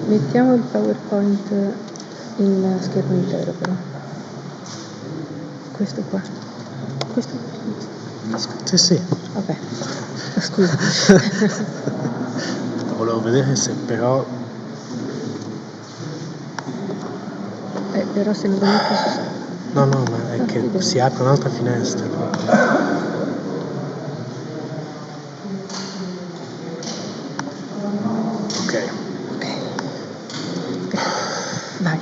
Mettiamo il PowerPoint in schermo intero però. Questo qua. Questo Sì, sì. vabbè. Scusa. Volevo vedere se però... Però se non lo metti su... No, ma è che si apre un'altra finestra. Ok. Vai.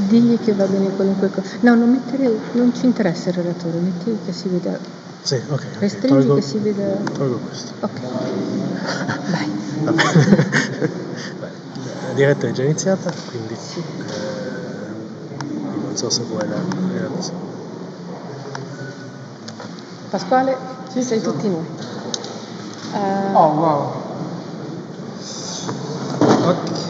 Digli che va bene qualunque cosa. No, non ci interessa il relatore, metti che si veda. Sì, ok. Restringi che si veda. Tolgo questo. Ok. Vai. Va bene. La diretta è già iniziata, quindi Sì. non so se vuoi la Pasquale, sei tutti noi. Oh, wow.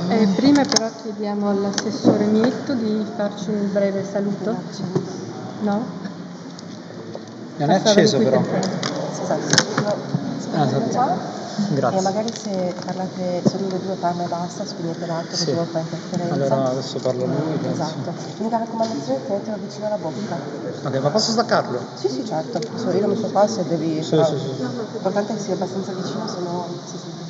Okay. Prima però chiediamo all'assessore Mietto di farci un breve saluto. No? Non è acceso però. Esatto. Grazie. E magari se parlate, se uno dei due parla e basta, spegnete l'altro, Sì. così non fa interferenza. Allora adesso parlo lui. Penso. Esatto. L'unica raccomandazione è tenetelo vicino alla bocca. Ok, ma posso staccarlo? Sì, certo. Io lo metto qua se devi. Sì. L'importante è che sia abbastanza vicino, se no si sente.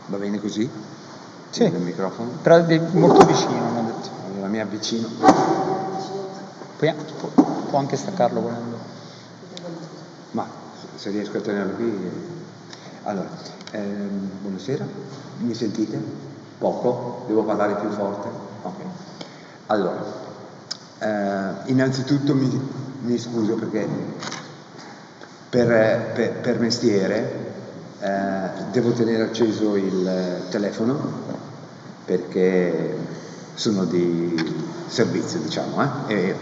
Va bene così? Sì. Il microfono? Però molto vicino, mi ha detto. Allora mi avvicino. Può anche staccarlo volendo. Ma se riesco a tenerlo qui. Allora, buonasera, mi sentite? Poco? Devo parlare più forte? Ok. Allora, innanzitutto mi scuso perché per mestiere devo tenere acceso il telefono perché sono di servizio, diciamo, e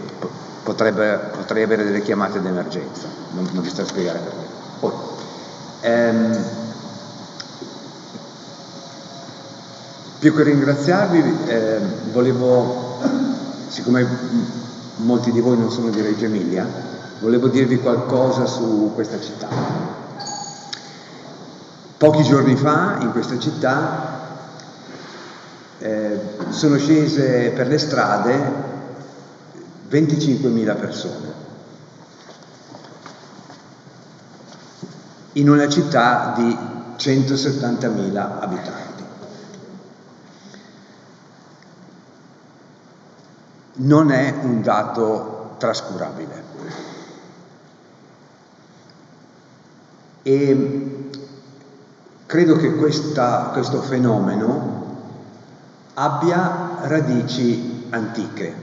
potrei avere delle chiamate d'emergenza, non vi sto a spiegare perché. Poi, più che ringraziarvi, volevo, siccome molti di voi non sono di Reggio Emilia, volevo dirvi qualcosa su questa città. Pochi giorni fa in questa città sono scese per le strade 25.000 persone in una città di 170.000 abitanti. Non è un dato trascurabile. E credo che questo fenomeno abbia radici antiche,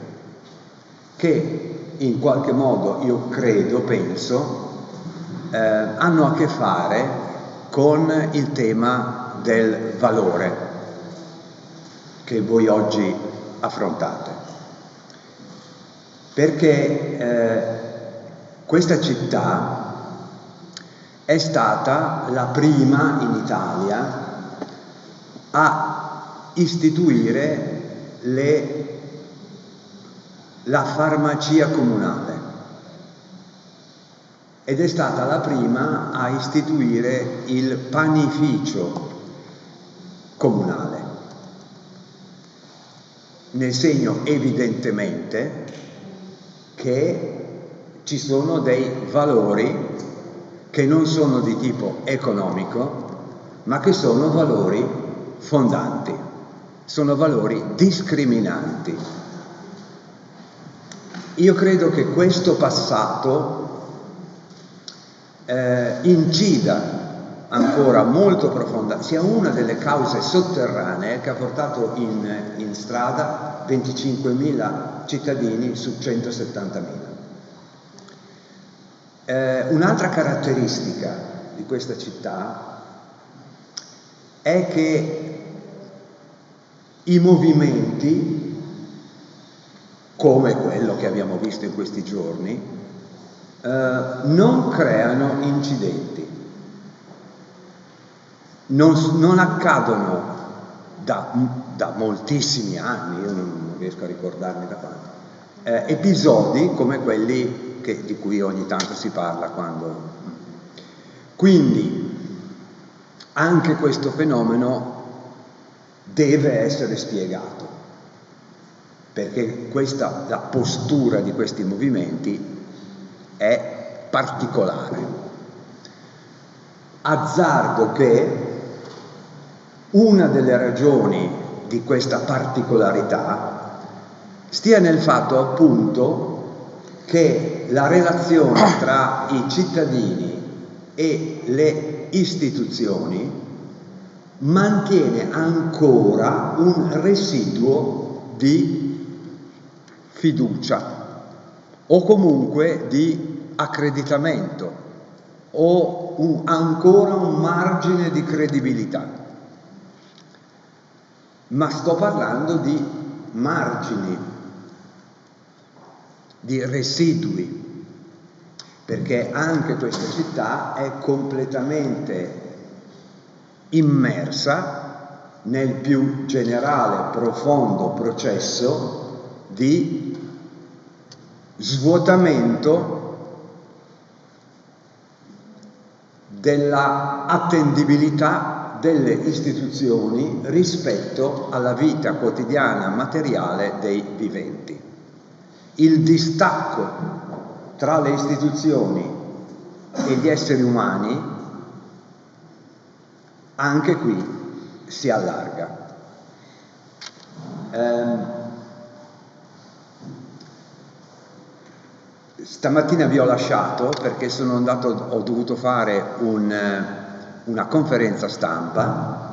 che in qualche modo, io penso, hanno a che fare con il tema del valore che voi oggi affrontate. Perché questa città è stata la prima in Italia a istituire la farmacia comunale ed è stata la prima a istituire il panificio comunale, nel segno evidentemente che ci sono dei valori che non sono di tipo economico, ma che sono valori fondanti, sono valori discriminanti. Io credo che questo passato incida ancora molto profonda, sia una delle cause sotterranee che ha portato in strada 25.000 cittadini su 170.000. Un'altra caratteristica di questa città è che i movimenti, come quello che abbiamo visto in questi giorni, non creano incidenti, non accadono da moltissimi anni, io non riesco a ricordarmi da quando, episodi come quelli di cui ogni tanto si parla quando... Quindi anche questo fenomeno deve essere spiegato, perché la postura di questi movimenti è particolare. Azzardo che una delle ragioni di questa particolarità stia nel fatto appunto che la relazione tra i cittadini e le istituzioni mantiene ancora un residuo di fiducia o comunque di accreditamento o ancora un margine di credibilità. Ma sto parlando di margini, di residui, perché anche questa città è completamente immersa nel più generale, profondo processo di svuotamento della attendibilità delle istituzioni rispetto alla vita quotidiana materiale dei viventi. Il distacco tra le istituzioni e gli esseri umani anche qui si allarga. Stamattina vi ho lasciato perché ho dovuto fare una conferenza stampa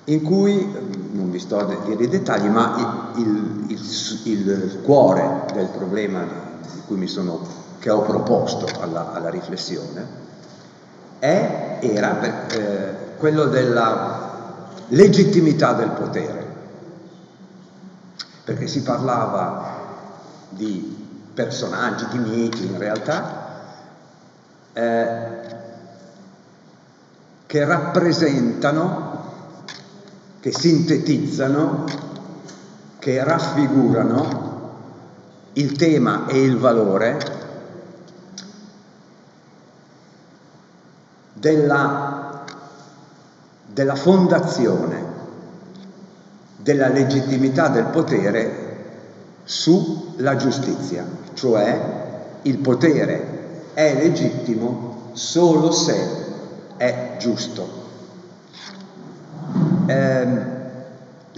in cui, non vi sto a dire i dettagli, ma il cuore del problema che ho proposto alla riflessione era quello della legittimità del potere, perché si parlava di personaggi, di miti in realtà, che rappresentano, che sintetizzano, che raffigurano il tema e il valore della fondazione della legittimità del potere sulla giustizia, cioè il potere è legittimo solo se è giusto.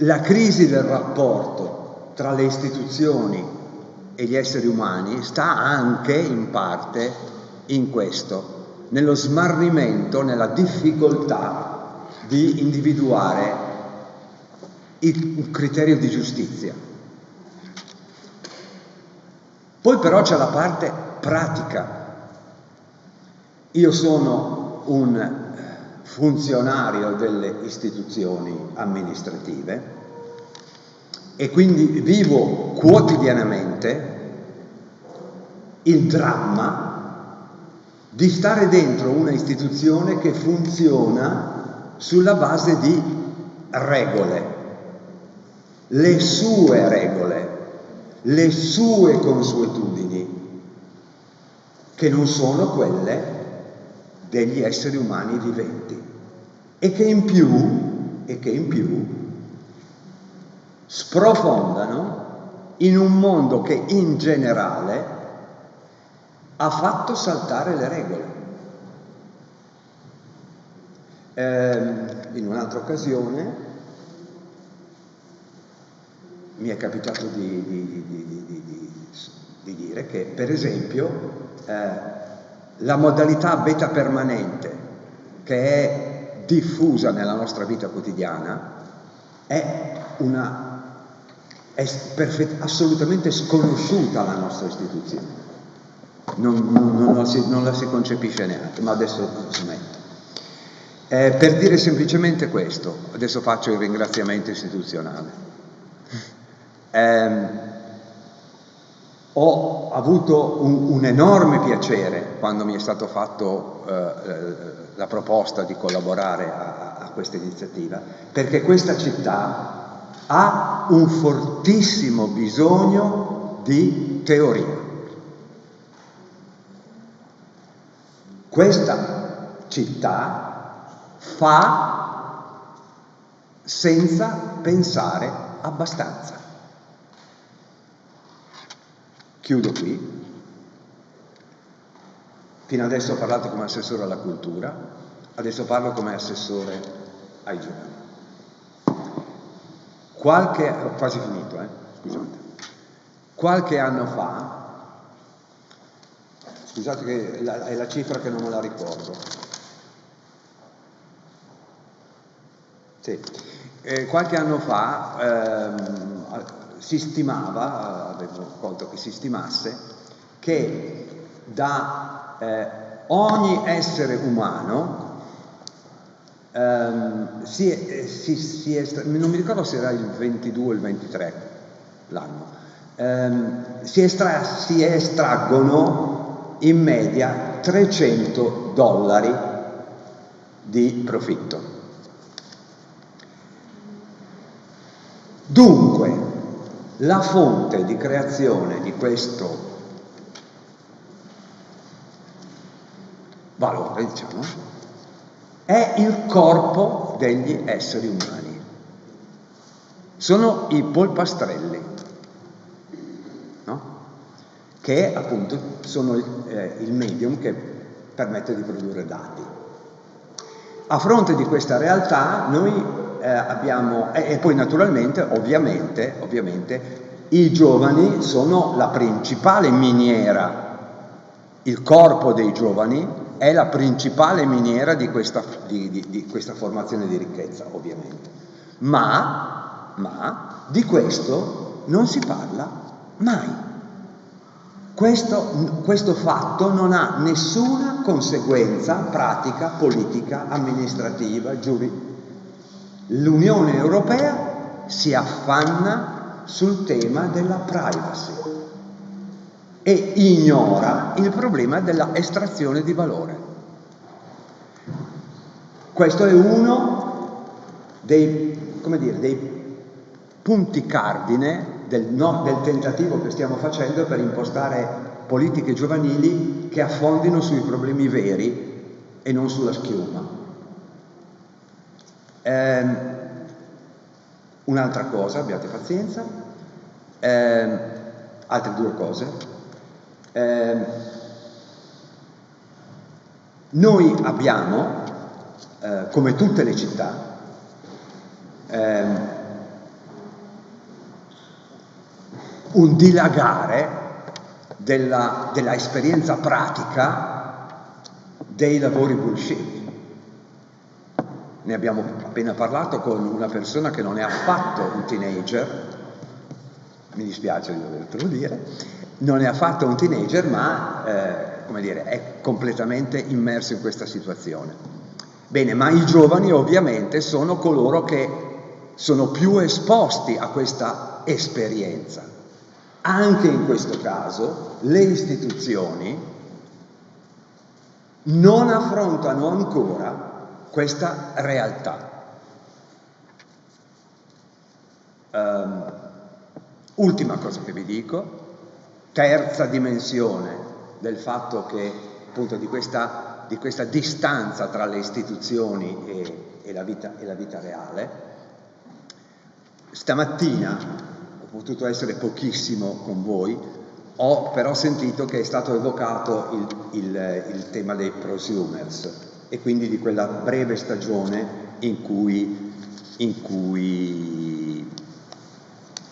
La crisi del rapporto tra le istituzioni e gli esseri umani sta anche in parte in questo, nello smarrimento, nella difficoltà di individuare il criterio di giustizia. Poi però c'è la parte pratica. Io sono un funzionario delle istituzioni amministrative e quindi vivo quotidianamente il dramma di stare dentro una istituzione che funziona sulla base di regole, le sue regole, le sue consuetudini, che non sono quelle degli esseri umani viventi e che in più sprofondano in un mondo che in generale ha fatto saltare le regole. In un'altra occasione mi è capitato di dire che, per esempio, la modalità beta permanente, che è diffusa nella nostra vita quotidiana, è assolutamente sconosciuta alla nostra istituzione. Non la si concepisce neanche, ma adesso smetto. Per dire semplicemente questo, adesso faccio il ringraziamento istituzionale. Ho avuto un enorme piacere quando mi è stato fatto la proposta di collaborare a questa iniziativa, perché questa città ha un fortissimo bisogno di teoria. Questa città fa senza pensare abbastanza. Chiudo qui. Fino adesso ho parlato come assessore alla cultura, adesso parlo come assessore ai giovani. Ho quasi finito, scusate. Qualche anno fa, scusate che è la cifra che non me la ricordo. Sì. Qualche anno fa si stimava, avevo colto che si stimasse, che da ogni essere umano non mi ricordo se era il 22 o il 23 l'anno, si estraggono in media $300 di profitto. Dunque, la fonte di creazione di questo valore, diciamo, è il corpo degli esseri umani. Sono i polpastrelli, no? Che appunto sono il medium che permette di produrre dati. A fronte di questa realtà noi abbiamo, e poi naturalmente, ovviamente, i giovani sono la principale miniera, il corpo dei giovani è la principale miniera di questa formazione di ricchezza, ovviamente. Ma di questo non si parla mai. Questo fatto non ha nessuna conseguenza pratica, politica, amministrativa, giuridica. L'Unione Europea si affanna sul tema della privacy e ignora il problema della estrazione di valore. Questo è uno dei punti cardine del tentativo che stiamo facendo per impostare politiche giovanili che affondino sui problemi veri e non sulla schiuma. Un'altra cosa, abbiate pazienza, altre due cose. Noi abbiamo, come tutte le città, un dilagare della esperienza pratica dei lavori bullshit. Ne abbiamo appena parlato con una persona che non è affatto un teenager, mi dispiace di dovertelo dire, non è affatto un teenager, ma è completamente immerso in questa situazione. Bene, ma i giovani ovviamente sono coloro che sono più esposti a questa esperienza. Anche in questo caso le istituzioni non affrontano ancora questa realtà. Ultima cosa che vi dico, terza dimensione del fatto che appunto di questa distanza tra le istituzioni e la vita reale. Stamattina ho potuto essere pochissimo con voi, ho però sentito che è stato evocato il tema dei prosumers e quindi di quella breve stagione in cui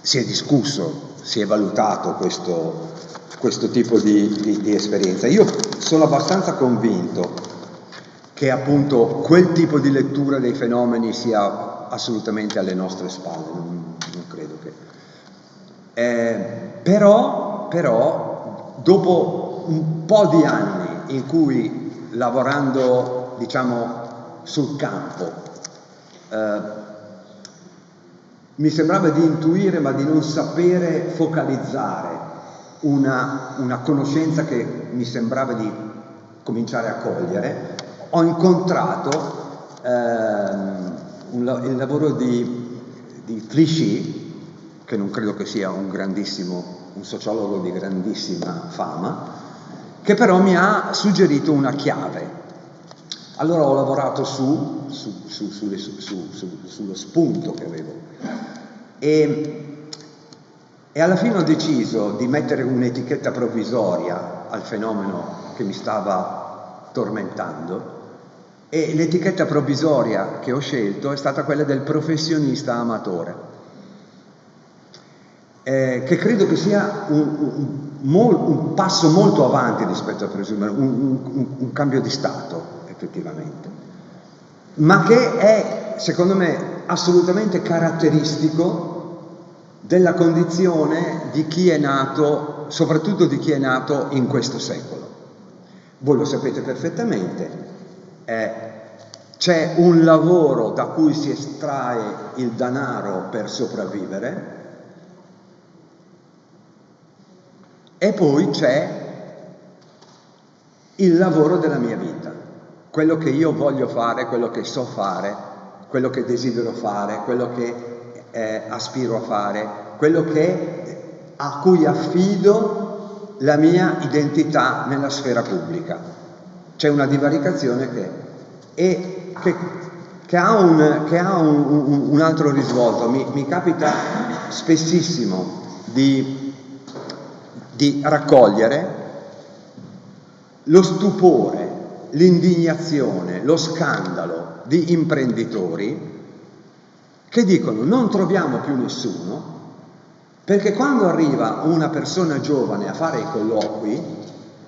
si è discusso, si è valutato questo tipo di esperienza. Io sono abbastanza convinto che appunto quel tipo di lettura dei fenomeni sia assolutamente alle nostre spalle, non credo che... Però dopo un po' di anni in cui lavorando, diciamo, sul campo, mi sembrava di intuire ma di non sapere focalizzare una conoscenza che mi sembrava di cominciare a cogliere, ho incontrato il lavoro di Clichy, che non credo che sia un sociologo di grandissima fama, che però mi ha suggerito una chiave. Allora ho lavorato sullo spunto che avevo e alla fine ho deciso di mettere un'etichetta provvisoria al fenomeno che mi stava tormentando, e l'etichetta provvisoria che ho scelto è stata quella del professionista amatore, che credo che sia un passo molto avanti rispetto a presumere, un cambio di stato effettivamente, ma che è secondo me assolutamente caratteristico della condizione di chi è nato, soprattutto di chi è nato in questo secolo. Voi lo sapete perfettamente, c'è un lavoro da cui si estrae il denaro per sopravvivere, e poi c'è il lavoro della mia vita, quello che io voglio fare, quello che so fare, quello che desidero fare, quello che aspiro a fare, quello a cui affido la mia identità nella sfera pubblica. C'è una divaricazione che ha un altro risvolto. Mi capita spessissimo di raccogliere lo stupore, l'indignazione, lo scandalo di imprenditori che dicono: non troviamo più nessuno, perché quando arriva una persona giovane a fare i colloqui,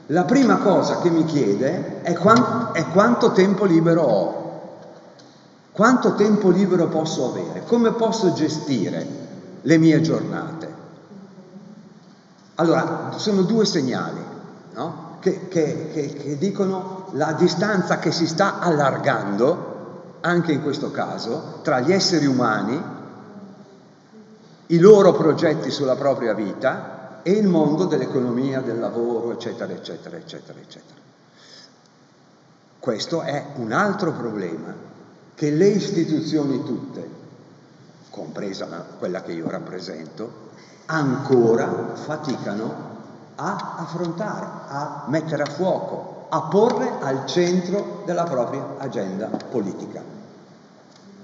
la prima cosa che mi chiede è quanto tempo libero ho, quanto tempo libero posso avere, come posso gestire le mie giornate. Allora, sono due segnali, no? che dicono la distanza che si sta allargando, anche in questo caso, tra gli esseri umani, i loro progetti sulla propria vita e il mondo dell'economia, del lavoro, eccetera, eccetera, eccetera, eccetera. Questo è un altro problema che le istituzioni tutte, compresa quella che io rappresento, ancora faticano a affrontare, a mettere a fuoco, a porre al centro della propria agenda politica.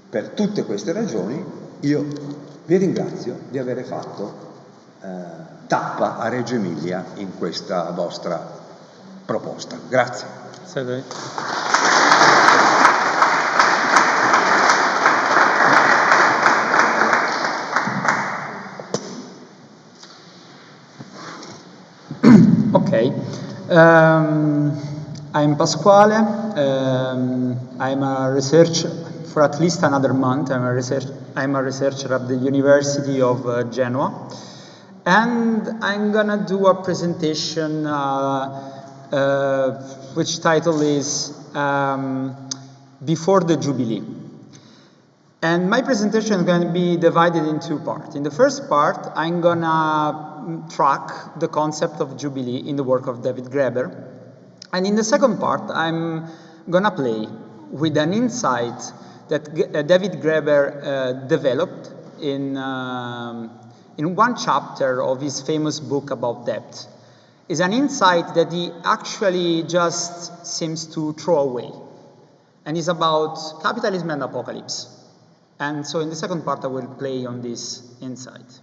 Per tutte queste ragioni io vi ringrazio di avere fatto tappa a Reggio Emilia in questa vostra proposta. Grazie. Okay. I'm Pasquale. I'm a researcher for at least another month. I'm a researcher at the University of Genoa, and I'm gonna do a presentation which title is Before the Jubilee. And my presentation is going to be divided in two parts. In the first part, I'm gonna track the concept of Jubilee in the work of David Graeber. And in the second part, I'm gonna play with an insight that David Graeber developed in one chapter of his famous book about debt. It's an insight that he actually just seems to throw away. And it's about capitalism and apocalypse. And so in the second part, I will play on this insight.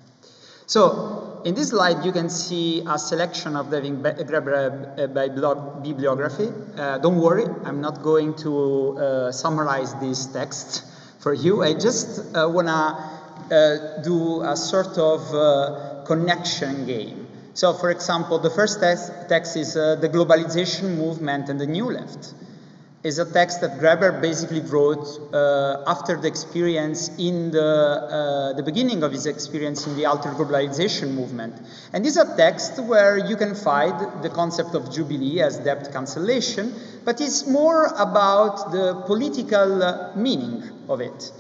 So in this slide, you can see a selection of David Graeber bibliography. Don't worry, I'm not going to summarize this text for you. I just want to do a sort of connection game. So for example, the first text is The Globalization Movement and the New Left. Is a text that Graeber basically wrote after the experience in the beginning of his experience in the altered globalization movement. And this is a text where you can find the concept of Jubilee as debt cancellation, but it's more about the political meaning of it.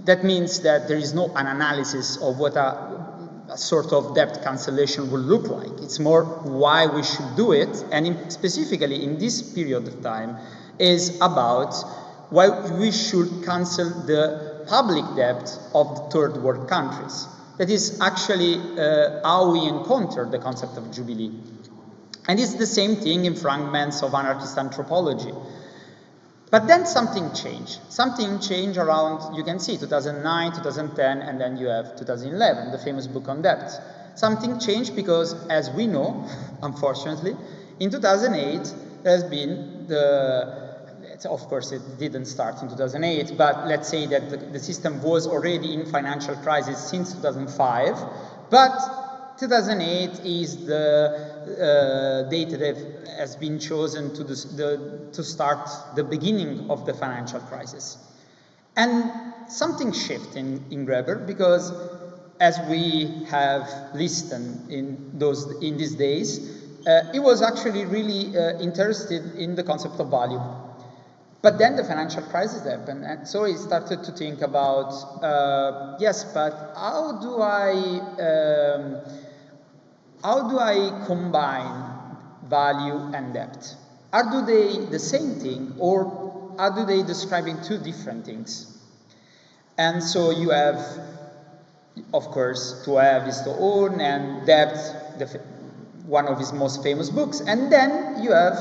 That means that there is no an analysis of what a sort of debt cancellation will look like. It's more why we should do it, and specifically in this period of time, is about why we should cancel the public debt of the third world countries. That is actually how we encounter the concept of Jubilee. And it's the same thing in fragments of anarchist anthropology. But then something changed. Something changed around, you can see, 2009, 2010, and then you have 2011, the famous book on debt. Something changed because, as we know, unfortunately, in 2008, there has been of course it didn't start in 2008, but let's say that the system was already in financial crisis since 2005, but 2008 is the date that has been chosen to start the beginning of the financial crisis. And something shifted in Graeber, because as we have listened in these days, he was actually really interested in the concept of value. But then the financial crisis happened, and so he started to think about, yes, but how do I combine value and debt? Are they the same thing, or are they describing two different things? And so you have, of course, to have is to own, and debt, one of his most famous books. And then you have,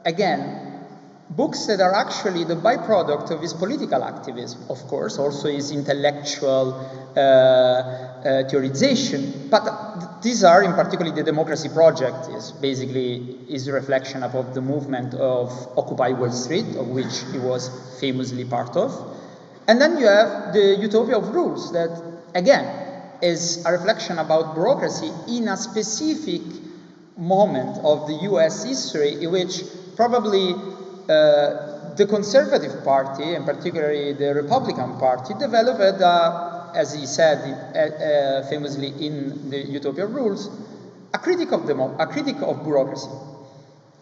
again, books that are actually the byproduct of his political activism, of course, also his intellectual theorization, but these are in particular the Democracy Project, is basically his reflection about the movement of Occupy Wall Street, of which he was famously part of. And then you have the Utopia of Rules, that again is a reflection about bureaucracy in a specific moment of the US history in which probably the Conservative Party, and particularly the Republican Party, developed, as he said famously in the Utopia of Rules, a critic of bureaucracy.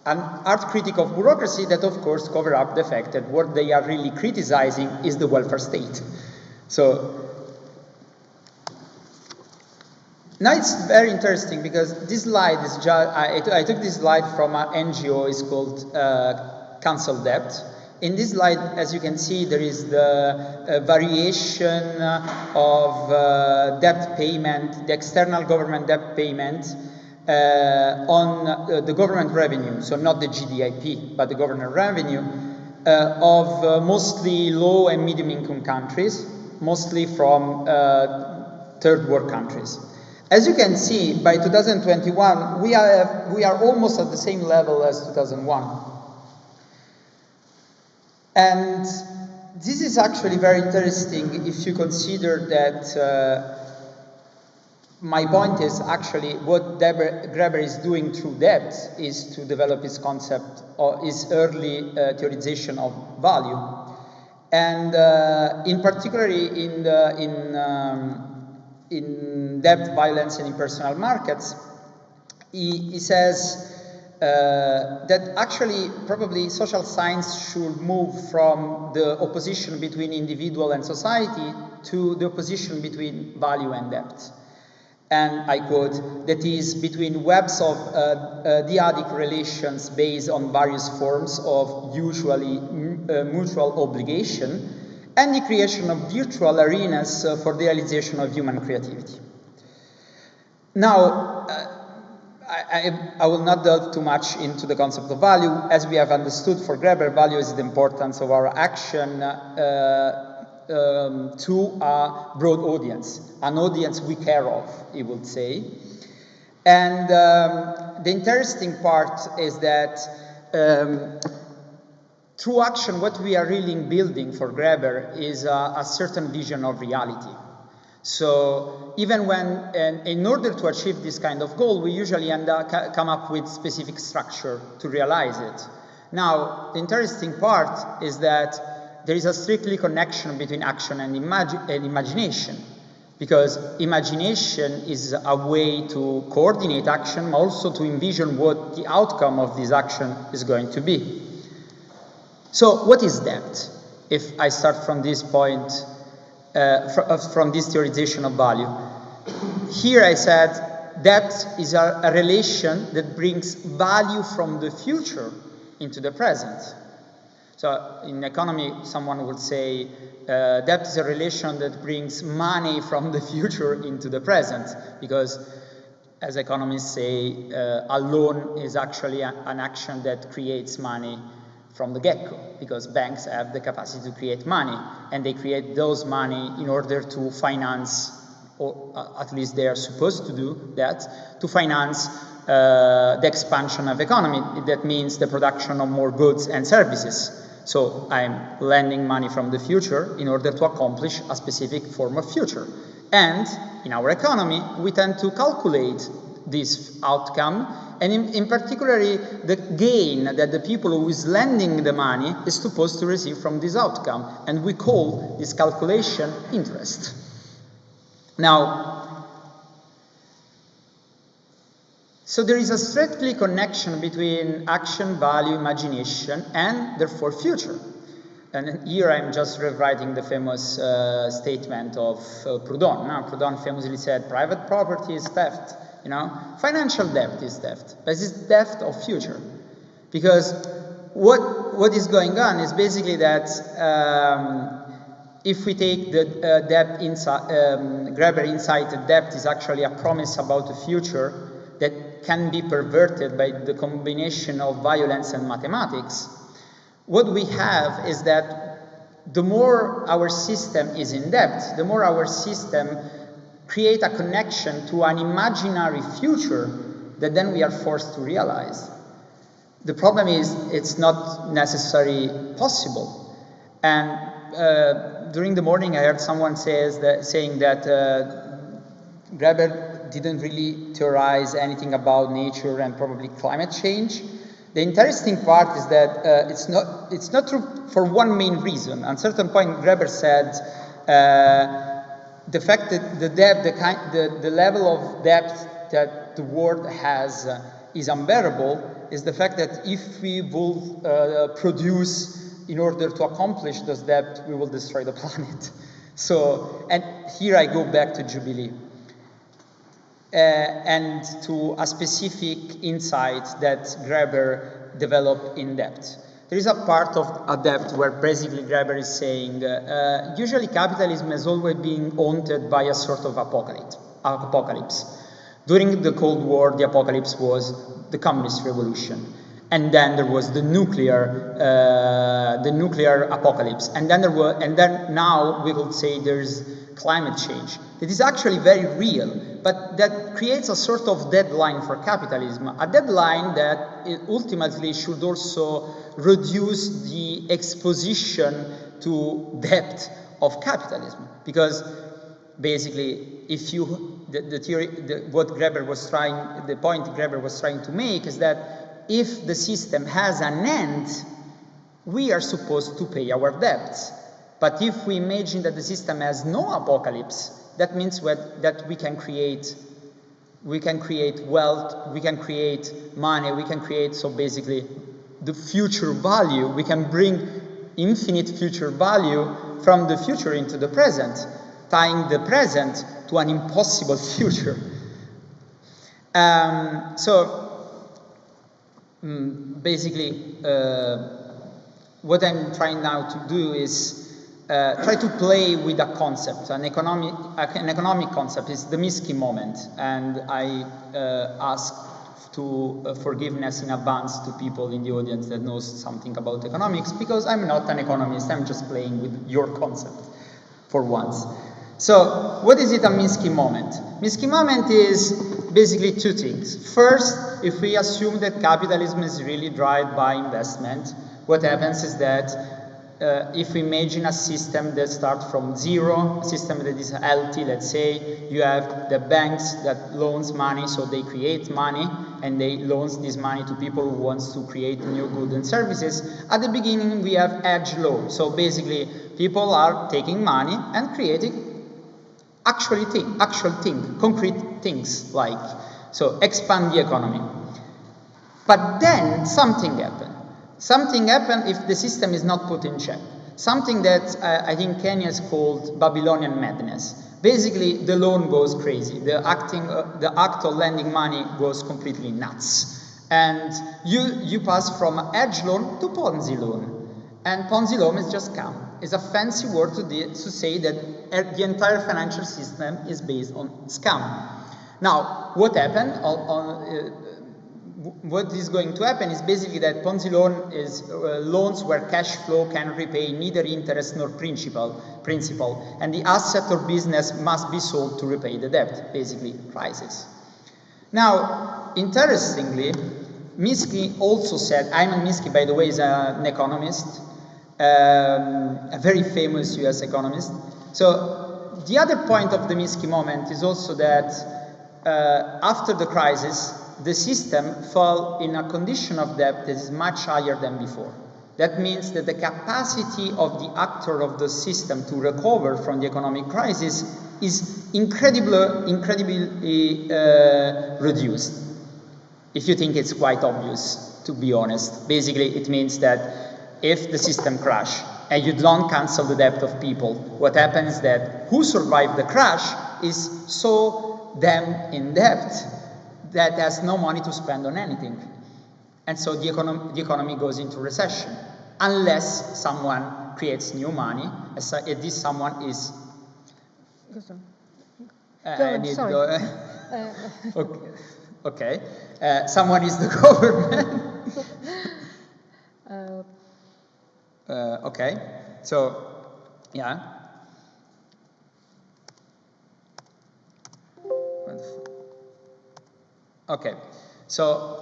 An art critic of bureaucracy that, of course, cover up the fact that what they are really criticizing is the welfare state. So now it's very interesting, because this slide is just, I took this slide from an NGO, it's called Cancel Debt. In this slide, as you can see, there is the variation of debt payment, the external government debt payment on the government revenue, so not the GDP, but the government revenue of mostly low and medium income countries, mostly from third world countries. As you can see, by 2021, we are almost at the same level as 2001. And this is actually very interesting if you consider that my point is actually what Graeber is doing through debt is to develop his concept, or his early theorization of value. And in particular in debt, violence, and impersonal markets, he says that actually probably social science should move from the opposition between individual and society to the opposition between value and debt. And I quote, that is between webs of dyadic relations based on various forms of usually mutual obligation, and the creation of virtual arenas for the realization of human creativity. Now, I will not delve too much into the concept of value. As we have understood, for Graeber, value is the importance of our action to a broad audience, an audience we care of, he would say. And the interesting part is that through action, what we are really building for Graeber is a certain vision of reality. So even when, in order to achieve this kind of goal, we usually come up with specific structure to realize it. Now, the interesting part is that there is a strictly connection between action and imagination, because imagination is a way to coordinate action, but also to envision what the outcome of this action is going to be. So what is debt? If I start from this point, from this theorization of value. Here I said debt is a relation that brings value from the future into the present. So in economy, someone would say debt is a relation that brings money from the future into the present, because as economists say, a loan is actually an action that creates money from the get-go, because banks have the capacity to create money, and they create those money in order to finance, or at least they are supposed to do that, to finance the expansion of economy. That means the production of more goods and services. So I'm lending money from the future in order to accomplish a specific form of future. And in our economy, we tend to calculate this outcome, and in particular the gain that the people who is lending the money is supposed to receive from this outcome, and we call this calculation interest. Now, so there is a strictly connection between action, value, imagination, and therefore future. And here I'm just rewriting the famous statement of Proudhon. Now, Proudhon famously said, private property is theft. You know, financial debt is theft, but it's theft of future. Because what is going on is basically that if we take the debt inside, Graeber insight, the debt is actually a promise about the future that can be perverted by the combination of violence and mathematics. What we have is that the more our system is in debt, the more our system create a connection to an imaginary future that then we are forced to realize. The problem is it's not necessarily possible. And during the morning I heard someone saying that Graeber didn't really theorize anything about nature and probably climate change. The interesting part is that it's not true for one main reason. At a certain point, Graeber said the fact that the debt, the level of debt that the world has is unbearable is the fact that if we will produce in order to accomplish those debt, we will destroy the planet. So, and here I go back to Jubilee. And to a specific insight that Graeber developed in depth. There is a part of a depth where basically Graeber is saying, usually capitalism has always been haunted by a sort of apocalypse. During the Cold War, the apocalypse was the communist revolution. And then there was the nuclear apocalypse. And then now we would say there's climate change. It is actually very real, but that creates a sort of deadline for capitalism, a deadline that ultimately should also reduce the exposition to debt of capitalism. Because basically, if you, the theory, what Graeber was trying, the point Graeber was trying to make is that if the system has an end, we are supposed to pay our debts. But if we imagine that the system has no apocalypse, that means that we can create wealth, we can create money, we can create, so basically, the future value. We can bring infinite future value from the future into the present, tying the present to an impossible future. Basically, what I'm trying now to do is try to play with a concept, an economic concept. Is the Minsky moment, and I ask to forgiveness in advance to people in the audience that knows something about economics, because I'm not an economist. I'm just playing with your concept for once. So, what is it a Minsky moment? Minsky moment is basically two things. First, if we assume that capitalism is really driven by investment, what happens is that if we imagine a system that starts from zero, a system that is healthy, let's say, you have the banks that loans money, so they create money, and they loans this money to people who wants to create new goods and services. At the beginning, we have edge law. So basically, people are taking money and creating actual thing, concrete things, like, so expand the economy. But then something happened. Something happened if the system is not put in check. Something that I think Kenya has called Babylonian madness. Basically, the loan goes crazy. The act of lending money goes completely nuts. And you pass from edge loan to Ponzi loan. And Ponzi loan is just scam. It's a fancy word to say that the entire financial system is based on scam. Now, what happened? What is going to happen is basically that Ponzi loan is loans where cash flow can repay neither interest nor principal, and the asset or business must be sold to repay the debt, basically crisis. Now, interestingly, Minsky also said, Ayman Minsky, by the way, is an economist, a very famous US economist. So the other point of the Minsky moment is also that after the crisis, the system fell in a condition of debt that is much higher than before. That means that the capacity of the actor of the system to recover from the economic crisis is incredibly reduced. If you think it's quite obvious, to be honest. Basically, it means that if the system crashes and you don't cancel the debt of people, what happens is that who survived the crash is so damn in debt that has no money to spend on anything. And so the economy goes into recession, unless someone creates new money. This someone is... sorry. Okay. Someone is the government. Okay. So, yeah. Okay. So,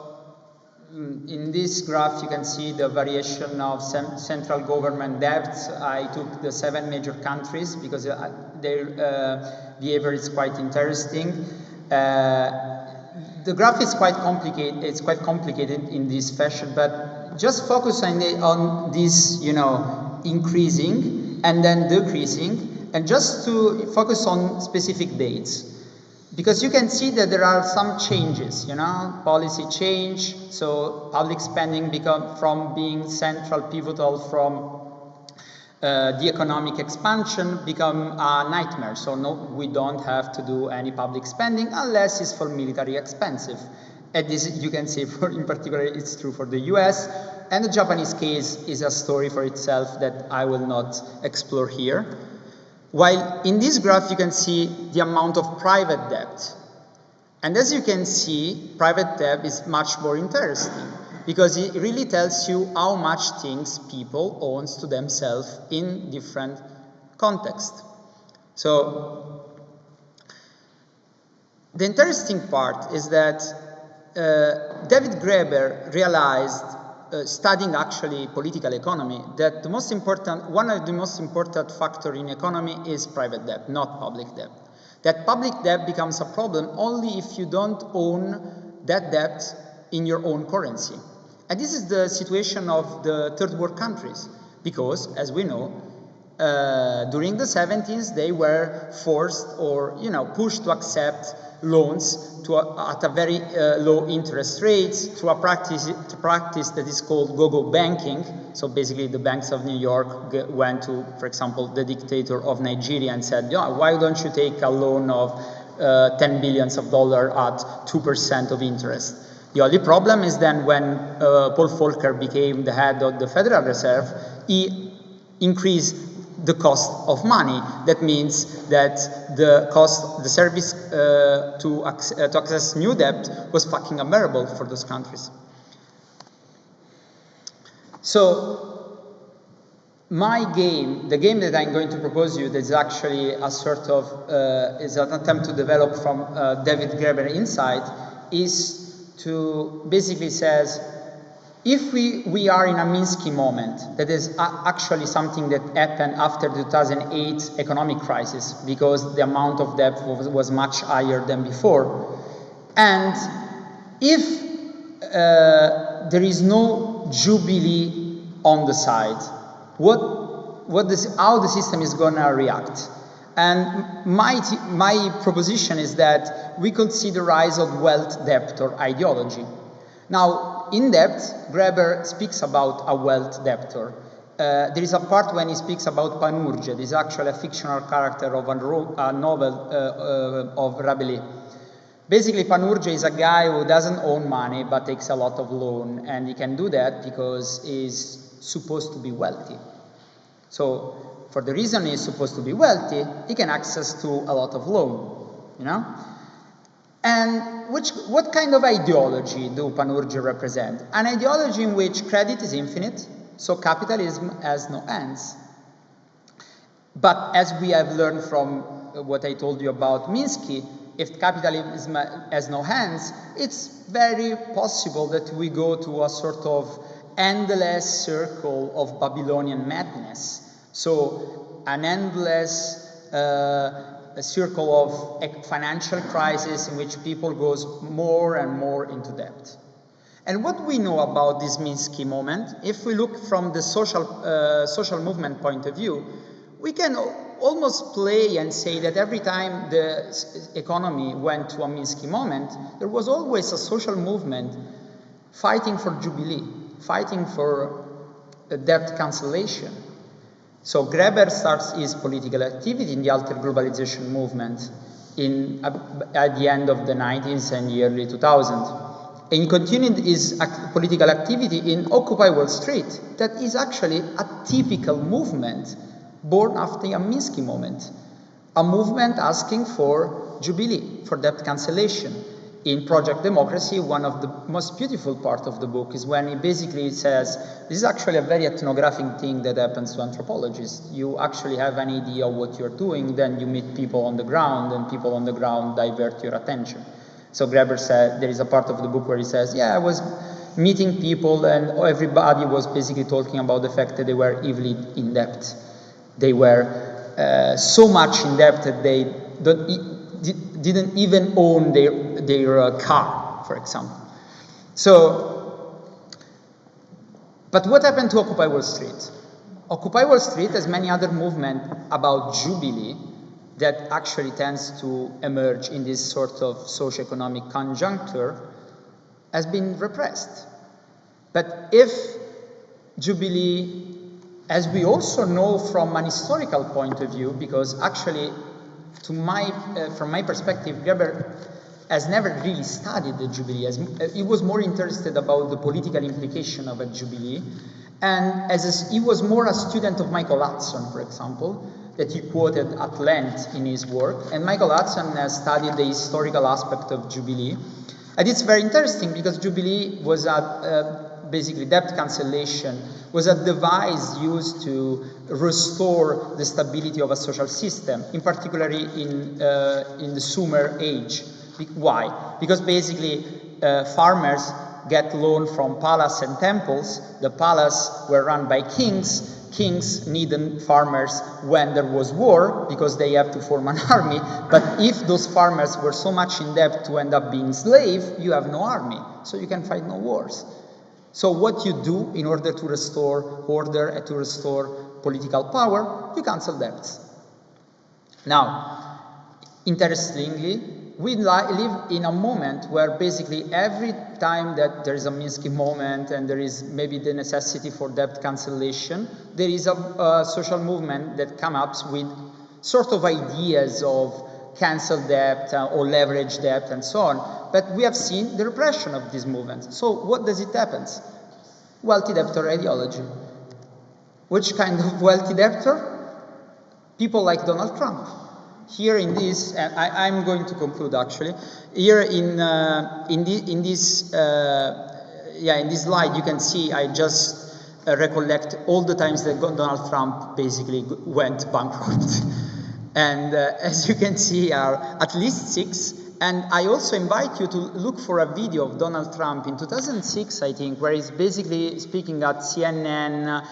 in this graph, you can see the variation of central government debts. I took the 7 major countries because their behavior is quite interesting. The graph is quite complicated. It's quite complicated in this fashion, but just focus on this, increasing and then decreasing, and just to focus on specific dates. Because you can see that there are some changes, policy change, so public spending become from being central, pivotal from the economic expansion become a nightmare. So no, we don't have to do any public spending unless it's for military expensive. And this, you can see, in particular, it's true for the US. And the Japanese case is a story for itself that I will not explore here. While in this graph, you can see the amount of private debt. And as you can see, private debt is much more interesting because it really tells you how much things people owns to themselves in different contexts. So the interesting part is that David Graeber realized, studying actually political economy, that one of the most important factors in economy is private debt, not public debt. That public debt becomes a problem only if you don't own that debt in your own currency. And this is the situation of the third world countries, because, as we know, during the 70s, they were forced or pushed to accept loans at a very low interest rates through a practice that is called go-go banking. So basically, the banks of New York went to, for example, the dictator of Nigeria and said, why don't you take a loan of $10 billion at 2% of interest? The only problem is then when Paul Volcker became the head of the Federal Reserve, he increased the cost of money. That means that the service to access new debt was fucking unbearable for those countries. So the game that I'm going to propose you, that is actually a sort of is an attempt to develop from David Graeber insight, is to basically says, if we are in a Minsky moment, that is actually something that happened after the 2008 economic crisis, because the amount of debt was much higher than before, and if there is no jubilee on the side, how the system is going to react? And my proposition is that we could see the rise of wealth debtor ideology. Now, in depth, Graeber speaks about a wealth debtor. There is a part when he speaks about Panurge. This is actually a fictional character of a novel of Rabelais. Basically, Panurge is a guy who doesn't own money but takes a lot of loan, and he can do that because he's supposed to be wealthy. So for the reason he's supposed to be wealthy, he can access to a lot of loan, you know? And what kind of ideology do Panurgi represent? An ideology in which credit is infinite, so capitalism has no ends. But as we have learned from what I told you about Minsky, if capitalism has no hands, it's very possible that we go to a sort of endless circle of Babylonian madness. So an endless circle of financial crisis in which people goes more and more into debt. And what we know about this Minsky moment, if we look from the social movement point of view, we can almost play and say that every time the economy went to a Minsky moment, there was always a social movement fighting for Jubilee, fighting for debt cancellation. So Graeber starts his political activity in the alter globalization movement at the end of the 90s and the early 2000s. And continued his political activity in Occupy Wall Street, that is actually a typical movement born after a Minsky moment, a movement asking for Jubilee, for debt cancellation. In Project Democracy, one of the most beautiful parts of the book is when he basically says, this is actually a very ethnographic thing that happens to anthropologists. You actually have an idea of what you're doing, then you meet people on the ground, and people on the ground divert your attention. So Graeber said, there is a part of the book where he says, yeah, I was meeting people and everybody was basically talking about the fact that they were heavily in debt. They were so much in debt that they didn't even own their car, for example. So, but what happened to Occupy Wall Street? Occupy Wall Street, as many other movements about Jubilee, that actually tends to emerge in this sort of socioeconomic conjuncture, has been repressed. But if Jubilee, as we also know from an historical point of view, because actually, from my perspective, Graeber has never really studied the Jubilee. He was more interested about the political implication of a Jubilee, and he was more a student of Michael Hudson, for example, that he quoted at length in his work. And Michael Hudson has studied the historical aspect of Jubilee. And it's very interesting because Jubilee was basically debt cancellation was a device used to restore the stability of a social system, in particular in the Sumer age. Why? Because basically farmers get loan from palace and temples. The palace were run by kings. Kings needed farmers when there was war because they have to form an army. But if those farmers were so much in debt to end up being slaves, you have no army, so you can fight no wars. So what you do in order to restore order and to restore political power, you cancel debts. Now, interestingly, we live in a moment where basically every time that there is a Minsky moment and there is maybe the necessity for debt cancellation, there is a social movement that comes up with sort of ideas of cancel debt or leverage debt and so on. But we have seen the repression of these movements. So what does it happen? Wealthy debtor ideology. Which kind of wealthy debtor? People like Donald Trump. Here in this, and I'm going to conclude actually. Here in this slide, you can see I just recollect all the times that Donald Trump basically went bankrupt, and as you can see, are at least 6. And I also invite you to look for a video of Donald Trump in 2006, I think, where he's basically speaking at CNN.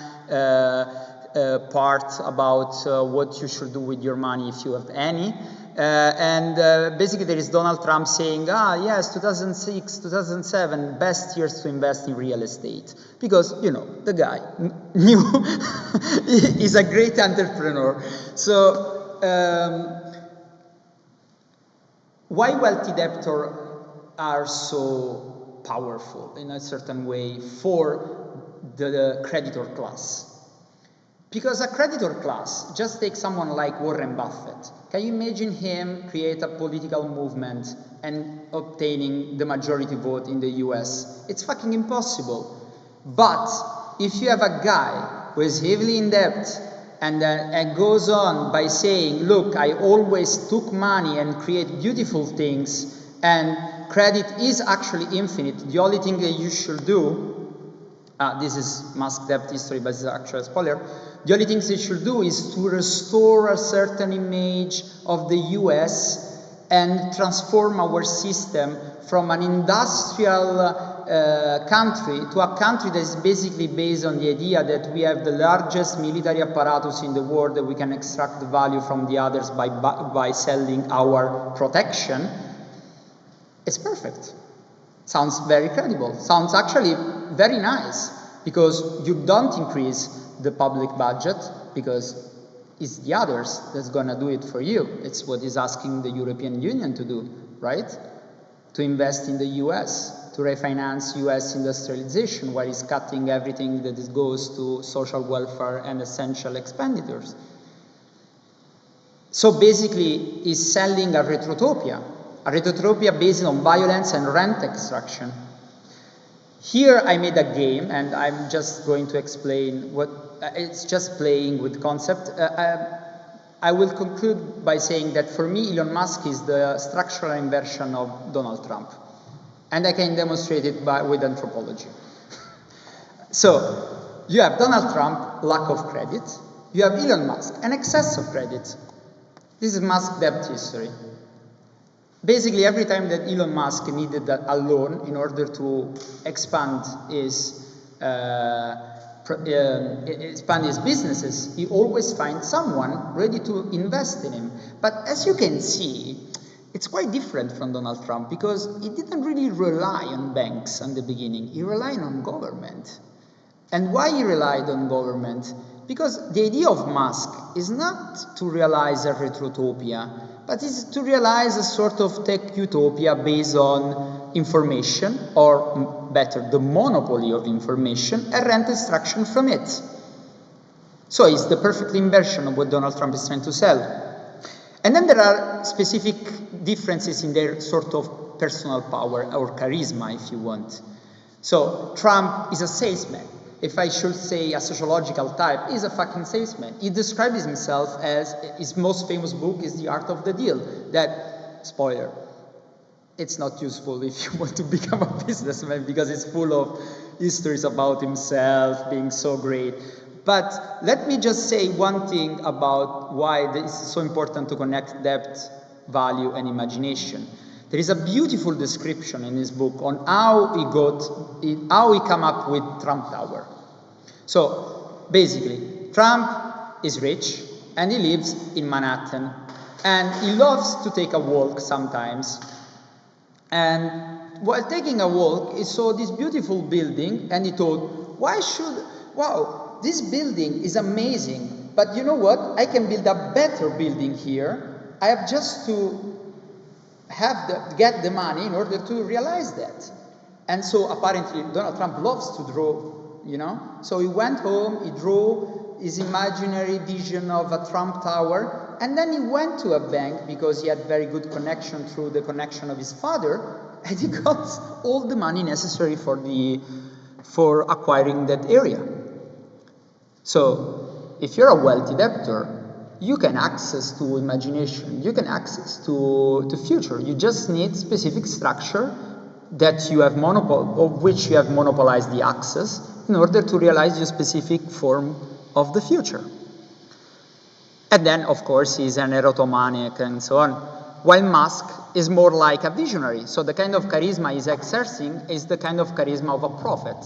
Part about what you should do with your money if you have any. Basically there is Donald Trump saying, yes, 2006, 2007, best years to invest in real estate. Because, you know, the guy knew he's a great entrepreneur. So, why wealthy debtors are so powerful in a certain way for the creditor class? Because a creditor class, just take someone like Warren Buffett. Can you imagine him create a political movement and obtaining the majority vote in the US? It's fucking impossible. But if you have a guy who is heavily in debt and goes on by saying, look, I always took money and create beautiful things, and credit is actually infinite, the only thing that you should do, this is Musk debt history, but it's actually a spoiler, the only things you should do is to restore a certain image of the US and transform our system from an industrial country to a country that is basically based on the idea that we have the largest military apparatus in the world, that we can extract the value from the others by selling our protection. It's perfect. Sounds very credible. Sounds actually very nice, because you don't increase the public budget, because it's the others that's going to do it for you. It's what is asking the European Union to do, right? To invest in the US, to refinance US industrialization, while it's cutting everything that goes to social welfare and essential expenditures. So basically, it's selling a retrotopia based on violence and rent extraction. Here I made a game, and I'm just going to explain what, it's just playing with concept. I will conclude by saying that for me, Elon Musk is the structural inversion of Donald Trump. And I can demonstrate it with anthropology. So, you have Donald Trump, lack of credit. You have Elon Musk, an excess of credit. This is Musk debt history. Basically, every time that Elon Musk needed a loan in order to expand his businesses, he always finds someone ready to invest in him. But as you can see, it's quite different from Donald Trump, because he didn't really rely on banks in the beginning. He relied on government. And why he relied on government? Because the idea of Musk is not to realize a retrotopia, but is to realize a sort of tech utopia based on information, or better, the monopoly of information, and rent extraction from it. So it's the perfect inversion of what Donald Trump is trying to sell. And then there are specific differences in their sort of personal power, or charisma, if you want. So Trump is a salesman. If I should say a sociological type, he's a fucking salesman. He describes himself as, his most famous book is The Art of the Deal. That, spoiler, it's not useful if you want to become a businessman, because it's full of histories about himself being so great. But let me just say one thing about why it's so important to connect depth, value, and imagination. There is a beautiful description in his book on how he came up with Trump Tower. So basically, Trump is rich and he lives in Manhattan, and he loves to take a walk sometimes. And while taking a walk, he saw this beautiful building, and he thought, wow, this building is amazing, but you know what? I can build a better building here. I have just to get the money in order to realize that. And so apparently Donald Trump loves to draw, you know? So he went home, he drew his imaginary vision of a Trump Tower, and then he went to a bank, because he had very good connection through the connection of his father, and he got all the money necessary for acquiring that area. So if you're a wealthy debtor, you can access to imagination, you can access to future. You just need specific structure that you have of which you have monopolized the access in order to realize your specific form of the future. And then, of course, he's an erotomaniac and so on. While Musk is more like a visionary. So the kind of charisma he's exerting is the kind of charisma of a prophet.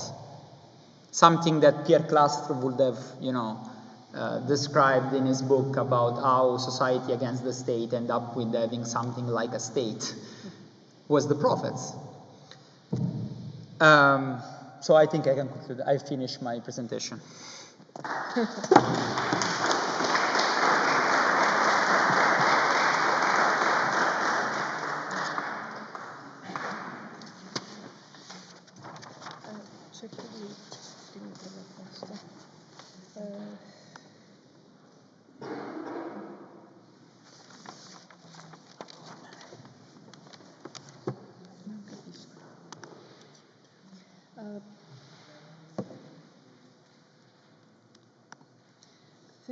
Something that Pierre Clastre would have, described in his book about how society against the state end up with having something like a state, was the prophets. So I think I can conclude. I finished my presentation. Cerco di finire la posta. Non capisco.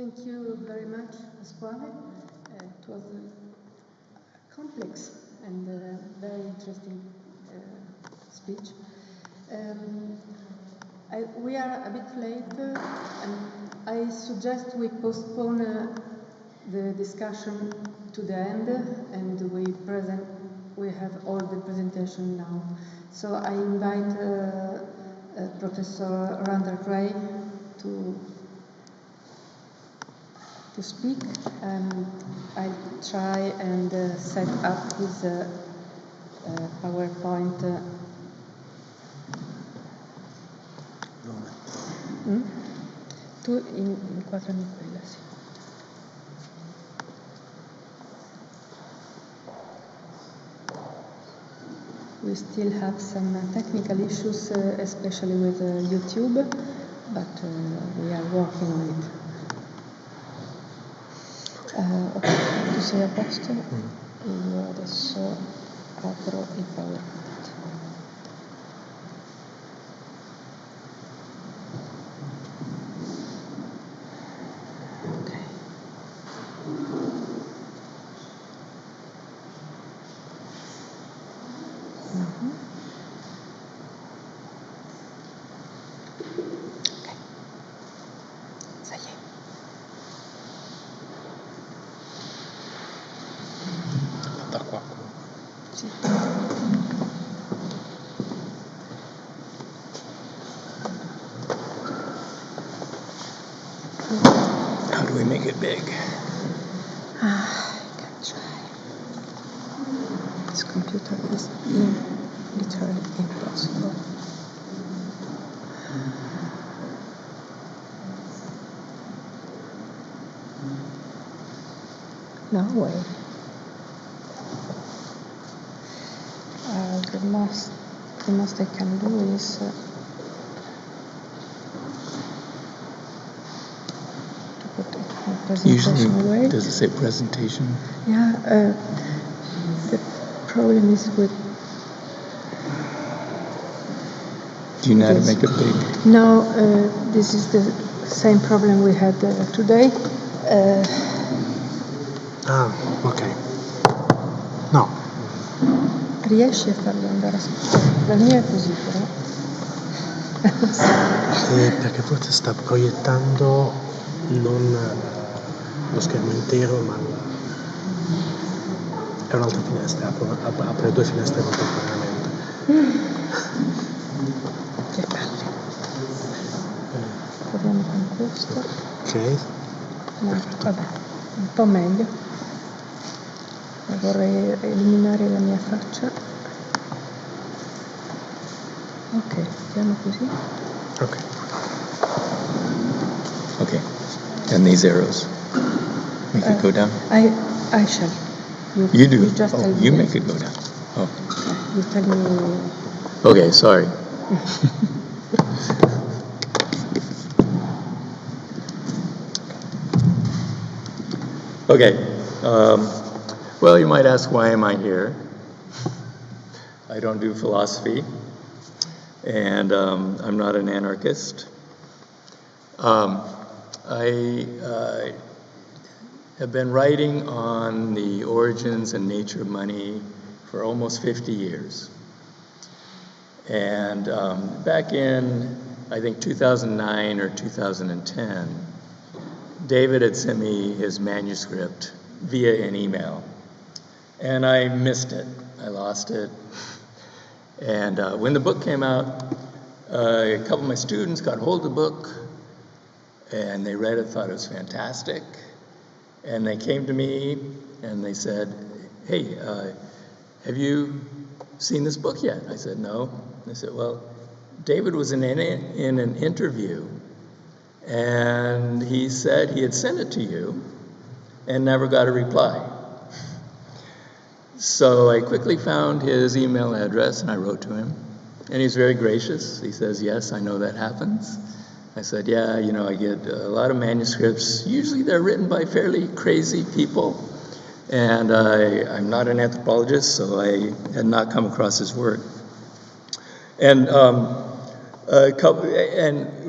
Thank you very much, Pasquale. It was complex and very interesting speech. We are a bit late, and I suggest we postpone the discussion to the end, and we have all the presentation now. So I invite Professor Randall Gray to speak, and I'll try and set up his PowerPoint. Tu inquadrami quella, sì. We still have some technical issues, especially with YouTube, but we are working on it. Ok, tu sei a posto? Io adesso apro il PowerPoint. Ok. Ok. Ça y est. Da qua. Sì. How do we make it big? I can try. This computer is literally impossible. No way. The most I can do is to put it in presentation way. Does it say presentation? Yeah, the problem is with. Do you know how to this. make it big? No, this is the same problem we had today. Ok. No. Riesci a farlo andare a scuola? La mia è così, però. Perché forse sta proiettando non lo schermo intero, ma è un'altra finestra, apre due finestre contemporaneamente. Che palle. Proviamo con questo. Ok. No, vabbè, un po' meglio. Vorrei eliminare la mia faccia. Ok, stiamo così. Ok. Okay. And these arrows make it go down? I shall. You do? You just tell me. You make it go down. Oh. You tell me. Okay, sorry. Okay. Well, you might ask, why am I here? I don't do philosophy, and I'm not an anarchist. I have been writing on the origins and nature of money for almost 50 years. And back in, I think, 2009 or 2010, David had sent me his manuscript via an email. And I missed it. I lost it. And when the book came out, a couple of my students got hold of the book, and they read it, thought it was fantastic. And they came to me and they said, hey, have you seen this book yet? I said, no. They said, well, David was in an interview, and he said he had sent it to you and never got a reply. So I quickly found his email address and I wrote to him, and he's very gracious. He says, yes, I know that happens. I said, yeah, you know, I get a lot of manuscripts. Usually they're written by fairly crazy people, and I'm not an anthropologist, so I had not come across his work. And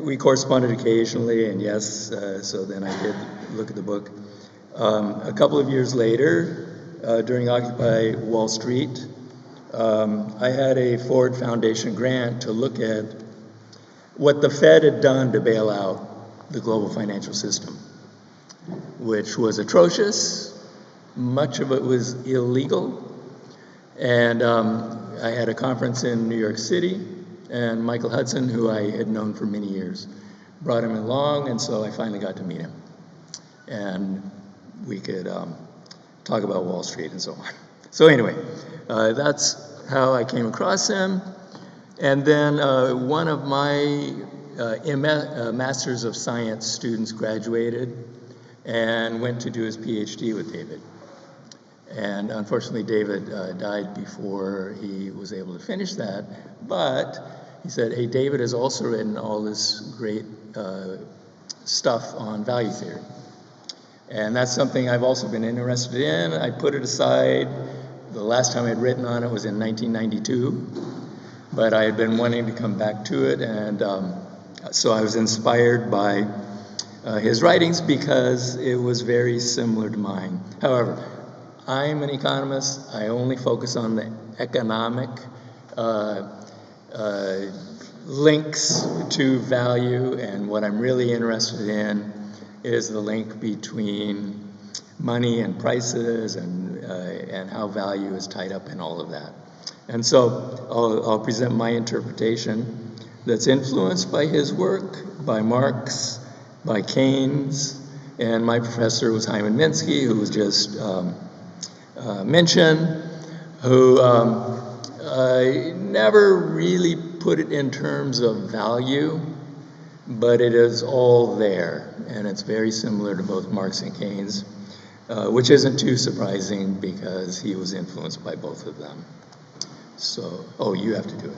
we corresponded occasionally, and yes, so then I did look at the book. A couple of years later, during Occupy Wall Street, I had a Ford Foundation grant to look at what the Fed had done to bail out the global financial system, which was atrocious. Much of it was illegal. And I had a conference in New York City, and Michael Hudson, who I had known for many years, brought him along, and so I finally got to meet him. And we could talk about Wall Street and so on. So anyway, that's how I came across him. And then one of my Masters of Science students graduated and went to do his PhD with David. And unfortunately, David died before he was able to finish that. But he said, hey, David has also written all this great stuff on value theory. And that's something I've also been interested in. I put it aside. The last time I'd written on it was in 1992. But I had been wanting to come back to it. And so I was inspired by his writings because it was very similar to mine. However, I'm an economist. I only focus on the economic links to value, and what I'm really interested in is the link between money and prices and how value is tied up in all of that. And so I'll present my interpretation that's influenced by his work, by Marx, by Keynes, and my professor was Hyman Minsky, who was just mentioned, who never really put it in terms of value, but it is all there, and it's very similar to both Marx and Keynes, which isn't too surprising because he was influenced by both of them. So, oh, you have to do it.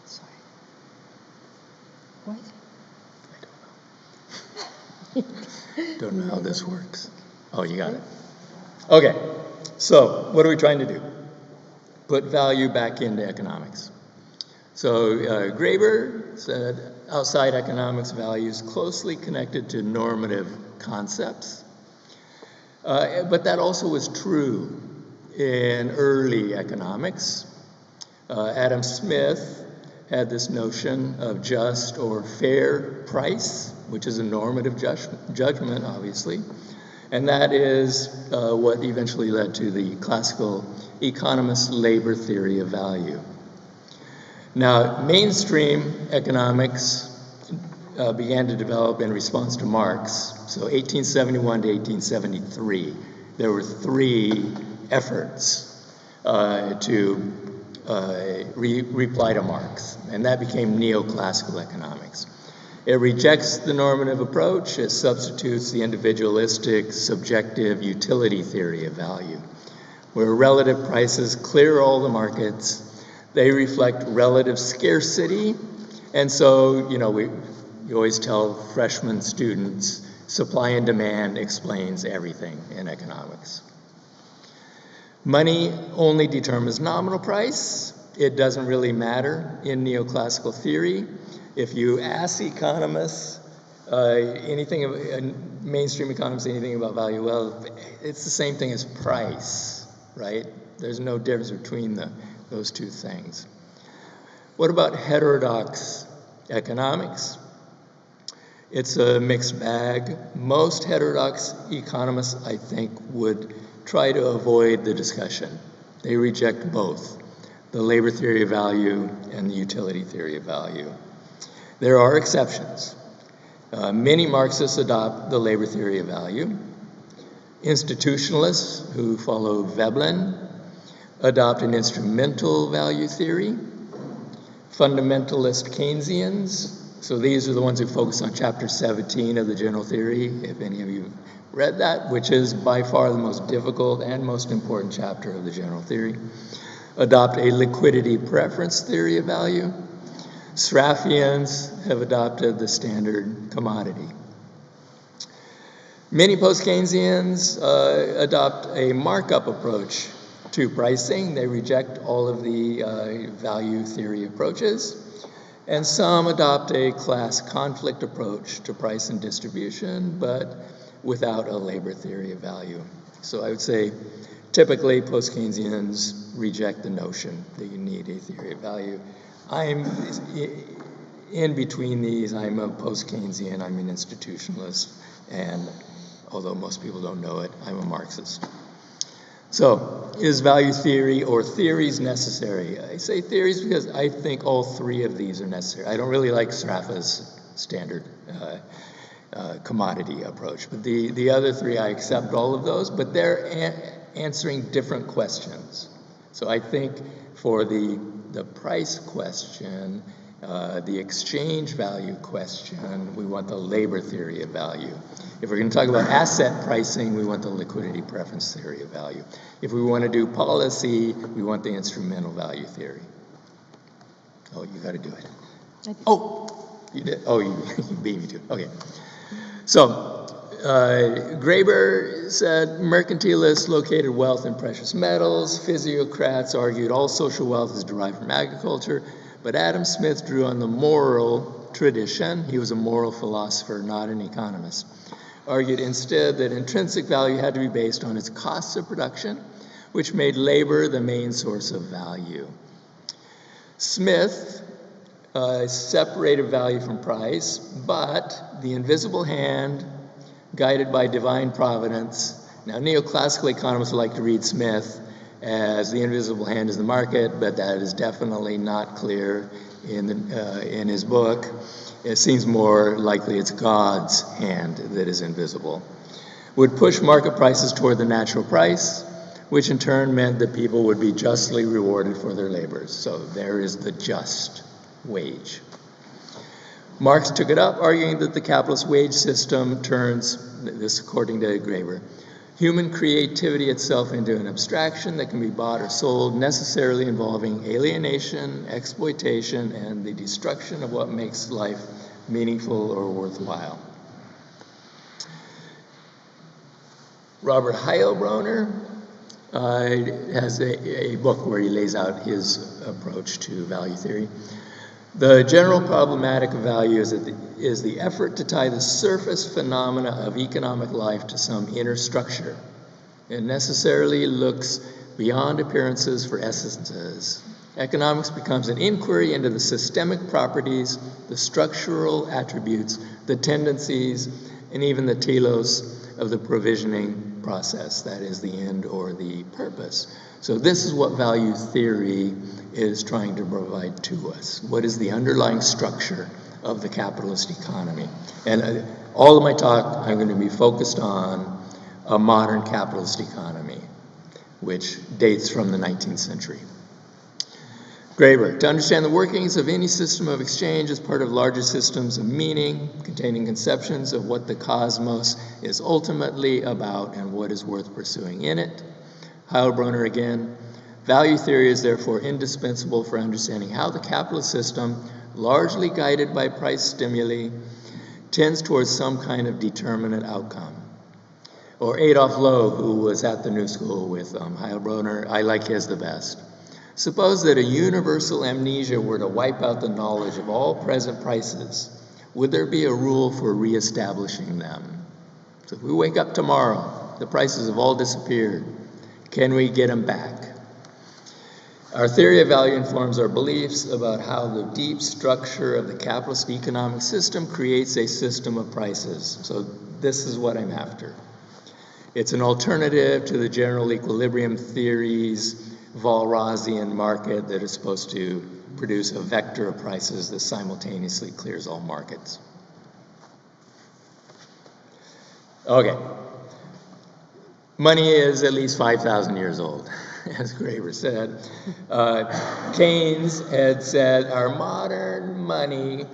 Sorry. What? Don't know how this works. Oh, you got it. Okay, so what are we trying to do? Put value back into economics. So Graeber said, outside economics, value is closely connected to normative concepts. But that also was true in early economics. Adam Smith had this notion of just or fair price, which is a normative judgment, obviously. And that is what eventually led to the classical economist labor theory of value. Now, mainstream economics began to develop in response to Marx. So 1871 to 1873, there were three efforts to reply to Marx, and that became neoclassical economics. It rejects the normative approach. It substitutes the individualistic, subjective utility theory of value, where relative prices clear all the markets. They reflect relative scarcity, and so, you always tell freshman students, supply and demand explains everything in economics. Money only determines nominal price. It doesn't really matter in neoclassical theory. If you ask economists, mainstream economists, anything about value, well, it's the same thing as price, right? There's no difference between those two things. What about heterodox economics? It's a mixed bag. Most heterodox economists, I think, would try to avoid the discussion. They reject both, the labor theory of value and the utility theory of value. There are exceptions. Many Marxists adopt the labor theory of value. Institutionalists who follow Veblen adopt an instrumental value theory. Fundamentalist Keynesians, so these are the ones who focus on chapter 17 of the general theory, if any of you read that, which is by far the most difficult and most important chapter of the general theory, adopt a liquidity preference theory of value. Sraffians have adopted the standard commodity. Many post-Keynesians adopt a markup approach to pricing. They reject all of the value theory approaches. And some adopt a class conflict approach to price and distribution, but without a labor theory of value. So I would say typically post-Keynesians reject the notion that you need a theory of value. I'm in between these. I'm a post-Keynesian, I'm an institutionalist, and although most people don't know it, I'm a Marxist. So, is value theory or theories necessary? I say theories because I think all three of these are necessary. I don't really like Sraffa's standard commodity approach, but the other three, I accept all of those, but they're answering different questions. So I think for the price question, the exchange value question, we want the labor theory of value. If we're going to talk about asset pricing, we want the liquidity preference theory of value. If we want to do policy, we want the instrumental value theory. Oh, you got to do it. Oh, you did? Oh, you beat me to it. Okay. So, Graeber said mercantilists located wealth in precious metals. Physiocrats argued all social wealth is derived from agriculture. But Adam Smith drew on the moral tradition. He was a moral philosopher, not an economist. Argued instead that intrinsic value had to be based on its costs of production, which made labor the main source of value. Smith separated value from price, but the invisible hand, guided by divine providence. Now, neoclassical economists like to read Smith as the invisible hand is the market, but that is definitely not clear in his book. It seems more likely it's God's hand that is invisible. Would push market prices toward the natural price, which in turn meant that people would be justly rewarded for their labors. So there is the just wage. Marx took it up, arguing that the capitalist wage system turns, this according to Graeber, human creativity itself into an abstraction that can be bought or sold, necessarily involving alienation, exploitation, and the destruction of what makes life meaningful or worthwhile. Robert Heilbronner has a book where he lays out his approach to value theory. The general problematic of value is the effort to tie the surface phenomena of economic life to some inner structure. It necessarily looks beyond appearances for essences. Economics becomes an inquiry into the systemic properties, the structural attributes, the tendencies, and even the telos of the provisioning process, that is the end or the purpose. So this is what value theory is trying to provide to us. What is the underlying structure of the capitalist economy? And all of my talk, I'm going to be focused on a modern capitalist economy, which dates from the 19th century. Graeber, to understand the workings of any system of exchange as part of larger systems of meaning, containing conceptions of what the cosmos is ultimately about and what is worth pursuing in it. Heilbronner again, value theory is therefore indispensable for understanding how the capitalist system, largely guided by price stimuli, tends towards some kind of determinate outcome. Or Adolf Lowe, who was at the New School with Heilbronner, I like his the best. Suppose that a universal amnesia were to wipe out the knowledge of all present prices. Would there be a rule for reestablishing them? So if we wake up tomorrow, the prices have all disappeared. Can we get them back? Our theory of value informs our beliefs about how the deep structure of the capitalist economic system creates a system of prices. So this is what I'm after. It's an alternative to the general equilibrium theories, Walrasian market that is supposed to produce a vector of prices that simultaneously clears all markets. Okay. Money is at least 5,000 years old, as Graeber said. Keynes had said our modern money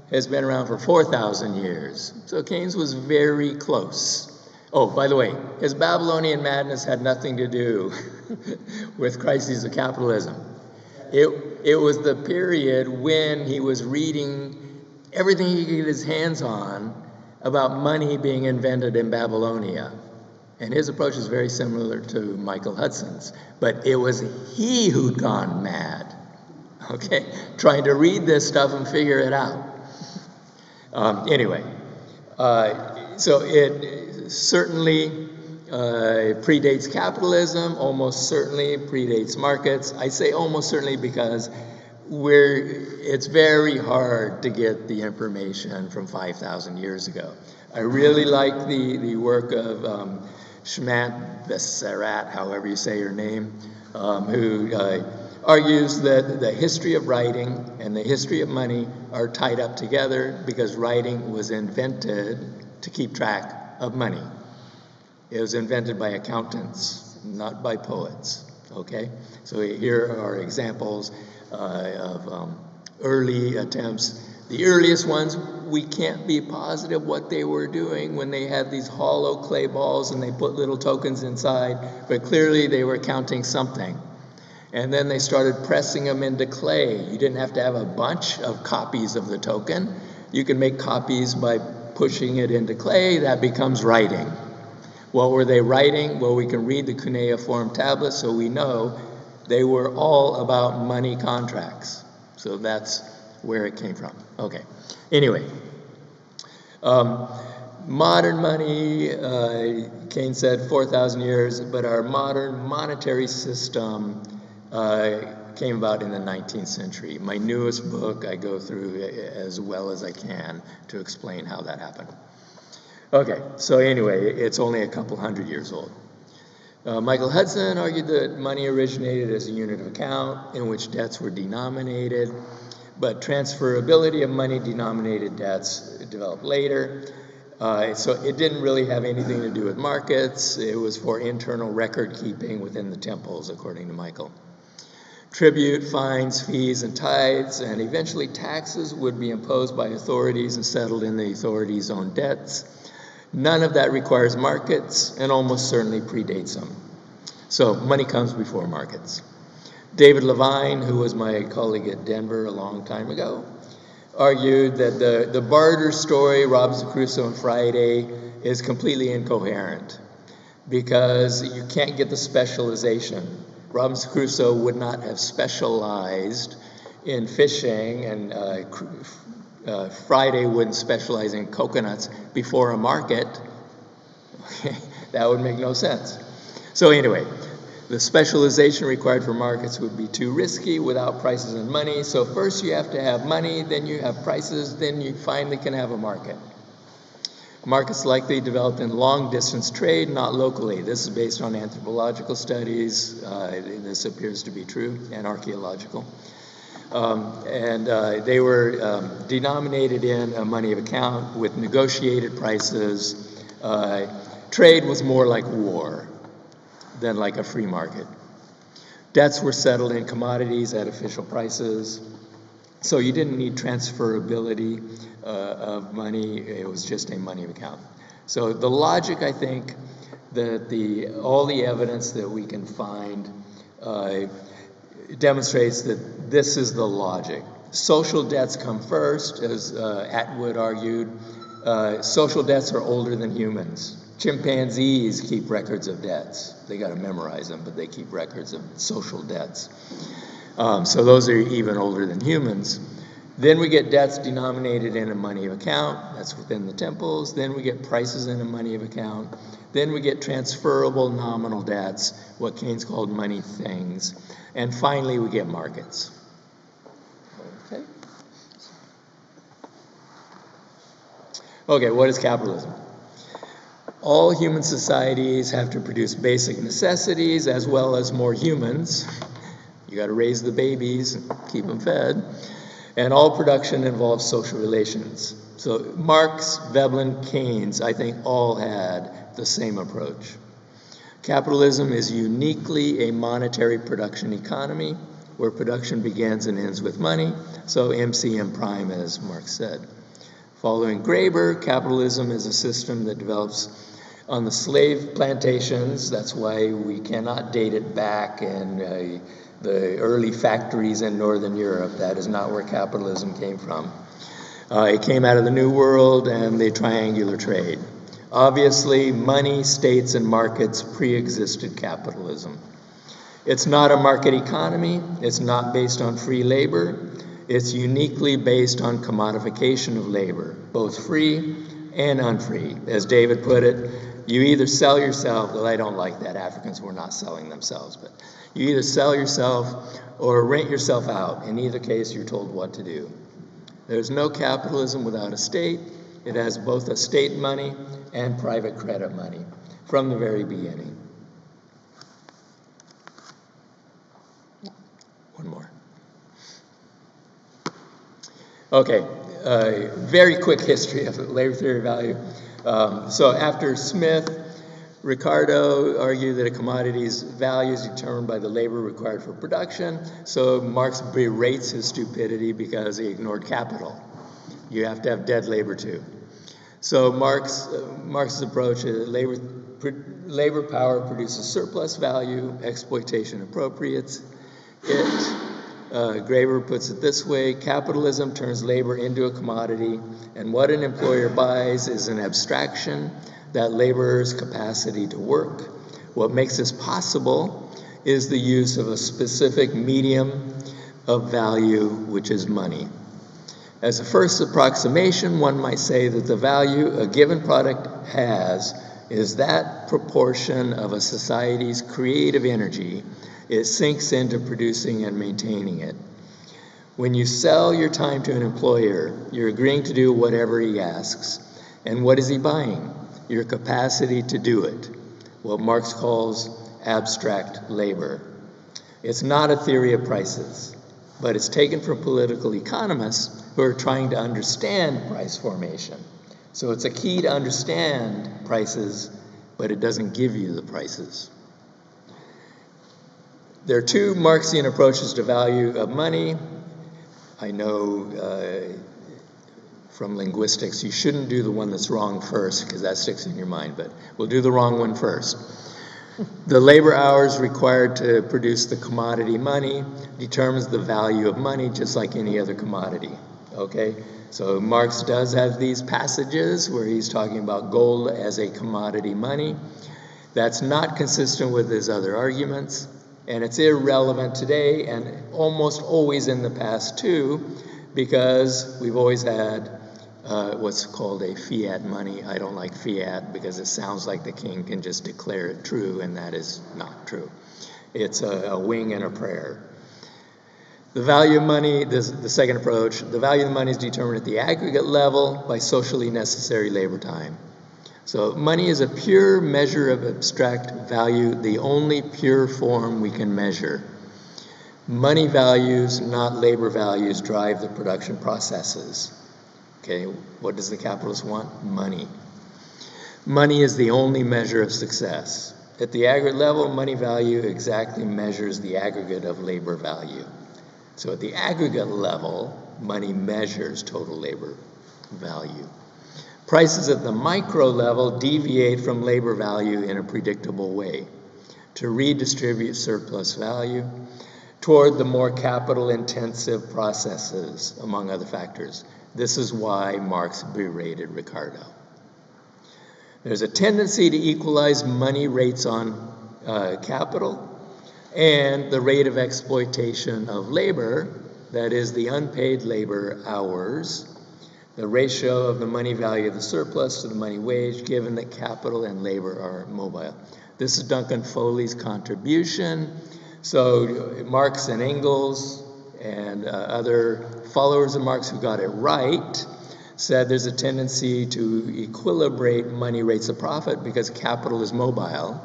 has been around for 4,000 years. So Keynes was very close. Oh, by the way, his Babylonian madness had nothing to do with crises of capitalism. It was the period when he was reading everything he could get his hands on about money being invented in Babylonia. And his approach is very similar to Michael Hudson's, but it was he who'd gone mad, okay, trying to read this stuff and figure it out. Anyway, so it certainly predates capitalism, almost certainly predates markets. I say almost certainly because it's very hard to get the information from 5,000 years ago. I really like the work of Shmat Beserat, however you say your name, who argues that the history of writing and the history of money are tied up together because writing was invented to keep track of money. It was invented by accountants, not by poets, okay? So here are examples of early attempts. The earliest ones, we can't be positive what they were doing when they had these hollow clay balls and they put little tokens inside, but clearly they were counting something. And then they started pressing them into clay. You didn't have to have a bunch of copies of the token. You can make copies by pushing it into clay. That becomes writing. What were they writing? Well, we can read the cuneiform tablets, so we know they were all about money contracts. So that's where it came from. Okay. Anyway, modern money, Keynes said 4,000 years, but our modern monetary system came about in the 19th century. My newest book, I go through as well as I can to explain how that happened. Okay, so anyway, it's only a couple hundred years old. Michael Hudson argued that money originated as a unit of account in which debts were denominated, but transferability of money-denominated debts developed later. So it didn't really have anything to do with markets. It was for internal record keeping within the temples, according to Michael. Tribute, fines, fees, and tithes, and eventually taxes would be imposed by authorities and settled in the authorities' own debts. None of that requires markets and almost certainly predates them. So money comes before markets. David Levine, who was my colleague at Denver a long time ago, argued that the barter story, Robinson Crusoe and Friday, is completely incoherent because you can't get the specialization. Robinson Crusoe would not have specialized in fishing, and Friday wouldn't specialize in coconuts before a market. Okay, that would make no sense. So anyway, the specialization required for markets would be too risky without prices and money. So first you have to have money, then you have prices, then you finally can have a market. Markets likely developed in long-distance trade, not locally. This is based on anthropological studies. This appears to be true, and archaeological. They were denominated in a money of account with negotiated prices. Trade was more like war than like a free market. Debts were settled in commodities at official prices. So you didn't need transferability of money. It was just a money of account. So the logic, I think, that all the evidence that we can find demonstrates that this is the logic. Social debts come first, as Atwood argued. Social debts are older than humans. Chimpanzees keep records of debts. They got to memorize them, but they keep records of social debts. So those are even older than humans. Then we get debts denominated in a money of account. That's within the temples. Then we get prices in a money of account. Then we get transferable nominal debts, what Keynes called money things. And finally, we get markets. Okay. Okay, what is capitalism? All human societies have to produce basic necessities as well as more humans. You got to raise the babies and keep them fed. And all production involves social relations. So Marx, Veblen, Keynes, I think all had the same approach. Capitalism is uniquely a monetary production economy where production begins and ends with money. So MCM prime, as Marx said. Following Graeber, capitalism is a system that develops on the slave plantations. That's why we cannot date it back in the early factories in Northern Europe. That is not where capitalism came from. It came out of the New World and the triangular trade. Obviously, money, states, and markets pre-existed capitalism. It's not a market economy. It's not based on free labor. It's uniquely based on commodification of labor, both free and unfree. As David put it, you either sell yourself, well, I don't like that, Africans were not selling themselves, but you either sell yourself or rent yourself out. In either case, you're told what to do. There's no capitalism without a state. It has both a state money and private credit money from the very beginning. One more. Okay, very quick history of labor theory of value. So after Smith, Ricardo argued that a commodity's value is determined by the labor required for production. So Marx berates his stupidity because he ignored capital. You have to have dead labor too. So Marx's approach is labor power produces surplus value, exploitation appropriates it. Graeber puts it this way: capitalism turns labor into a commodity, and what an employer buys is an abstraction, that laborer's capacity to work. What makes this possible is the use of a specific medium of value, which is money. As a first approximation, one might say that the value a given product has is that proportion of a society's creative energy it sinks into producing and maintaining it. When you sell your time to an employer, you're agreeing to do whatever he asks. And what is he buying? Your capacity to do it, what Marx calls abstract labor. It's not a theory of prices, but it's taken from political economists who are trying to understand price formation. So it's a key to understand prices, but it doesn't give you the prices. There are two Marxian approaches to value of money. I know from linguistics you shouldn't do the one that's wrong first because that sticks in your mind, but we'll do the wrong one first. The labor hours required to produce the commodity money determines the value of money just like any other commodity, okay? So Marx does have these passages where he's talking about gold as a commodity money. That's not consistent with his other arguments. And it's irrelevant today and almost always in the past too, because we've always had what's called a fiat money. I don't like fiat because it sounds like the king can just declare it true, and that is not true. It's a wing and a prayer. The value of money, the second approach, the value of the money is determined at the aggregate level by socially necessary labor time. So money is a pure measure of abstract value, the only pure form we can measure. Money values, not labor values, drive the production processes. Okay, what does the capitalist want? Money. Money is the only measure of success. At the aggregate level, money value exactly measures the aggregate of labor value. So at the aggregate level, money measures total labor value. Prices at the micro level deviate from labor value in a predictable way to redistribute surplus value toward the more capital-intensive processes, among other factors. This is why Marx berated Ricardo. There's a tendency to equalize money rates on capital and the rate of exploitation of labor, that is the unpaid labor hours, the ratio of the money value of the surplus to the money wage, given that capital and labor are mobile. This is Duncan Foley's contribution. So Marx and Engels and other followers of Marx who got it right said there's a tendency to equilibrate money rates of profit because capital is mobile.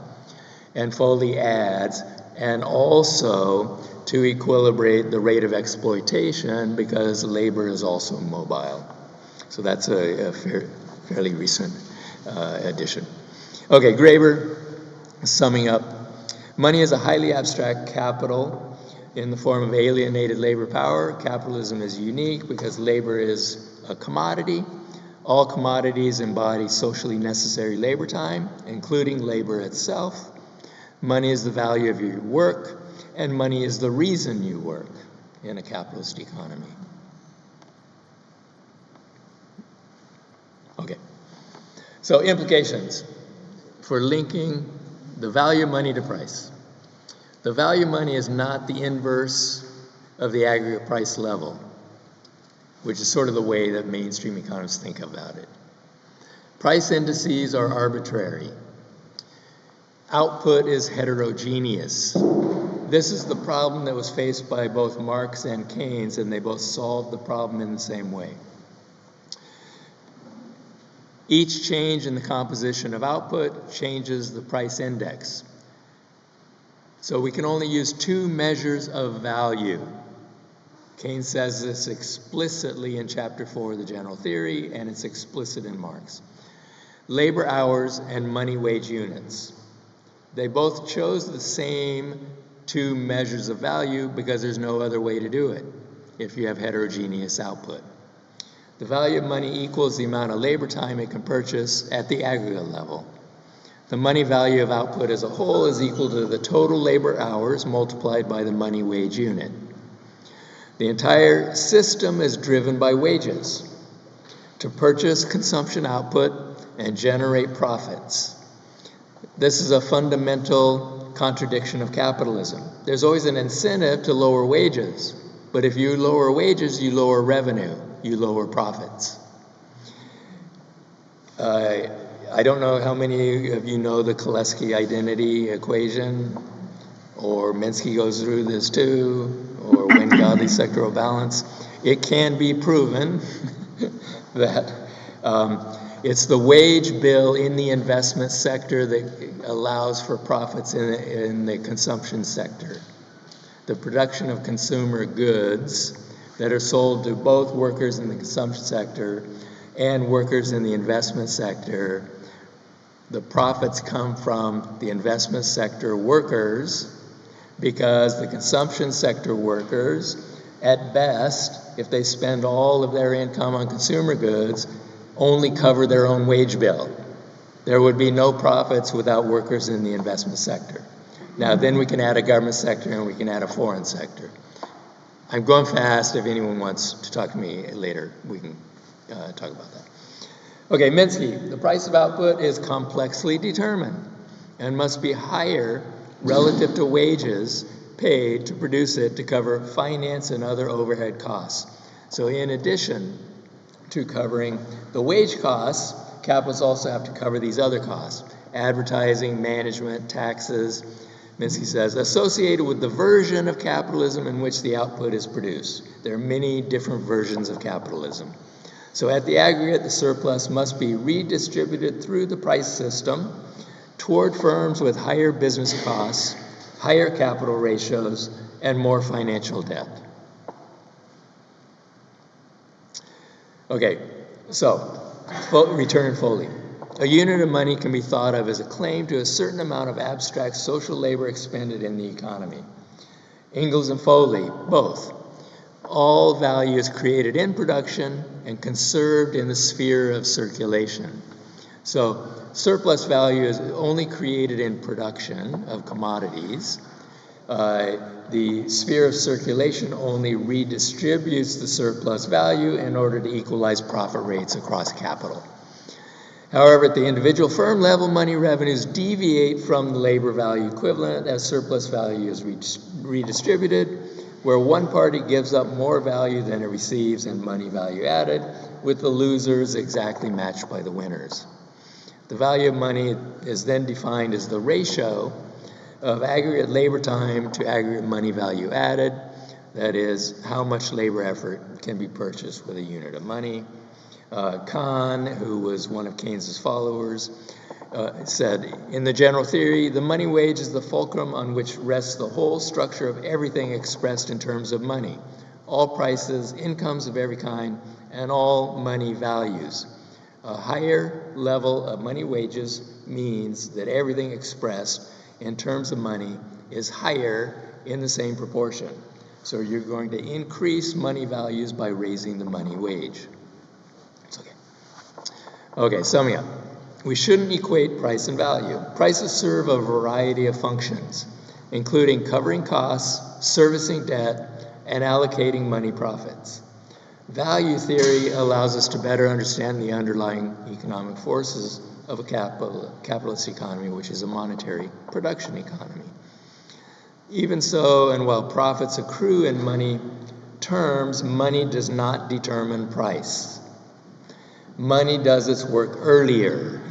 And Foley adds, and also to equilibrate the rate of exploitation because labor is also mobile. So that's a fairly recent addition. Okay, Graeber, summing up. Money is a highly abstract capital in the form of alienated labor power. Capitalism is unique because labor is a commodity. All commodities embody socially necessary labor time, including labor itself. Money is the value of your work, and money is the reason you work in a capitalist economy. Okay. So implications for linking the value of money to price. The value of money is not the inverse of the aggregate price level, which is sort of the way that mainstream economists think about it. Price indices are arbitrary. Output is heterogeneous. This is the problem that was faced by both Marx and Keynes, and they both solved the problem in the same way. Each change in the composition of output changes the price index. So we can only use two measures of value. Keynes says this explicitly in chapter 4 of the General Theory, and it's explicit in Marx. Labor hours and money wage units. They both chose the same two measures of value because there's no other way to do it if you have heterogeneous output. The value of money equals the amount of labor time it can purchase at the aggregate level. The money value of output as a whole is equal to the total labor hours multiplied by the money wage unit. The entire system is driven by wages to purchase consumption output and generate profits. This is a fundamental contradiction of capitalism. There's always an incentive to lower wages, but if you lower wages, you lower revenue, you lower profits. I don't know how many of you know the Koleski identity equation, or Minsky goes through this too, or Wynne-Godley sectoral balance. It can be proven that it's the wage bill in the investment sector that allows for profits in the consumption sector. The production of consumer goods that are sold to both workers in the consumption sector and workers in the investment sector. The profits come from the investment sector workers because the consumption sector workers, at best, if they spend all of their income on consumer goods, only cover their own wage bill. There would be no profits without workers in the investment sector. Now, then we can add a government sector and we can add a foreign sector. I'm going fast. If anyone wants to talk to me later, we can talk about that. Okay, Minsky, the price of output is complexly determined and must be higher relative to wages paid to produce it to cover finance and other overhead costs. So in addition to covering the wage costs, capitalists also have to cover these other costs: advertising, management, taxes. Minsky says, associated with the version of capitalism in which the output is produced. There are many different versions of capitalism. So at the aggregate, the surplus must be redistributed through the price system toward firms with higher business costs, higher capital ratios, and more financial debt. Okay, so return Foley. A unit of money can be thought of as a claim to a certain amount of abstract social labor expended in the economy. Ingalls and Foley, both. All value is created in production and conserved in the sphere of circulation. So surplus value is only created in production of commodities. The sphere of circulation only redistributes the surplus value in order to equalize profit rates across capital. However, at the individual firm level, money revenues deviate from the labor value equivalent as surplus value is redistributed, where one party gives up more value than it receives and money value added, with the losers exactly matched by the winners. The value of money is then defined as the ratio of aggregate labor time to aggregate money value added. That is, how much labor effort can be purchased with a unit of money. Kahn, who was one of Keynes's followers, said, in the general theory, the money wage is the fulcrum on which rests the whole structure of everything expressed in terms of money, all prices, incomes of every kind, and all money values. A higher level of money wages means that everything expressed in terms of money is higher in the same proportion. So you're going to increase money values by raising the money wage. It's okay. Okay, summing up. We shouldn't equate price and value. Prices serve a variety of functions, including covering costs, servicing debt, and allocating money profits. Value theory allows us to better understand the underlying economic forces of a capitalist economy, which is a monetary production economy. Even so, and while profits accrue in money terms, money does not determine price. Money does its work earlier,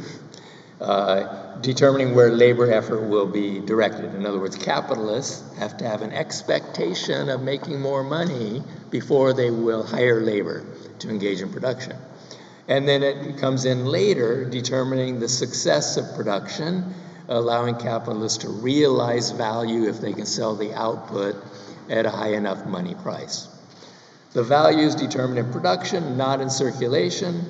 determining where labor effort will be directed. In other words, capitalists have to have an expectation of making more money before they will hire labor to engage in production. And then it comes in later, determining the success of production, allowing capitalists to realize value if they can sell the output at a high enough money price. The value is determined in production, not in circulation.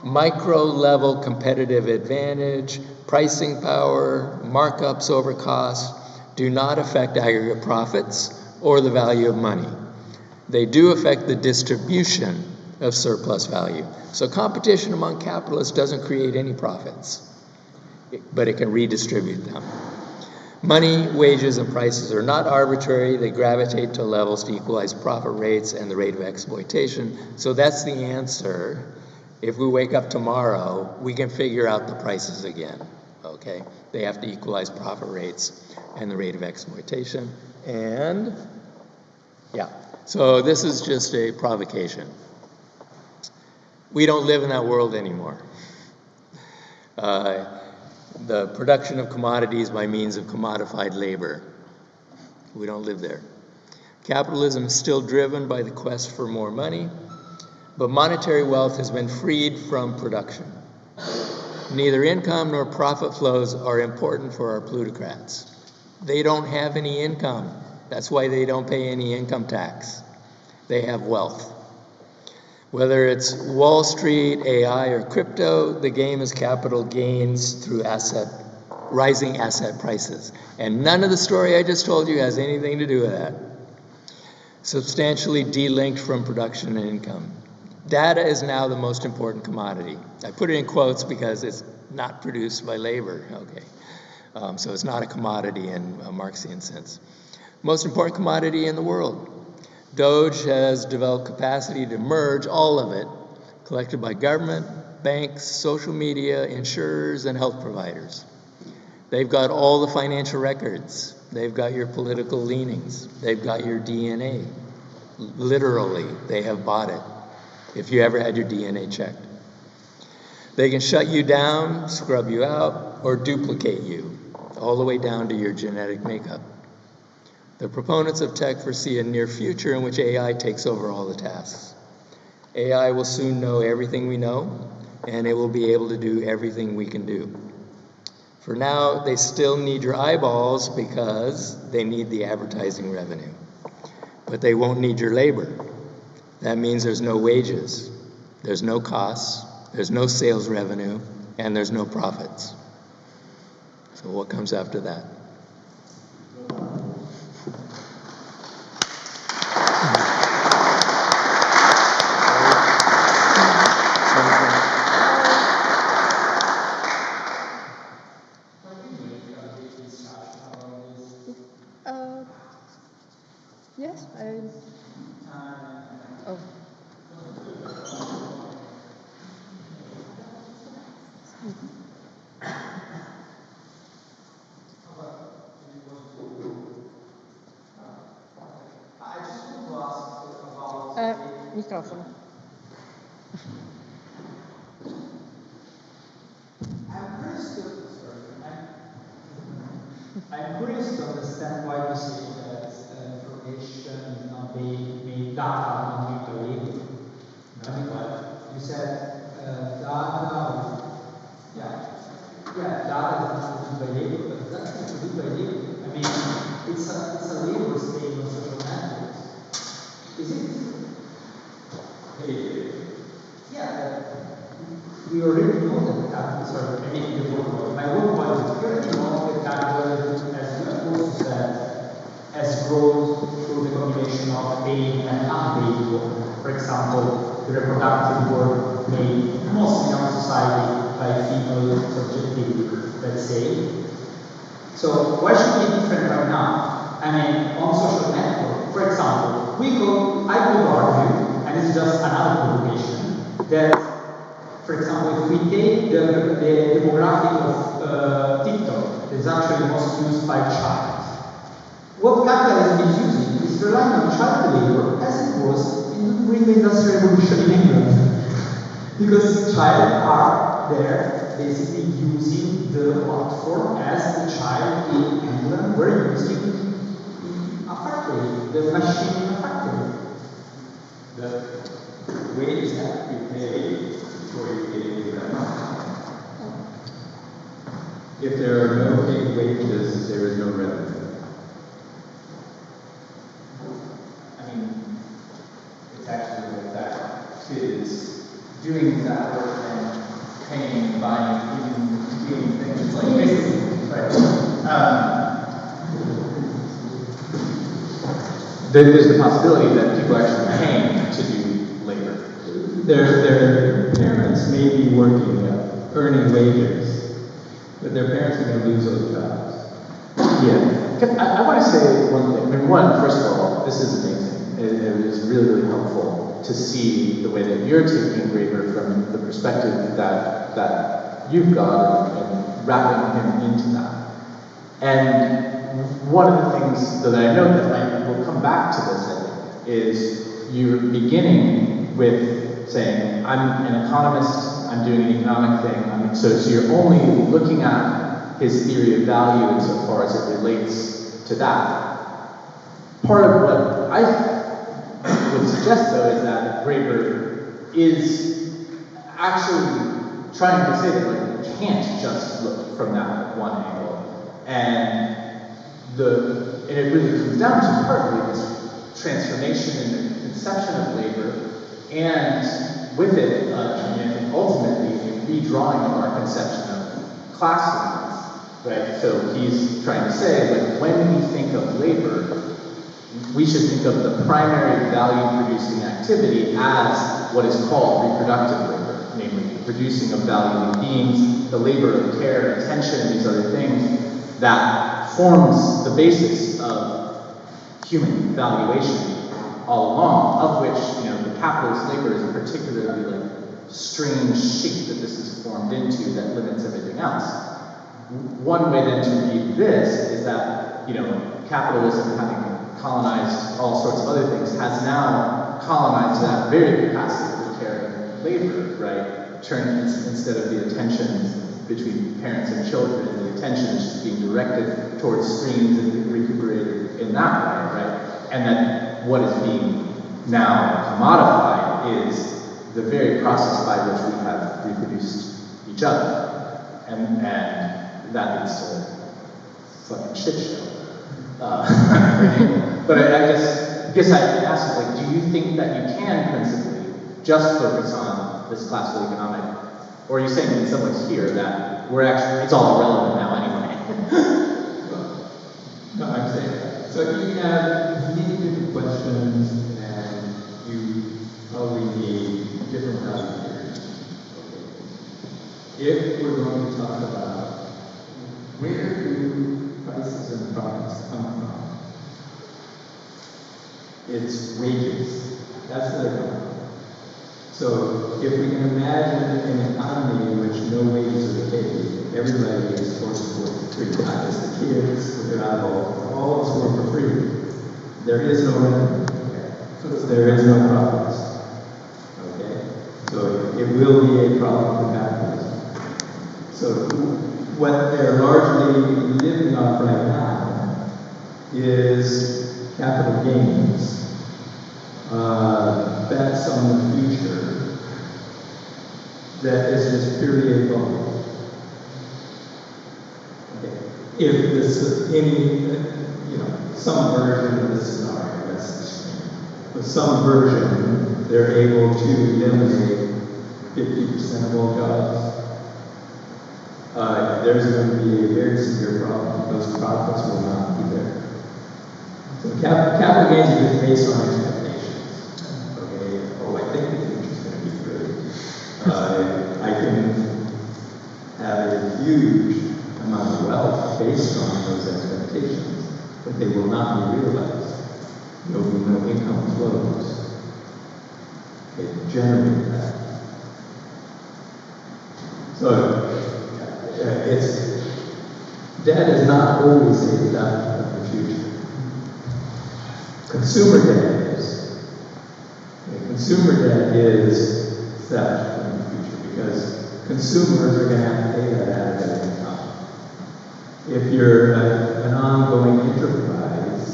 Micro-level competitive advantage, pricing power, markups over costs do not affect aggregate profits or the value of money. They do affect the distribution of surplus value. So competition among capitalists doesn't create any profits, but it can redistribute them. Money, wages, and prices are not arbitrary. They gravitate to levels to equalize profit rates and the rate of exploitation. So that's the answer. If we wake up tomorrow, we can figure out the prices again, okay? They have to equalize profit rates and the rate of exploitation. And, yeah, so this is just a provocation. We don't live in that world anymore. The production of commodities by means of commodified labor. We don't live there. Capitalism is still driven by the quest for more money, but monetary wealth has been freed from production. Neither income nor profit flows are important for our plutocrats. They don't have any income. That's why they don't pay any income tax. They have wealth. Whether it's Wall Street, AI, or crypto, the game is capital gains through rising asset prices. And none of the story I just told you has anything to do with that. Substantially delinked from production and income. Data is now the most important commodity. I put it in quotes because it's not produced by labor, okay? So it's not a commodity in a Marxian sense. Most important commodity in the world. Doge has developed capacity to merge all of it, collected by government, banks, social media, insurers, and health providers. They've got all the financial records. They've got your political leanings. They've got your DNA. Literally, they have bought it, if you ever had your DNA checked. They can shut you down, scrub you out, or duplicate you, all the way down to your genetic makeup. The proponents of tech foresee a near future in which AI takes over all the tasks. AI will soon know everything we know, and it will be able to do everything we can do. For now, they still need your eyeballs because they need the advertising revenue. But they won't need your labor. That means there's no wages, there's no costs, there's no sales revenue, and there's no profits. So what comes after that? Yes, oh. I just want to ask about... Microfono. I'm curious to understand why you say that information is not made data are not made by labor. I mean, you said data, data is not produced by labor, but data is produced by labor. I mean, it's a labor staying on social networks. Is it? Yeah, we already know that my whole point is we already know that capitalism, as you have also said, has grown through the combination of paid and unpaid work. For example, the reproductive work made mostly in our society by female subjectivity, let's say. So why should it be different right now? I mean, on social network, for example, I could argue, and it's just another provocation, that for example, if we take the demographic of TikTok, it's actually most used by child. What capitalism is using is relying on child labor as it was during the Industrial Revolution in England. Because child are there basically using the platform as the child in England were using a factory, the machine in a factory. The wages have to be paid before you pay rent. If there are no paid wages, there is no revenue. I mean, it's actually like that. Is doing that work and paying, buying, even doing things. It's like basically, right? There's the possibility that people are actually paying to do labor. Their parents may be working, earning wages, but their parents are going to lose those jobs. Yeah. I want to say one thing. I mean, one, first of all, this is amazing. It was really, really helpful to see the way that you're taking Graeber from the perspective that you've got and wrapping him into that. And one of the things that I know that we'll come back to this, I think, is you're beginning with saying, I'm an economist, I'm doing an economic thing. So you're only looking at his theory of value insofar as it relates to that. Part of what I would suggest, though, is that Graeber is actually trying to say that like, you can't just look from that one angle. And it really comes down to partly this transformation in the conception of labor, and with it, I think ultimately, a redrawing of our conception of class lines, right? So he's trying to say, like, when we think of labor, we should think of the primary value-producing activity as what is called reproductive labor, namely producing of valuing beings, the labor of care, attention, and these other things that forms the basis of human valuation all along, of which, the capitalist labor is a particularly like strange shape that this is formed into that limits everything else. One way then to read this is that, capitalism, having colonized all sorts of other things, has now colonized that very capacity for caring labor, right? Turning instead of the attention between parents and children, the attention is just being directed towards screens and being recuperated in that way, right? And that what is being now commodified is the very process by which we have reproduced each other. And that leads to fucking shit show. But I guess I ask, like, do you think that you can principally just focus on this classical economic, or are you saying in some ways here that it's all irrelevant now anyway? No, I'm saying that. So you have many different questions, and you probably need different value theories. Okay. If we're going to talk about where do prices and profits come from, it's wages. That's where they come from. So if we can imagine an economy in which no wages are paid, everybody is forced to work for free, not just the kids with their eyeballs, all of us work for free. There is no revenue. There is no profits. Okay? So it will be a problem for capitalism. So what they're largely living off right now is capital gains, bets on the future that is just purely a bubble. Okay. If this some version of this scenario, that's the screen. With some version, they're able to eliminate 50% of all jobs. There's going to be a very severe problem. Those profits will not be there. So capital gains are just based on expectations. Okay. Oh, I think the future is going to be great. I can have a huge amount of wealth based on those expectations, but they will not be realized. There will be no income flows. It generates that. So debt is not always a theft of the future. Consumer debt is. Consumer debt is theft from the future because consumers are going to have to pay that out of their income. If you're an ongoing enterprise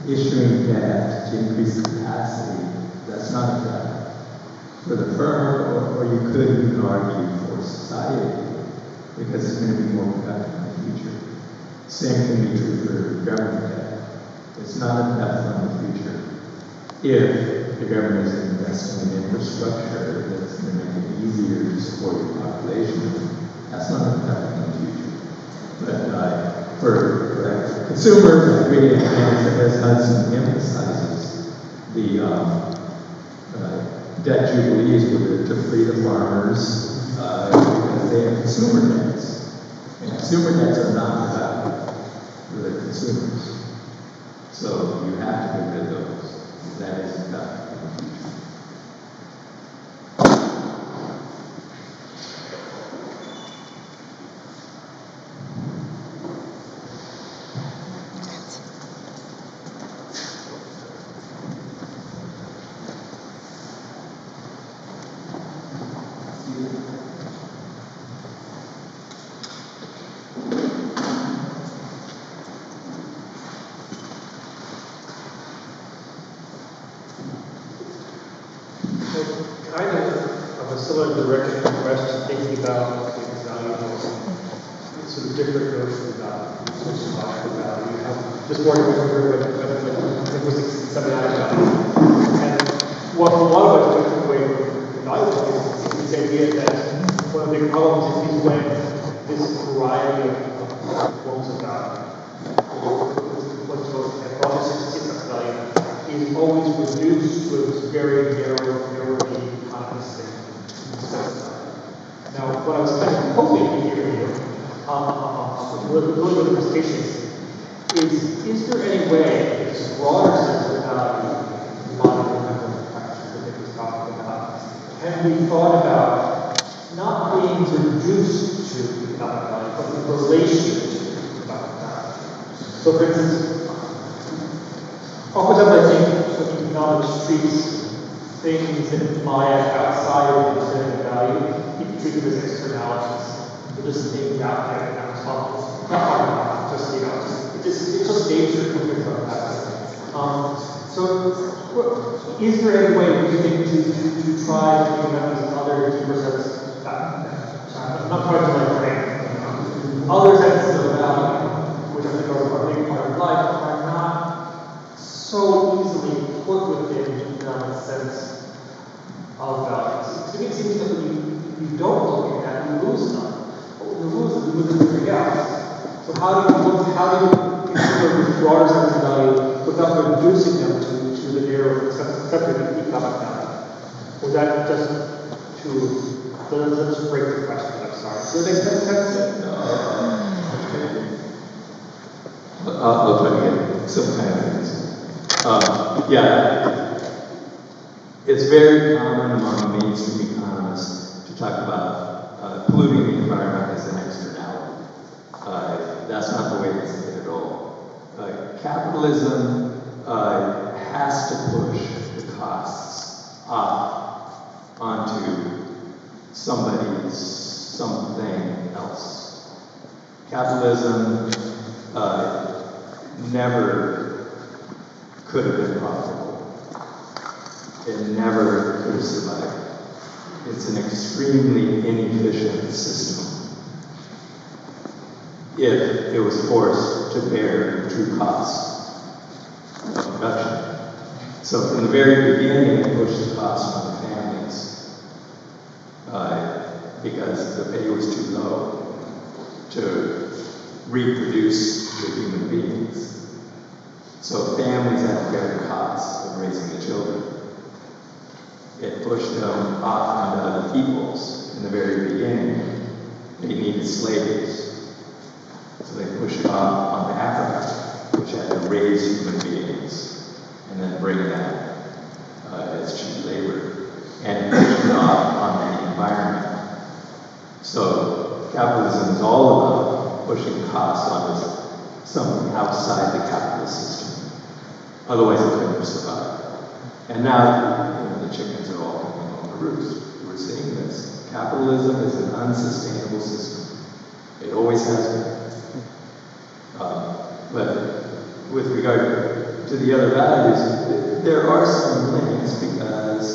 issuing debt to increase capacity, that's not a theft for the firm, or you could even argue for society, because it's going to be more productive in the future. Same can be true for government debt. It's not a theft from the future. If the government is investing in infrastructure that's going to make it easier to support your population, that's not a theft from the future. But for consumers, I agree, and as Hudson emphasizes, the debt jubilees were to free the farmers because they have consumer debts. And consumer debts are not productive for the consumers. So you have to get rid of those. That is a theft for the future. Kind of a similar direction question, thinking about value, sort of different notions about sociological value. Just working with linguistics and semiotic value. And what a lot of us take away from value is this idea that one of the big problems is when this variety of forms of value, what's called anthropological value, is always reduced to a very narrowly consistent set of value. Now, what I was kind of hoping to hear here, with the presentations, is there any way, this broader sense of value, modern mental practice that Nick was talking about, can be thought about not being reduced to economic value, but in relation to economic value? So, for instance, oftentimes I think of economics treats things that lie outside of the understanding of value, you can treat them as externalities. They're just things out there and not responsible. Not just, it's just nature of things like that. So, is there any way you think to try to think about these other deeper sets? I'm not trying to like frame other senses of value, which I think are a big part of life, are not so easily put within the economic sense of values. To me, it seems that when you don't look at that, you lose them. But when you lose everything else. So how do you consider this broader sense of value without reducing them to the narrow separate economic value? Or is that just too? Let's break the question. I'm sorry. Does that make sense? I'll try to get some kind of answer. Yeah. It's very common among mainstream economists to talk about polluting the environment as an externality. That's not the way they see it at all. Capitalism has to push the costs up onto something else. Capitalism never could have been profitable. It never could have survived. It's an extremely inefficient system if it was forced to bear the true costs of production. So from the very beginning, it pushed the costs on the families because the pay was too low to reproduce the human beings. So families had to bear the costs of raising the children. It pushed them off onto other peoples. In the very beginning, they needed slaves. So they pushed it off onto Africa, which had to raise human beings and then bring them as cheap labor. And it pushed it off on the environment. So pushing costs onto something outside the capitalist system. Otherwise, it couldn't have survived. And now, the chickens are all coming home to roost. We're seeing this. Capitalism is an unsustainable system. It always has been. But with regard to the other values, there are some links because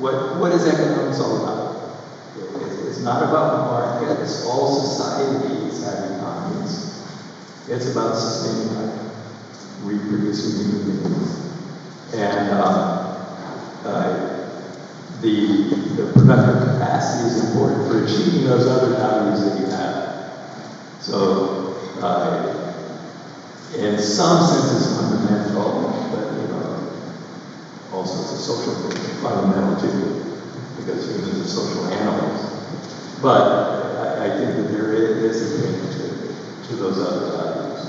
what is economics all about? It's not about markets. All societies have economies. It's about sustaining life, reproducing human beings. And the productive capacity is important for achieving those other values that you have. So, in some sense, it's fundamental, but also it's a social thing, fundamental too, because humans are social animals. But I think that there is a link to those other values,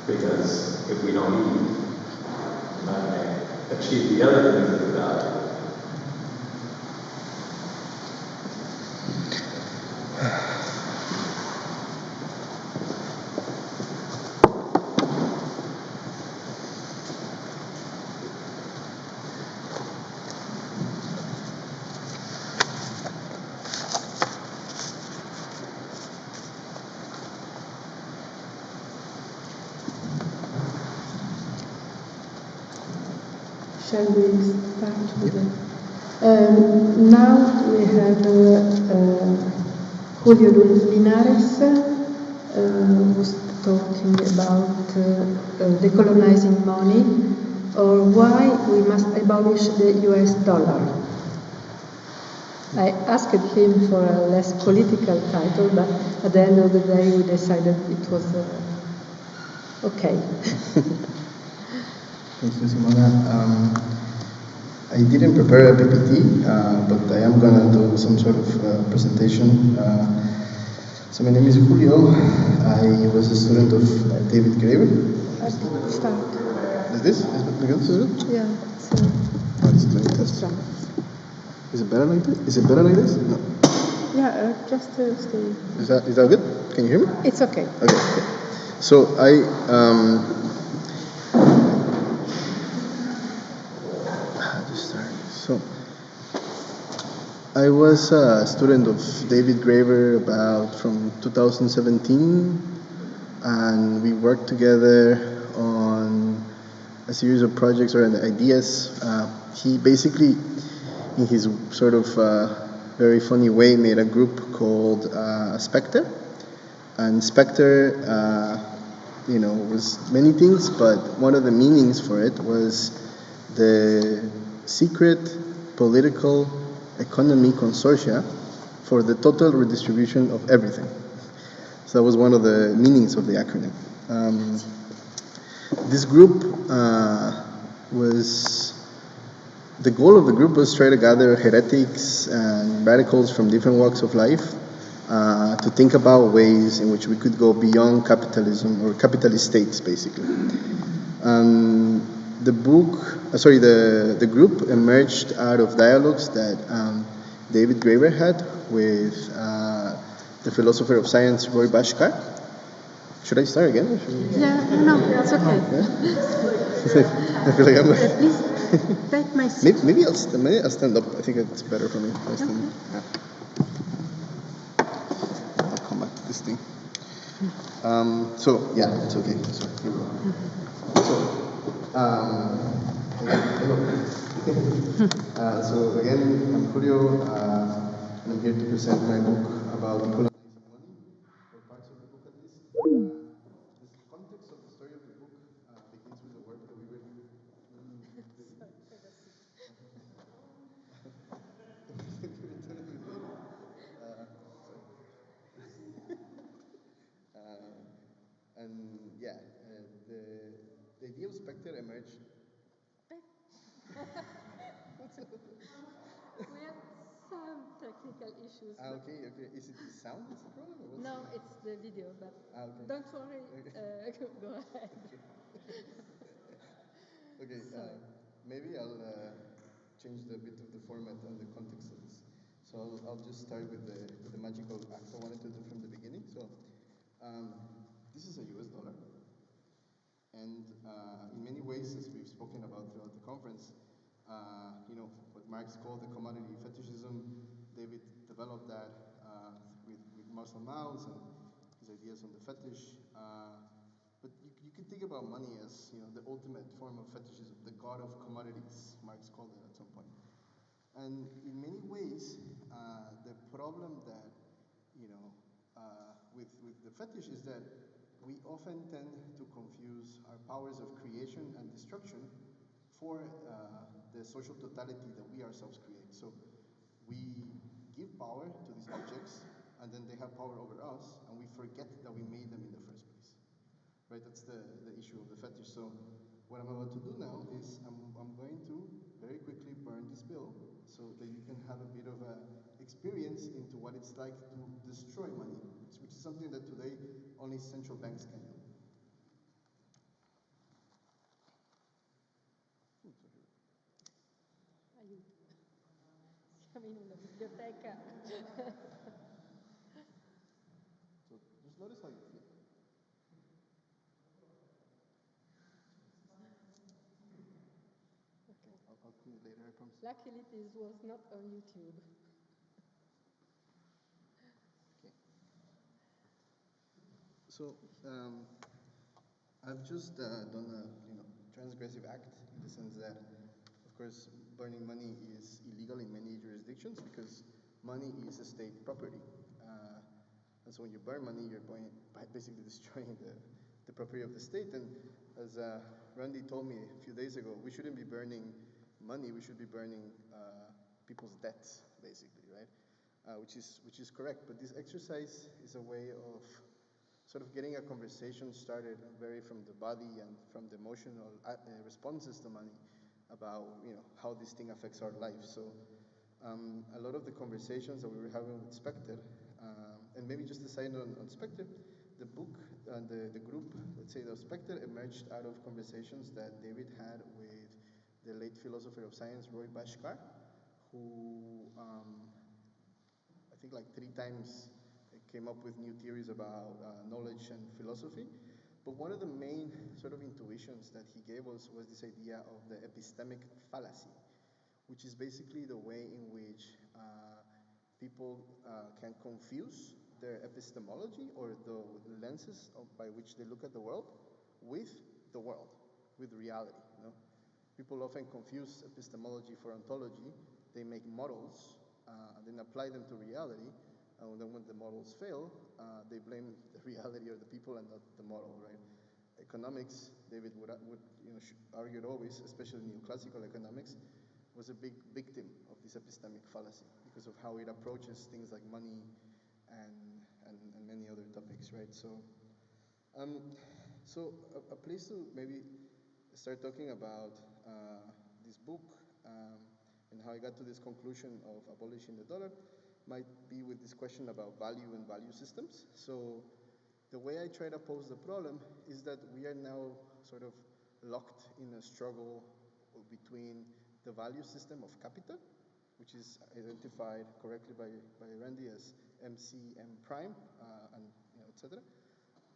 because if we don't eat, we're not going to achieve the other things that are valuable. Shall we start with it? Now we have Julio Linares, who's talking about decolonizing money, or why we must abolish the US dollar. I asked him for a less political title, but at the end of the day we decided it was okay. Thank you, Simona. I didn't prepare a PPT, but I am going to do some sort of presentation. So my name is Julio. I was a student of David Graeber. Start. Is this? Is it? Yeah. Let me test. Is it better like this? Is it better like this? No. Yeah, just stay. Is that good? Can you hear me? It's okay. Okay. So I was a student of David Graeber about from 2017, and we worked together on a series of projects or ideas. He basically, in his sort of very funny way, made a group called Spectre. And Spectre, was many things, but one of the meanings for it was the secret political economy consortia for the total redistribution of everything. So that was one of the meanings of the acronym. This group the goal of the group was try to gather heretics and radicals from different walks of life to think about ways in which we could go beyond capitalism or capitalist states, basically. The group emerged out of dialogues that David Graeber had with the philosopher of science Roy Bhaskar. Should I start again? Yeah, no, it's okay. I feel like I'm Please take my seat. Maybe I'll stand up. I think it's better for me. Okay. I'll come back to this thing. It's okay. So here we go. So again, I'm Julio, and I'm here to present my book about decolonizing money, or parts of the book at least. The context of the story of the book begins with the work that we were doing. The idea of Spectre emerged. We have some technical issues. Okay. Is it the sound that's the problem? Or what's No, it's the video, but okay. don't worry. Go ahead. Okay, maybe I'll change the bit of the format and the context of this. So I'll just start with the magical act I wanted to do from the beginning. So This is a US dollar. And in many ways, as we've spoken about throughout the conference, what Marx called the commodity fetishism, David developed that with Marcel Mauss and his ideas on the fetish. But you can think about money as the ultimate form of fetishism, the god of commodities, Marx called it at some point. And in many ways, the problem that with the fetish is that we often tend to confuse our powers of creation and destruction for the social totality that we ourselves create. So we give power to these objects, and then they have power over us, and we forget that we made them in the first place. Right? That's the issue of the fetish. So what I'm about to do now is I'm going to very quickly burn this bill so that you can have a bit of an experience into what it's like to destroy money, which is something that today only central banks can do. Aiuto. Siamo in una biblioteca. So just notice how you feel. Okay. I'll clean it later, I promise. Luckily, this was not on YouTube. Okay. So I've just done a transgressive act in the sense that, of course, burning money is illegal in many jurisdictions because money is a state property. And so when you burn money, you're basically destroying the property of the state. And as Randy told me a few days ago, we shouldn't be burning money, we should be burning people's debts, basically, right? Which is correct. But this exercise is a way of sort of getting a conversation started very from the body and from the emotional responses to money about how this thing affects our life. So a lot of the conversations that we were having with Spectre, and maybe just a side note on Spectre, the book and the group, let's say the Spectre, emerged out of conversations that David had with the late philosopher of science Roy Bhaskar, who I think like 3 times came up with new theories about knowledge and philosophy. But one of the main sort of intuitions that he gave us was this idea of the epistemic fallacy, which is basically the way in which people can confuse their epistemology or the lenses by which they look at the world, with reality. People often confuse epistemology for ontology. They make models and then apply them to reality. And then when the models fail, they blame the reality or the people and not the model, right? Economics, David would argue always, especially neoclassical economics, was a big victim of this epistemic fallacy because of how it approaches things like money and many other topics, right? So, a place to maybe start talking about this book and how I got to this conclusion of abolishing the dollar might be with this question about value and value systems. So the way I try to pose the problem is that we are now sort of locked in a struggle between the value system of capital, which is identified correctly by Randy as MC, M prime, and etc.,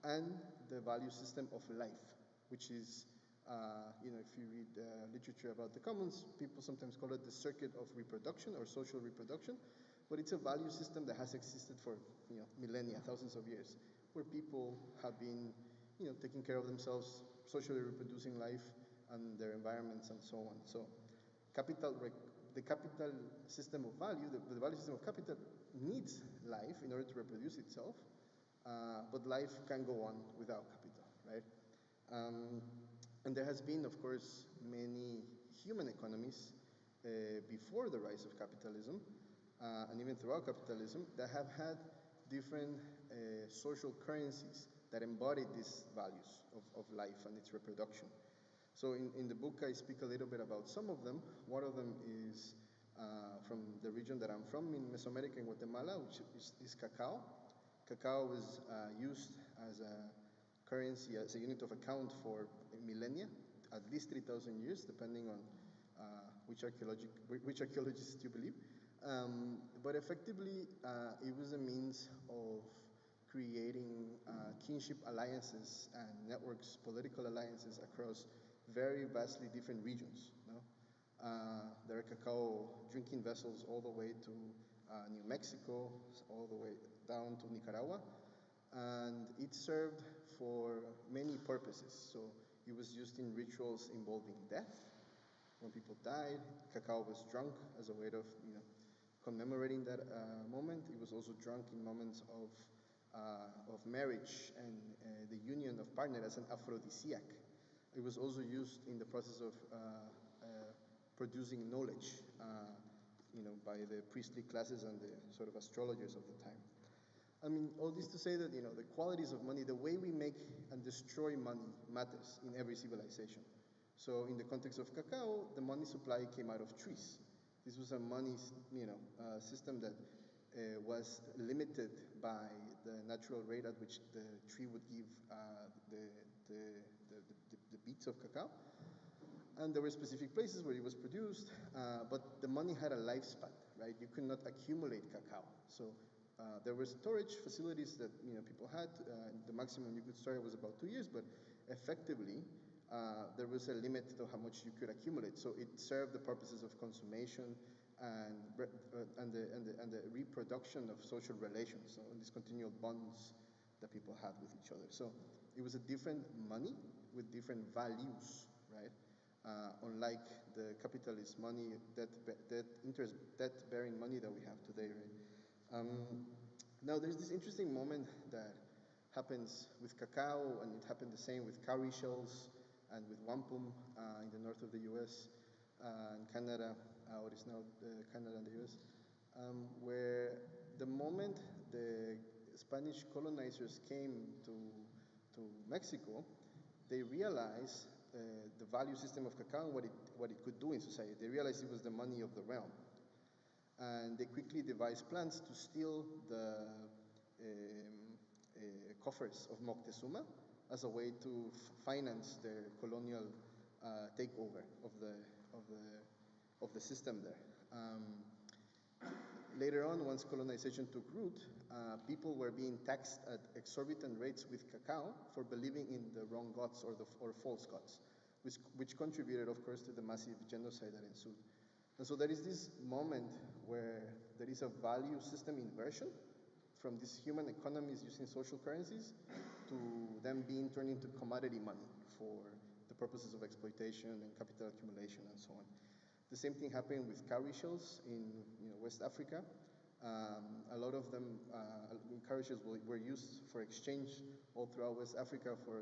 and the value system of life, which is, if you read literature about the commons, people sometimes call it the circuit of reproduction or social reproduction, but it's a value system that has existed for millennia, thousands of years, where people have been taking care of themselves, socially reproducing life and their environments and so on. So the capital system of value, the value system of capital needs life in order to reproduce itself, but life can go on without capital, right? And there has been, of course, many human economies before the rise of capitalism, and even throughout capitalism, that have had different social currencies that embodied these values of life and its reproduction. So in the book, I speak a little bit about some of them. One of them is from the region that I'm from, in Mesoamerica, in Guatemala, which is cacao. Cacao was used as a currency, as a unit of account for millennia, at least 3,000 years, depending on which archaeologists you believe. But effectively, it was a means of creating kinship alliances and networks, political alliances across very vastly different regions. No? There are cacao drinking vessels all the way to New Mexico, all the way down to Nicaragua, and it served for many purposes. So it was used in rituals involving death. When people died, cacao was drunk as a way of commemorating that moment. It was also drunk in moments of marriage and the union of partners as an aphrodisiac. It was also used in the process of producing knowledge, by the priestly classes and the sort of astrologers of the time. I mean, all this to say that, the qualities of money, the way we make and destroy money matters in every civilization. So in the context of cacao, the money supply came out of trees. This was a money, system that was limited by the natural rate at which the tree would give the beets of cacao. And there were specific places where it was produced, but the money had a lifespan, right? You could not accumulate cacao. So there were storage facilities that people had. The maximum you could store was about 2 years, but effectively there was a limit to how much you could accumulate. So it served the purposes of consummation and the reproduction of social relations, so these continual bonds that people had with each other. So it was a different money with different values, right? Unlike the capitalist money, debt-bearing money that we have today, right? Now there's this interesting moment that happens with cacao, and it happened the same with cowrie shells and with wampum in the north of the U.S. And Canada, what is now Canada and the U.S., where the moment the Spanish colonizers came to Mexico, they realized the value system of cacao and what it could do in society. They realized it was the money of the realm. And they quickly devised plans to steal the coffers of Moctezuma as a way to finance their colonial takeover of the system there. Later on, once colonization took root, people were being taxed at exorbitant rates with cacao for believing in the wrong gods or false gods, which contributed, of course, to the massive genocide that ensued. And so there is this moment where there is a value system inversion from these human economies using social currencies to them being turned into commodity money for the purposes of exploitation and capital accumulation and so on. The same thing happened with cowrie shells in West Africa. A lot of them, cowrie shells were used for exchange all throughout West Africa for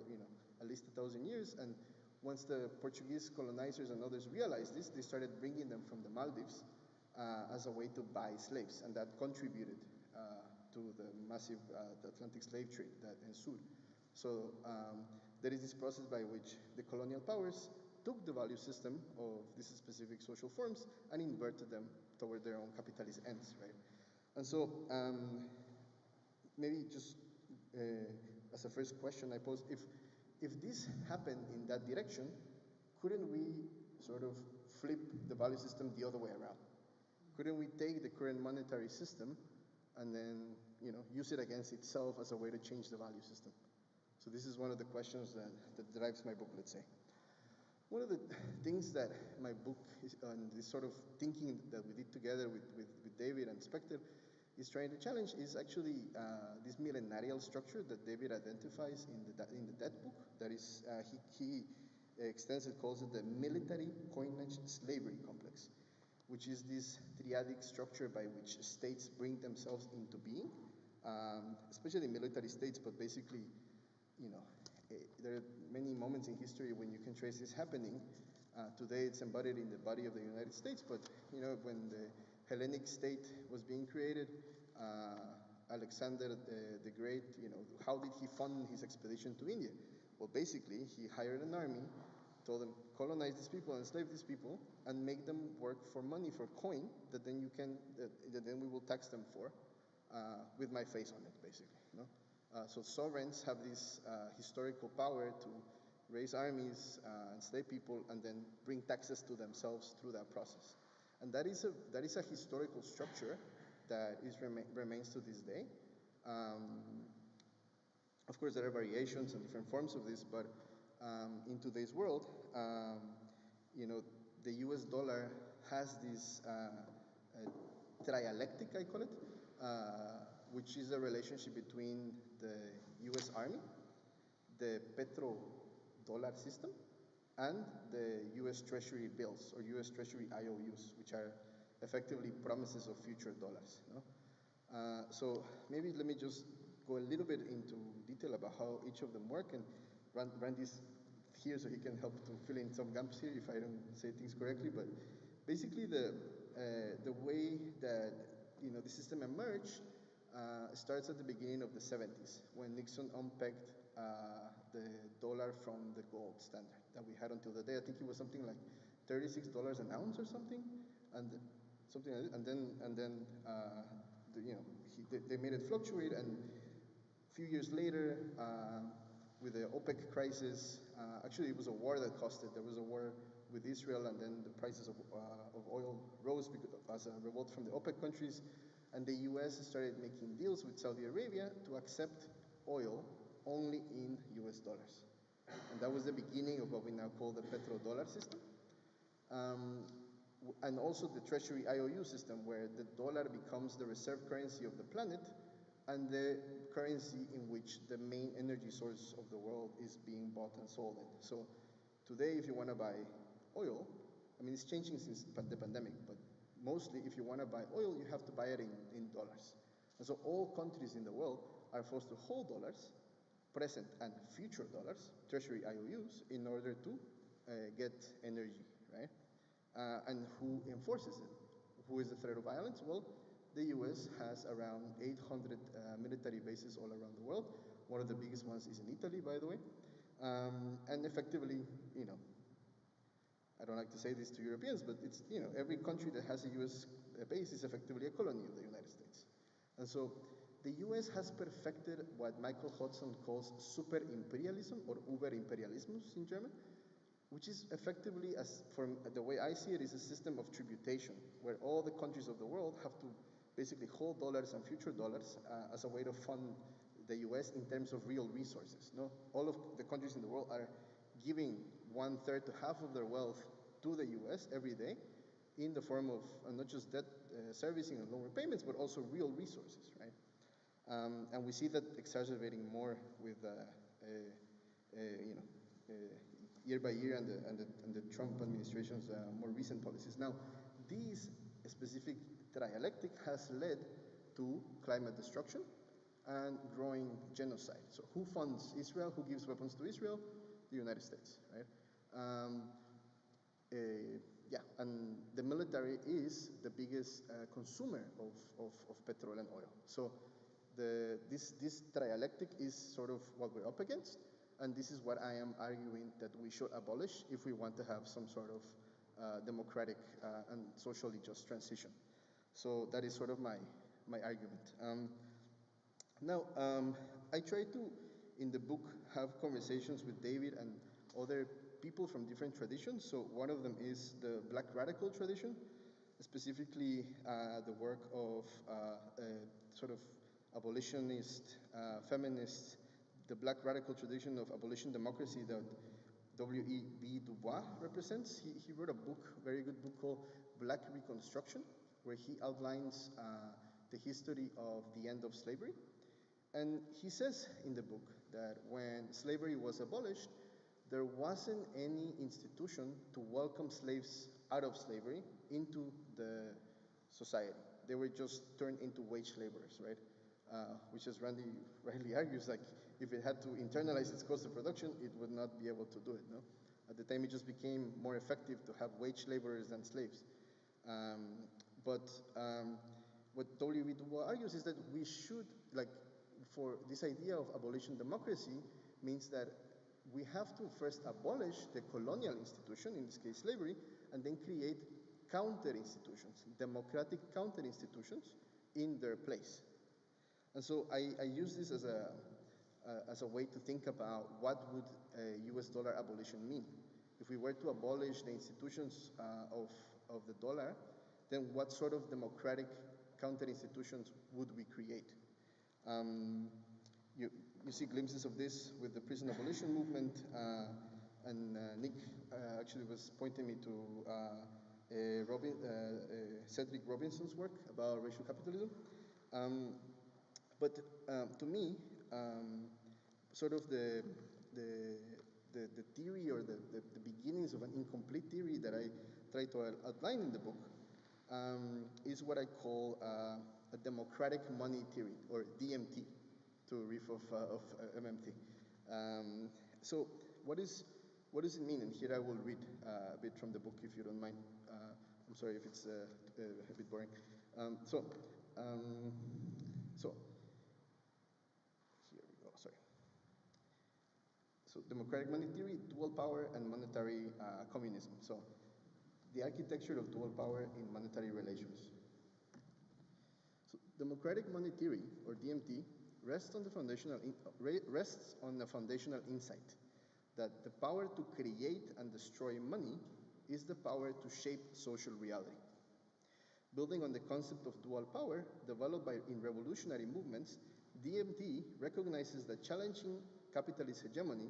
at least 1,000 years. And once the Portuguese colonizers and others realized this, they started bringing them from the Maldives as a way to buy slaves, and that contributed to the massive the Atlantic slave trade that ensued. So there is this process by which the colonial powers took the value system of these specific social forms and inverted them toward their own capitalist ends, right? And so maybe just as a first question I pose, if this happened in that direction, couldn't we sort of flip the value system the other way around? Couldn't we take the current monetary system and then use it against itself as a way to change the value system? So this is one of the questions that drives my book, let's say. One of the things that my book is, and this sort of thinking that we did together with David and Specter is trying to challenge is actually this millenarial structure that David identifies in the debt book. That is, he extensively calls it the military coinage slavery complex, which is this triadic structure by which states bring themselves into being, especially military states, but basically, there are many moments in history when you can trace this happening. Today it's embodied in the body of the United States, but when the Hellenic state was being created, Alexander the Great, how did he fund his expedition to India? Well, basically, he hired an army, told them, colonize these people, enslave these people, and make them work for money, for coin, that then then we will tax them for, with my face on it, basically. So sovereigns have this historical power to raise armies, enslave people, and then bring taxes to themselves through that process. And that is a historical structure that remains to this day. Of course, there are variations and different forms of this, but in today's world, the US dollar has this trialectic, I call it, which is a relationship between the US Army, the petrodollar system, and the US Treasury bills, or US Treasury IOUs, which are effectively promises of future dollars. So maybe let me just go a little bit into detail about how each of them work, and run this here so he can help to fill in some gaps here if I don't say things correctly. But basically the way that the system emerged starts at the beginning of the 70s, when Nixon unpegged the dollar from the gold standard that we had until the day. I think it was something like $36 an ounce or something, and something like that. And then they made it fluctuate, and a few years later, with the OPEC crisis, actually it was a war that caused it. There was a war with Israel, and then the prices of oil rose as a revolt from the OPEC countries, and the US started making deals with Saudi Arabia to accept oil only in US dollars. And that was the beginning of what we now call the petrodollar system. And also the Treasury IOU system, where the dollar becomes the reserve currency of the planet and the currency in which the main energy source of the world is being bought and sold in. So today, if you want to buy oil, I mean, it's changing since the pandemic, but mostly if you want to buy oil, you have to buy it in dollars. And so all countries in the world are forced to hold dollars, present and future dollars, Treasury IOUs, in order to get energy, right? And who enforces it? Who is the threat of violence? Well, the US has around 800 military bases all around the world. One of the biggest ones is in Italy, by the way. And effectively, I don't like to say this to Europeans, but it's, every country that has a US base is effectively a colony of the United States. And so the US has perfected what Michael Hudson calls super imperialism, or Überimperialismus in German, which is effectively, from the way I see it, is a system of tributation, where all the countries of the world have to basically hold dollars and future dollars as a way to fund the US in terms of real resources. All of the countries in the world are giving 1/3 to half of their wealth to the US every day in the form of not just debt servicing and loan repayments, but also real resources, right? And we see that exacerbating more with year by year and the Trump administration's more recent policies. Now, these specific trialectic has led to climate destruction and growing genocide. So who funds Israel? Who gives weapons to Israel? The United States, right? And the military is the biggest consumer of petrol and oil. So this trialectic is sort of what we're up against, and this is what I am arguing that we should abolish if we want to have some sort of democratic and socially just transition. So that is sort of my argument. Now, I try to, in the book, have conversations with David and other people from different traditions. So one of them is the Black radical tradition, specifically the work of sort of abolitionist, feminist, the Black radical tradition of abolition democracy that W.E.B. Du Bois represents. He wrote a book, very good book called Black Reconstruction, where he outlines the history of the end of slavery. And he says in the book that when slavery was abolished, there wasn't any institution to welcome slaves out of slavery into the society. They were just turned into wage laborers, right? Which, as Randy rightly argues, like if it had to internalize its cost of production, it would not be able to do it. No? At the time, it just became more effective to have wage laborers than slaves. But what W.E.B. Du Bois argues is that we should, for this idea of abolition democracy, means that we have to first abolish the colonial institution, in this case slavery, and then create counter-institutions, democratic counter-institutions in their place. And so I use this as a way to think about what would a US dollar abolition mean. If we were to abolish the institutions of the dollar, then what sort of democratic counter-institutions would we create? You see glimpses of this with the prison abolition movement, and Nick actually was pointing me to Cedric Robinson's work about racial capitalism. But to me, sort of the theory or the beginnings of an incomplete theory that I try to outline in the book is what I call a democratic money theory, or DMT, to riff of MMT. So what does it mean? And here I will read a bit from the book, if you don't mind. I'm sorry if it's a bit boring. So here we go. Sorry. So democratic money theory, dual power, and monetary communism. So the architecture of dual power in monetary relations. So democratic money theory, or DMT, rests on the foundational insight that the power to create and destroy money is the power to shape social reality. Building on the concept of dual power developed in revolutionary movements, DMT recognizes that challenging capitalist hegemony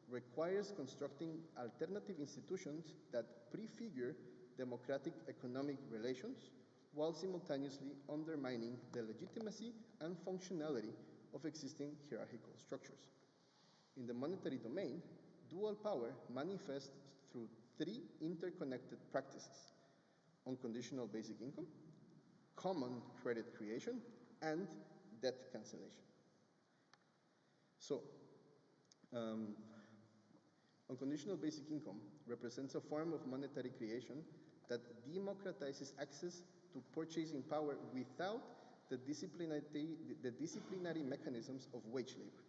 requires constructing alternative institutions that prefigure democratic economic relations while simultaneously undermining the legitimacy and functionality of existing hierarchical structures. In the monetary domain, dual power manifests through three interconnected practices: unconditional basic income, common credit creation, and debt cancellation. So, unconditional basic income represents a form of monetary creation that democratizes access to purchasing power without the disciplinary mechanisms of wage labor.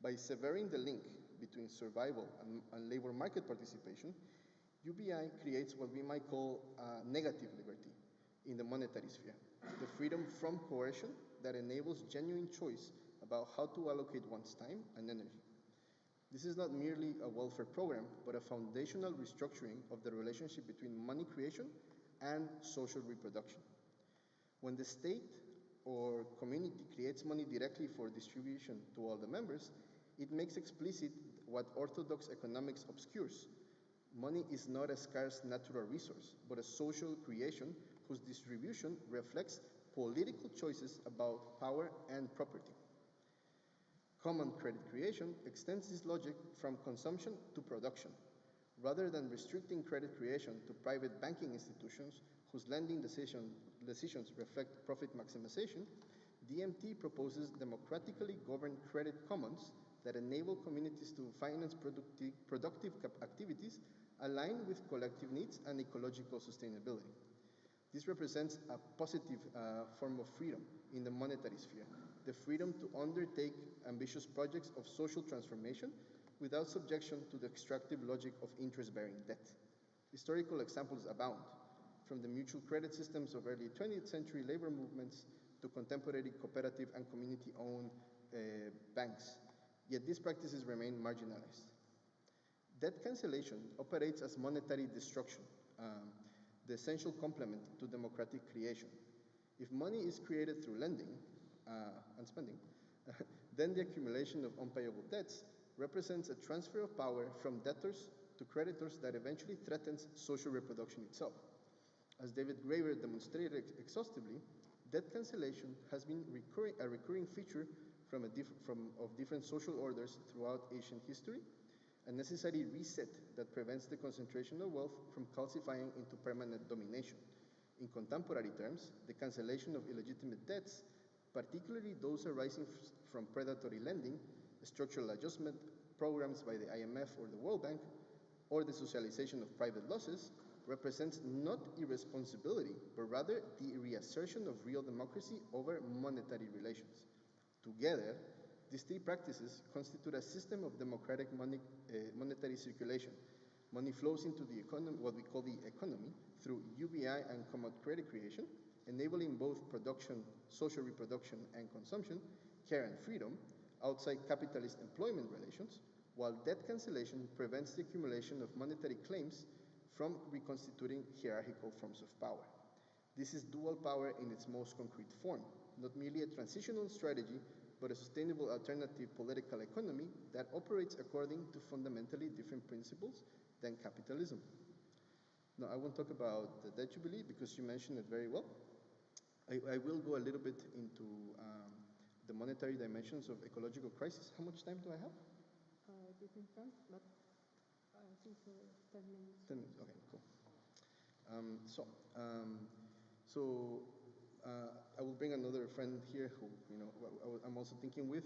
By severing the link between survival and labor market participation, UBI creates what we might call negative liberty in the monetary sphere, the freedom from coercion that enables genuine choice about how to allocate one's time and energy. This is not merely a welfare program, but a foundational restructuring of the relationship between money creation and social reproduction. When the state or community creates money directly for distribution to all the members, it makes explicit what orthodox economics obscures. Money is not a scarce natural resource, but a social creation whose distribution reflects political choices about power and property. Common credit creation extends this logic from consumption to production. Rather than restricting credit creation to private banking institutions whose lending decisions reflect profit maximization, DMT proposes democratically governed credit commons that enable communities to finance productive activities aligned with collective needs and ecological sustainability. This represents a positive form of freedom in the monetary sphere, the freedom to undertake ambitious projects of social transformation without subjection to the extractive logic of interest-bearing debt. Historical examples abound, from the mutual credit systems of early 20th century labor movements to contemporary cooperative and community-owned banks. Yet these practices remain marginalized. Debt cancellation operates as monetary destruction, the essential complement to democratic creation. If money is created through lending and spending, then the accumulation of unpayable debts represents a transfer of power from debtors to creditors that eventually threatens social reproduction itself. As David Graeber demonstrated exhaustively, debt cancellation has been a recurring feature of different social orders throughout ancient history, a necessary reset that prevents the concentration of wealth from calcifying into permanent domination. In contemporary terms, the cancellation of illegitimate debts, particularly those arising from predatory lending, structural adjustment programs by the IMF or the World Bank, or the socialization of private losses, represents not irresponsibility, but rather the reassertion of real democracy over monetary relations. Together, these three practices constitute a system of democratic monetary circulation. Money flows into the economy, what we call the economy, through UBI and common credit creation, enabling both production, social reproduction, and consumption, care and freedom, outside capitalist employment relations, while debt cancellation prevents the accumulation of monetary claims from reconstituting hierarchical forms of power. This is dual power in its most concrete form, not merely a transitional strategy, but a sustainable alternative political economy that operates according to fundamentally different principles than capitalism. Now, I won't talk about the debt jubilee because you mentioned it very well. I will go a little bit into the monetary dimensions of ecological crisis. How much time do I have? You can count, but I think 10 minutes. 10 minutes, okay, cool. I will bring another friend here who, I'm also thinking with.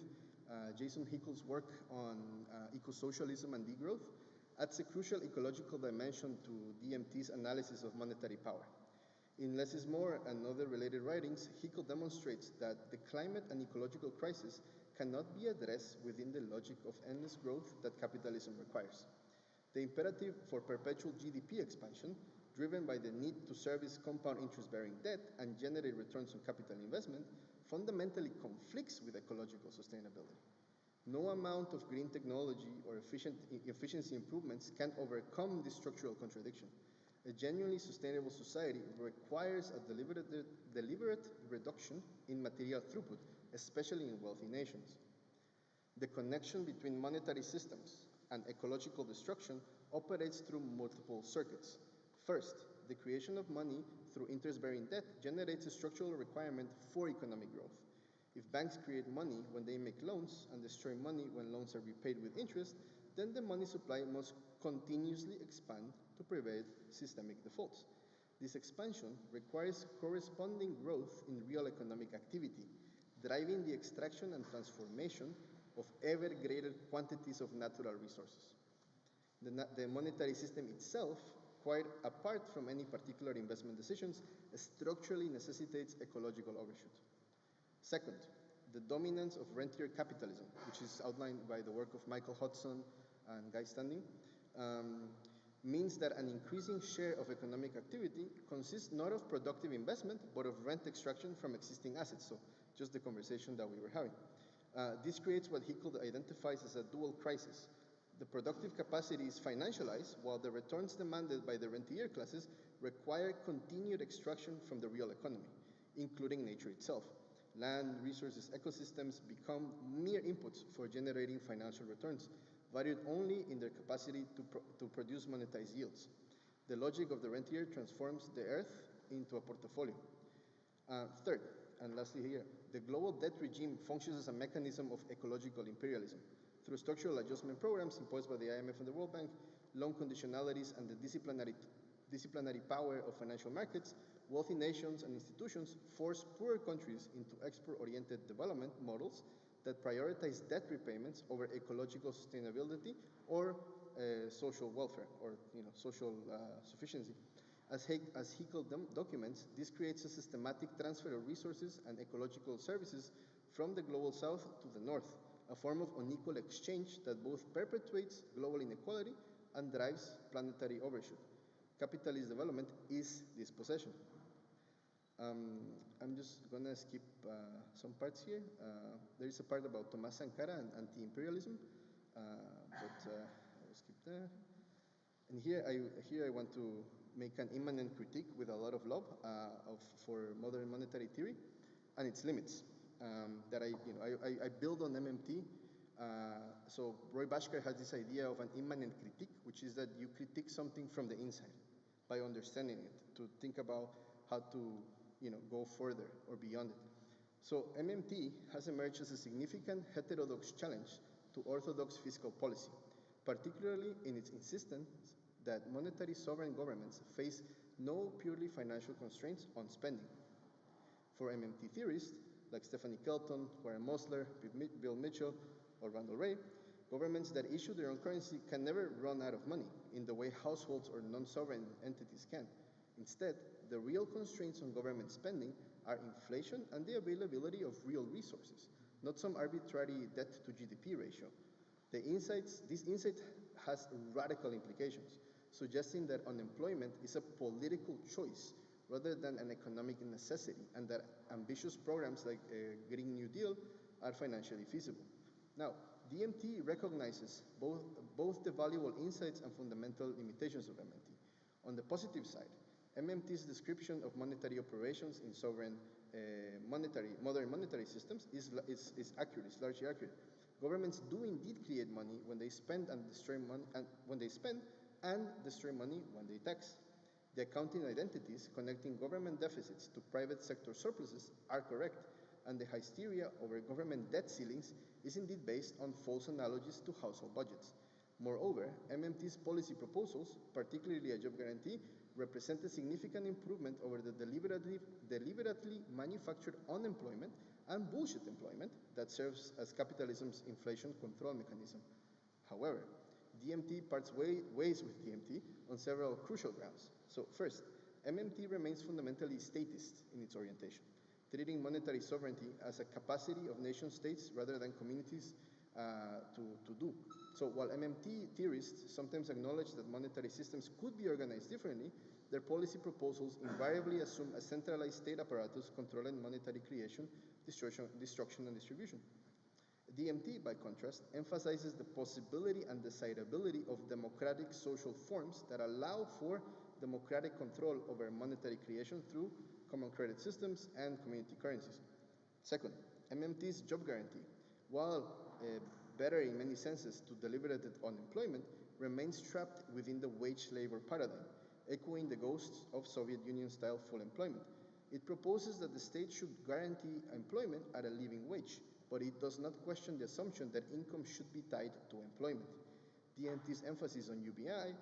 Jason Hickel's work on eco-socialism and degrowth adds a crucial ecological dimension to DMT's analysis of monetary power. In Less is More and other related writings, Hickel demonstrates that the climate and ecological crisis cannot be addressed within the logic of endless growth that capitalism requires. The imperative for perpetual GDP expansion, driven by the need to service compound interest-bearing debt and generate returns on capital investment, fundamentally conflicts with ecological sustainability. No amount of green technology or efficiency improvements can overcome this structural contradiction. A genuinely sustainable society requires a deliberate reduction in material throughput, especially in wealthy nations. The connection between monetary systems and ecological destruction operates through multiple circuits. First, the creation of money through interest-bearing debt generates a structural requirement for economic growth. If banks create money when they make loans and destroy money when loans are repaid with interest, then the money supply must continuously expand to prevent systemic defaults. This expansion requires corresponding growth in real economic activity, driving the extraction and transformation of ever greater quantities of natural resources. The monetary system itself, quite apart from any particular investment decisions, structurally necessitates ecological overshoot. Second, the dominance of rentier capitalism, which is outlined by the work of Michael Hudson and Guy Standing, means that an increasing share of economic activity consists not of productive investment, but of rent extraction from existing assets. So just the conversation that we were having. This creates what Hickel identifies as a dual crisis. The productive capacity is financialized, while the returns demanded by the rentier classes require continued extraction from the real economy, including nature itself. Land, resources, ecosystems become mere inputs for generating financial returns, valued only in their capacity to produce monetized yields. The logic of the rentier transforms the earth into a portfolio. Third, and lastly here, the global debt regime functions as a mechanism of ecological imperialism. Through structural adjustment programs imposed by the IMF and the World Bank, loan conditionalities, and the disciplinary power of financial markets, wealthy nations and institutions force poorer countries into export-oriented development models that prioritize debt repayments over ecological sustainability or social welfare or social sufficiency. As Hickel documents, this creates a systematic transfer of resources and ecological services from the global south to the north, a form of unequal exchange that both perpetuates global inequality and drives planetary overshoot. Capitalist development is dispossession. I'm just going to skip some parts here. There is a part about Tomás Sankara and anti-imperialism, but I will skip that. And here I want to make an immanent critique with a lot of love for modern monetary theory and its limits. That I build on MMT. So Roy Bhaskar has this idea of an immanent critique, which is that you critique something from the inside by understanding it, to think about how to go further or beyond it. So MMT has emerged as a significant heterodox challenge to orthodox fiscal policy, particularly in its insistence that monetary sovereign governments face no purely financial constraints on spending. For MMT theorists like Stephanie Kelton, Warren Mosler, Bill Mitchell, or Randall Wray, governments that issue their own currency can never run out of money in the way households or non-sovereign entities can. Instead, the real constraints on government spending are inflation and the availability of real resources, not some arbitrary debt to GDP ratio. This insight has radical implications, suggesting that unemployment is a political choice rather than an economic necessity, and that ambitious programs like Green New Deal are financially feasible. Now, DMT recognizes both the valuable insights and fundamental limitations of MMT. On the positive side, MMT's description of monetary operations in sovereign modern monetary systems is accurate, it's largely accurate. Governments do indeed create money when they spend and destroy money, when they destroy money when they tax. The accounting identities connecting government deficits to private sector surpluses are correct, and the hysteria over government debt ceilings is indeed based on false analogies to household budgets. Moreover, MMT's policy proposals, particularly a job guarantee, represent a significant improvement over the deliberately manufactured unemployment and bullshit employment that serves as capitalism's inflation control mechanism. However, DMT parts ways with DMT on several crucial grounds. So first, MMT remains fundamentally statist in its orientation, treating monetary sovereignty as a capacity of nation states rather than communities to do. So while MMT theorists sometimes acknowledge that monetary systems could be organized differently, their policy proposals invariably assume a centralized state apparatus controlling monetary creation, destruction, and distribution. DMT, by contrast, emphasizes the possibility and desirability of democratic social forms that allow for democratic control over monetary creation through common credit systems and community currencies. Second, MMT's job guarantee, while better in many senses to deliberated unemployment, remains trapped within the wage labor paradigm, echoing the ghosts of Soviet Union-style full employment. It proposes that the state should guarantee employment at a living wage, but it does not question the assumption that income should be tied to employment. DMT's emphasis on UBI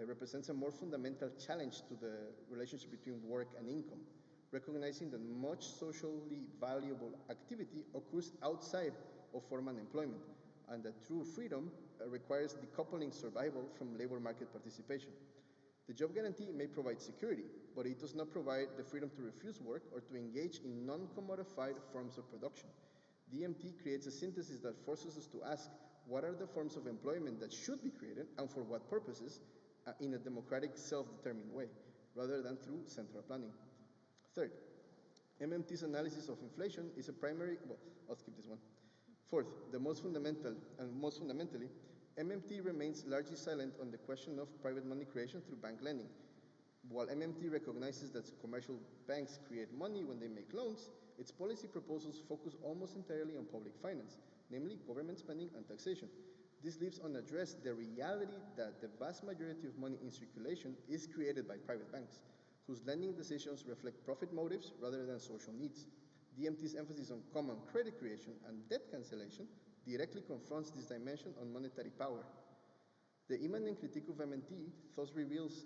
represents a more fundamental challenge to the relationship between work and income, recognizing that much socially valuable activity occurs outside of formal employment, and that true freedom requires decoupling survival from labor market participation. The job guarantee may provide security, but it does not provide the freedom to refuse work or to engage in non-commodified forms of production. DMT creates a synthesis that forces us to ask what are the forms of employment that should be created and for what purposes in a democratic, self-determined way, rather than through central planning. Third, MMT's analysis of inflation is a primary, well, I'll skip this one. Fourth, most fundamentally, MMT remains largely silent on the question of private money creation through bank lending. While MMT recognizes that commercial banks create money when they make loans, its policy proposals focus almost entirely on public finance, namely government spending and taxation. This leaves unaddressed the reality that the vast majority of money in circulation is created by private banks, whose lending decisions reflect profit motives rather than social needs. DMT's emphasis on common credit creation and debt cancellation directly confronts this dimension on monetary power. The immanent critique of MMT thus reveals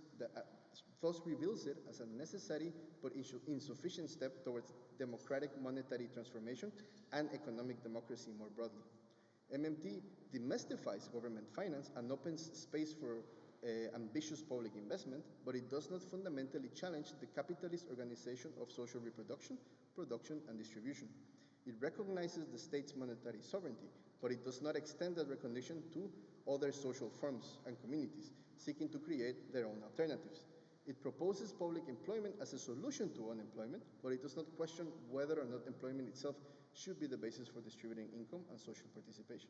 it as a necessary but insufficient step towards democratic monetary transformation and economic democracy more broadly. MMT demystifies government finance and opens space for ambitious public investment, but it does not fundamentally challenge the capitalist organization of social reproduction, production, and distribution. It recognizes the state's monetary sovereignty, but it does not extend that recognition to other social forms and communities, seeking to create their own alternatives. It proposes public employment as a solution to unemployment, but it does not question whether or not employment itself should be the basis for distributing income and social participation.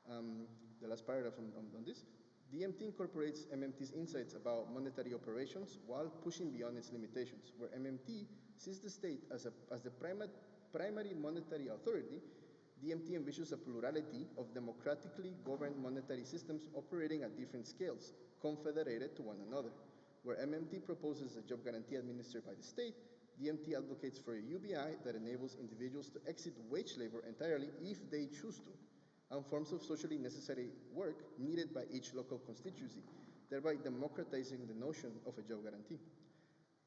The last paragraph on this. DMT incorporates MMT's insights about monetary operations while pushing beyond its limitations, where MMT sees the state as the primary monetary authority. DMT envisions a plurality of democratically governed monetary systems operating at different scales, confederated to one another. Where MMT proposes a job guarantee administered by the state, DMT advocates for a UBI that enables individuals to exit wage labor entirely if they choose to, and forms of socially necessary work needed by each local constituency, thereby democratizing the notion of a job guarantee.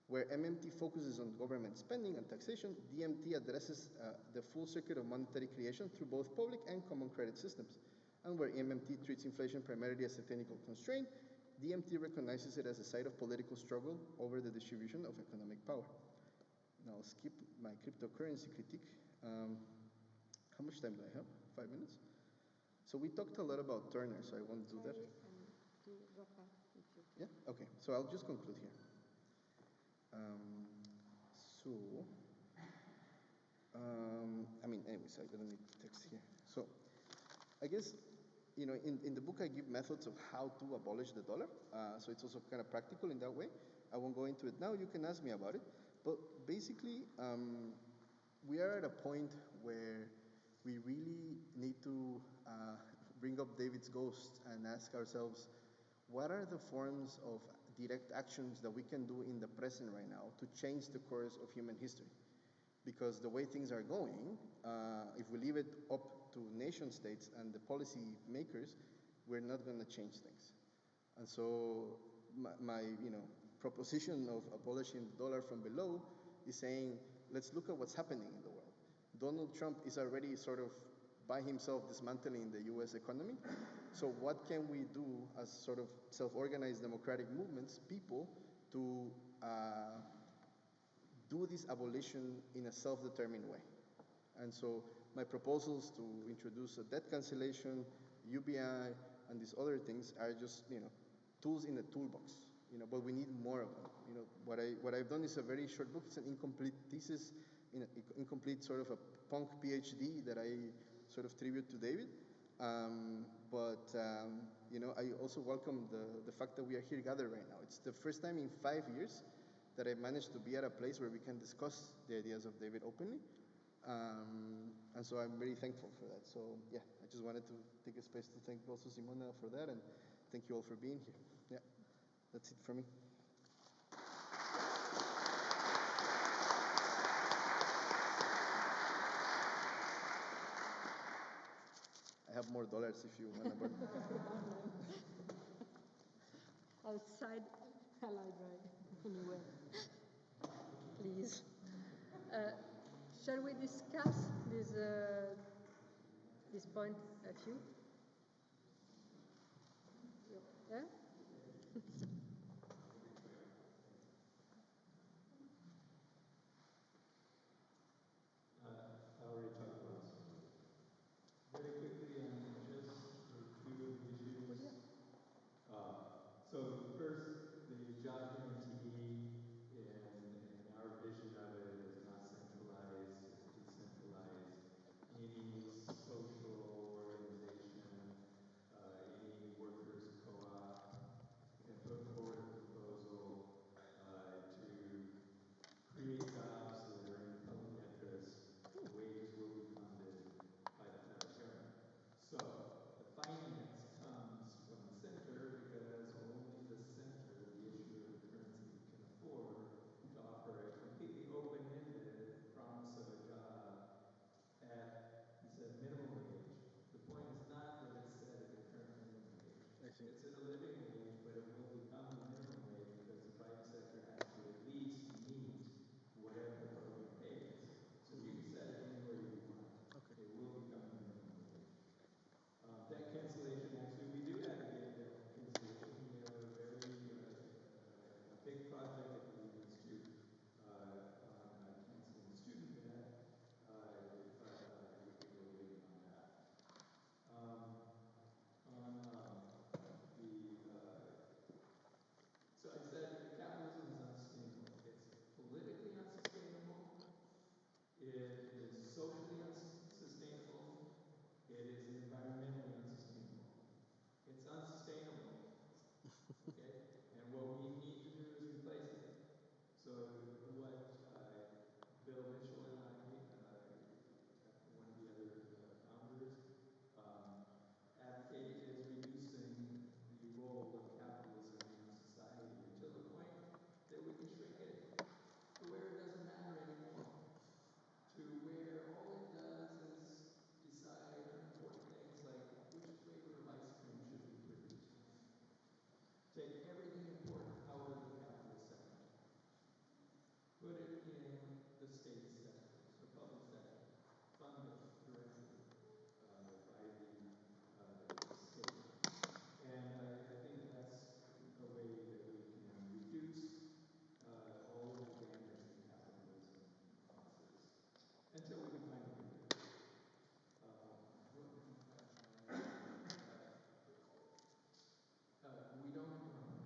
Where MMT focuses on government spending and taxation, DMT addresses the full circuit of monetary creation through both public and common credit systems. And where MMT treats inflation primarily as a technical constraint, DMT recognizes it as a site of political struggle over the distribution of economic power. Now I'll skip my cryptocurrency critique. How much time do I have? 5 minutes? So we talked a lot about Turner, so I won't do that. Yeah? Okay, so I'll just conclude here. Anyways, I don't need text here. So I guess in the book I give methods of how to abolish the dollar, so it's also kind of practical in that way. I won't go into it now, you can ask me about it. But basically, we are at a point where we really need to bring up David's ghost and ask ourselves, what are the forms of direct actions that we can do in the present right now to change the course of human history? Because the way things are going, if we leave it up to nation states and the policy makers, we're not going to change things. And so my proposition of abolishing the dollar from below is saying, let's look at what's happening in the world. Donald Trump is already sort of by himself dismantling the US economy. So what can we do as sort of self-organized democratic movements, people, to do this abolition in a self-determined way? And so my proposals to introduce a debt cancellation, UBI, and these other things are just tools in the toolbox. But we need more of them. What I've done is a very short book. It's an incomplete thesis, incomplete sort of a punk PhD that I sort of tribute to David. But I also welcome the fact that we are here gathered right now. It's the first time in 5 years that I managed to be at a place where we can discuss the ideas of David openly. And so I'm very thankful for that. So yeah, I just wanted to take a space to thank also Simona for that, and thank you all for being here. Yeah, that's it for me. I have more dollars if you want to borrow. Outside a library, anywhere. Please. Shall we discuss this point a few? Yeah? I already talked about this. Very quickly on just two issues. So first, the job guarantee and our vision of it is not centralized, it's decentralized. Any social organization, any workers co-op can put forward a proposal to create jobs that are in public interest. The wages will be funded by the federal government. So the finance comes from the center because only the center, the issuer of the currency, can afford to offer a completely open-ended promise of a job at, he said, minimum wage. The point is not that it's set at the current minimum wage. It's at a living wage, but it will become a minimum wage because the private sector has to at least meet whatever the program pays. So you can set it anywhere you want. Okay. It will become a minimum wage. Debt cancellation, actually, we do advocate debt cancellation. We have a a big project that we institute on canceling student debt. We could go waiting on that. So I said capitalism is unsustainable. It's politically unsustainable. It is socially unsustainable. It is environmentally unsustainable. It's unsustainable. Okay? And what we need to do is replace it. So what Bill Mitchell and I, one of the other founders, advocated is reducing the role of capitalism in society until the point that we can shrink it to where it doesn't matter anymore, to where all it does is decide important things like which flavor of ice cream should be produced. Take everything important out of the capitalist sector. Put it in the state sector, the public sector. Fund it directly by the state. And I think that's a way that we can reduce all of the damage that capitalism causes until we can find a way. We don't have to run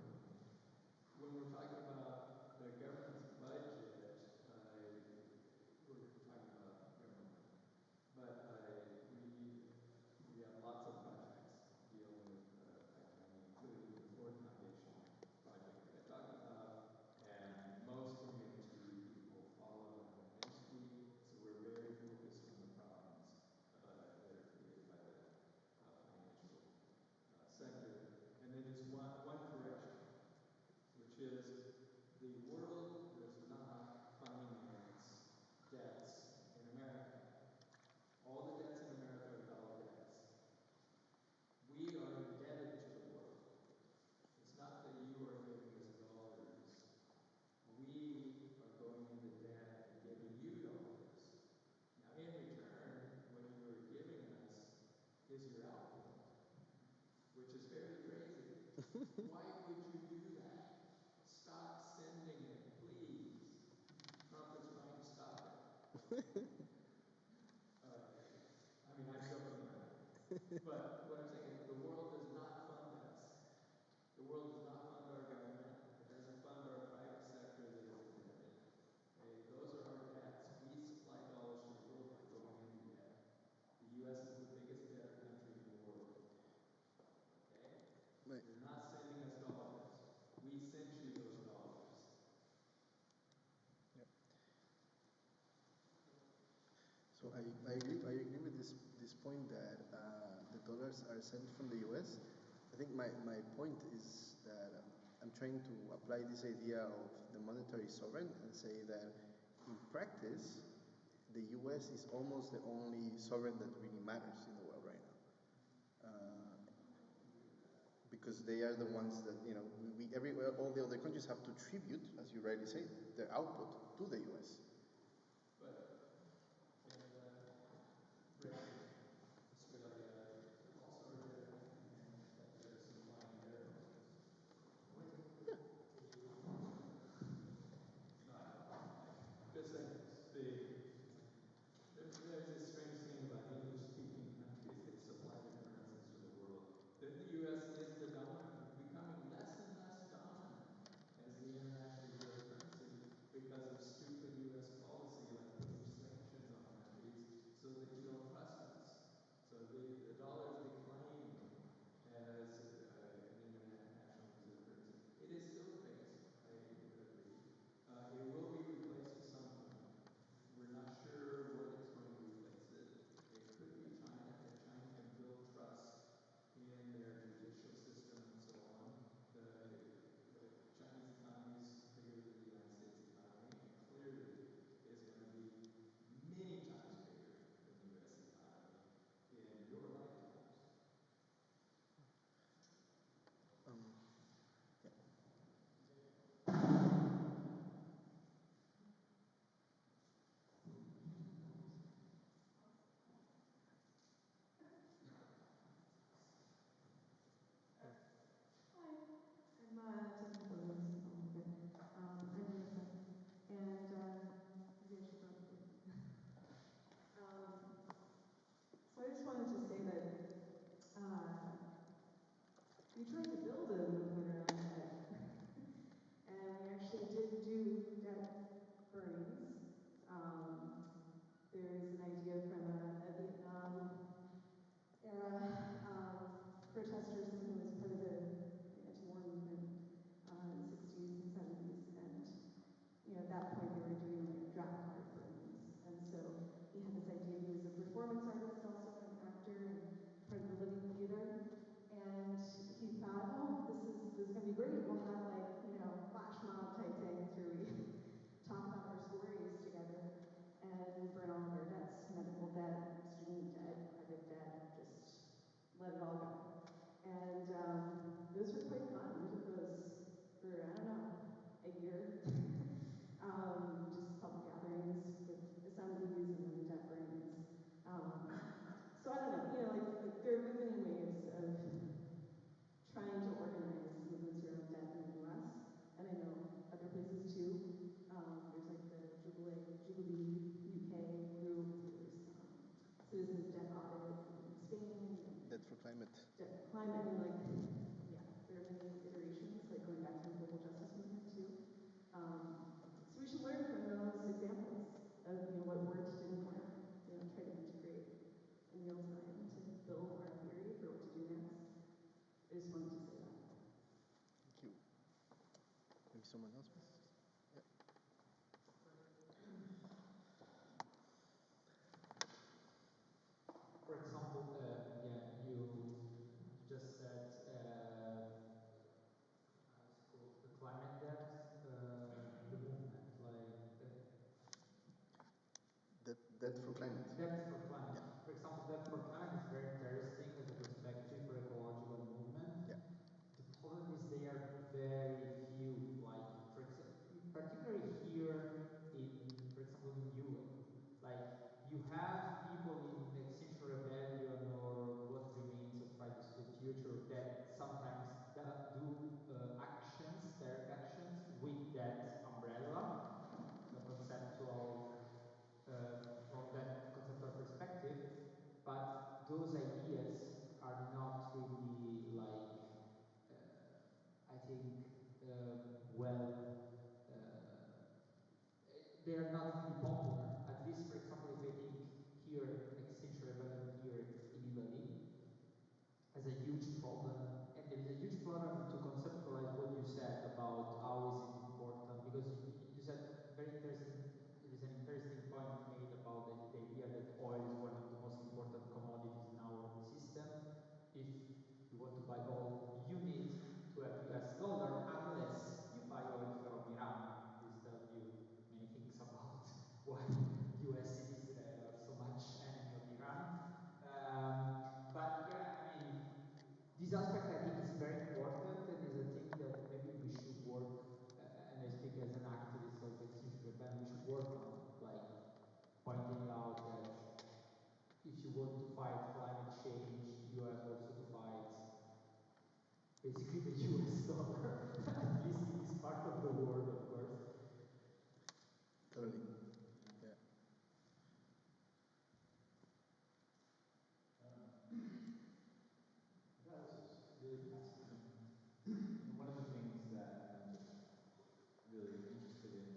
Why would you do that? Stop sending it, please. Trump is trying to stop it. I mean, I'm joking around. But what I'm saying is the world does not fund us. The world does not fund our government. It doesn't fund our private sector that is indebted. Okay? Those are our debts. We supply dollars to the world by going into debt. The U.S. is the biggest debtor country in the world. Okay? Right. You're not sending us dollars. We sent you those dollars. Yep. So I agree with this point that the dollars are sent from the U.S. I think my point is that I'm trying to apply this idea of the monetary sovereign and say that in practice, the U.S. is almost the only sovereign that really matters in the world right now. Because they are the ones that, all the other countries have to tribute, as you rightly say, their output to the U.S. But there's this strange thing about English-speaking countries that supply the currencies to the world. The U.S. is the dominant, becoming less and less dominant as the international reserve currency because of stupid U.S. policy like putting sanctions on countries so that you don't trust us. So the dollar is declining as an international reserve currency. It is still fixed, I would agree. It will be replaced at some point. We're not sure what it's going to replace it. It could be China, if China can build trust in their judicial system and so on. The Chinese economy is bigger than the United States economy, and clearly is going to be many times bigger than the U.S. economy in your lifetimes. Yeah. Hi, I'm taking photos a little bit. I'm Melissa, and maybe I should go with so I just wanted to say that we tried to build a movement around debt, and we actually did do debt burnings. There's an idea from a Vietnam era protesters who was part of the anti-war movement in the 60s and 70s, and at that point they were doing like draft card burnings, and so he had this idea. He was a performance artist, also an actor, and part of the living theater, and he thought, oh, this is going to be great. We'll have like flash mob type things where we talk about our stories together and burn all of our debts, medical debt, student debt, credit debt, just let it all go. And those were quite fun. We did those for, I don't know, a year. Just public gatherings with assemblies and then debt burnings. So I don't know, like there are many ways of trying to organize movements around debt in the U.S. And I know other places too. There's like the Jubilee UK group. There's Citizens Debt Audit in Spain. Debt for Climate. Debt for Climate. I mean, like, yeah, there are many iterations, like going back to the global justice movement too. So we should learn from those examples of what worked, didn't work. Try to integrate in real time to build our theory for what to do next. I just wanted to say that. Thank you. Maybe someone else, please. Yeah. For example, you just said how's it called? The climate debt, the movement, like Debt for Climate. Debt for Climate. Yeah. For example, Debt for Climate is very interesting as a perspective for ecological movement. Yeah. The problem is they are very few, like, for example, particularly here for example, in Europe. Like, you have people in Extinction Rebellion or what remains of Fridays for the Future that sometimes do think, they are not really popular. At least, for example, if I think here, exchange rate value here in Italy, as a huge problem, and there is a huge problem to conceptualize what you said about how is it important, because you said very interesting, there is an interesting point made about the idea that oil is one of the most important commodities in our system. If you want to buy oil, you need to have US dollar unless you buy oil from Iran. This tells you many things about why US and Israel are so much enemy of Iran. But yeah, I mean, this aspect I think is very important and is a thing that maybe we should work, and I speak as an activist of Extinction Rebellion, we should work on, like pointing out that if you want to fight climate change, you have also to fight basically the US dollar, at least in this part of the world, of course. Totally. Yeah. Yeah, this is really fascinating. And one of the things that I'm just really interested in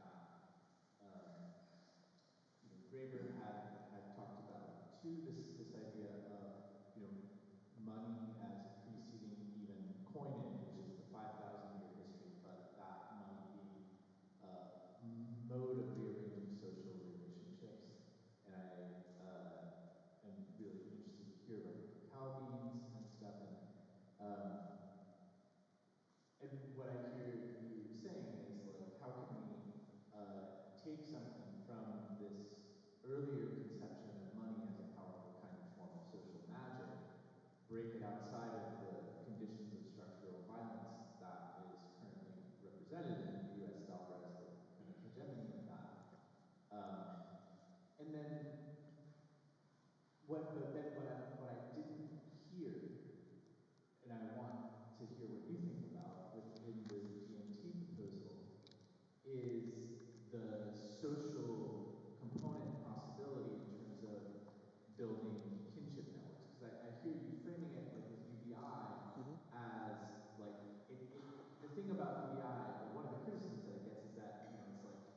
that Graeber had talked about too, this idea of money as preceding even coinage, which is the 5,000-year history, but that money being a mode of rearranging social relationships. And I am really interested to hear about cacao beans and stuff. And what I hear you saying is, like, how can we take something from this earlier conception of money as a powerful kind of form of social magic, break it outside of the conditions of structural violence that is currently represented in the US dollar as the kind of hegemony of that. And then, what I didn't hear, and I want to hear what you think about within the DMT proposal, is the social component possibility in terms of building kinship networks. Because I hear you framing it like with UBI as like, the thing about UBI, or one of the criticisms that it gets is that,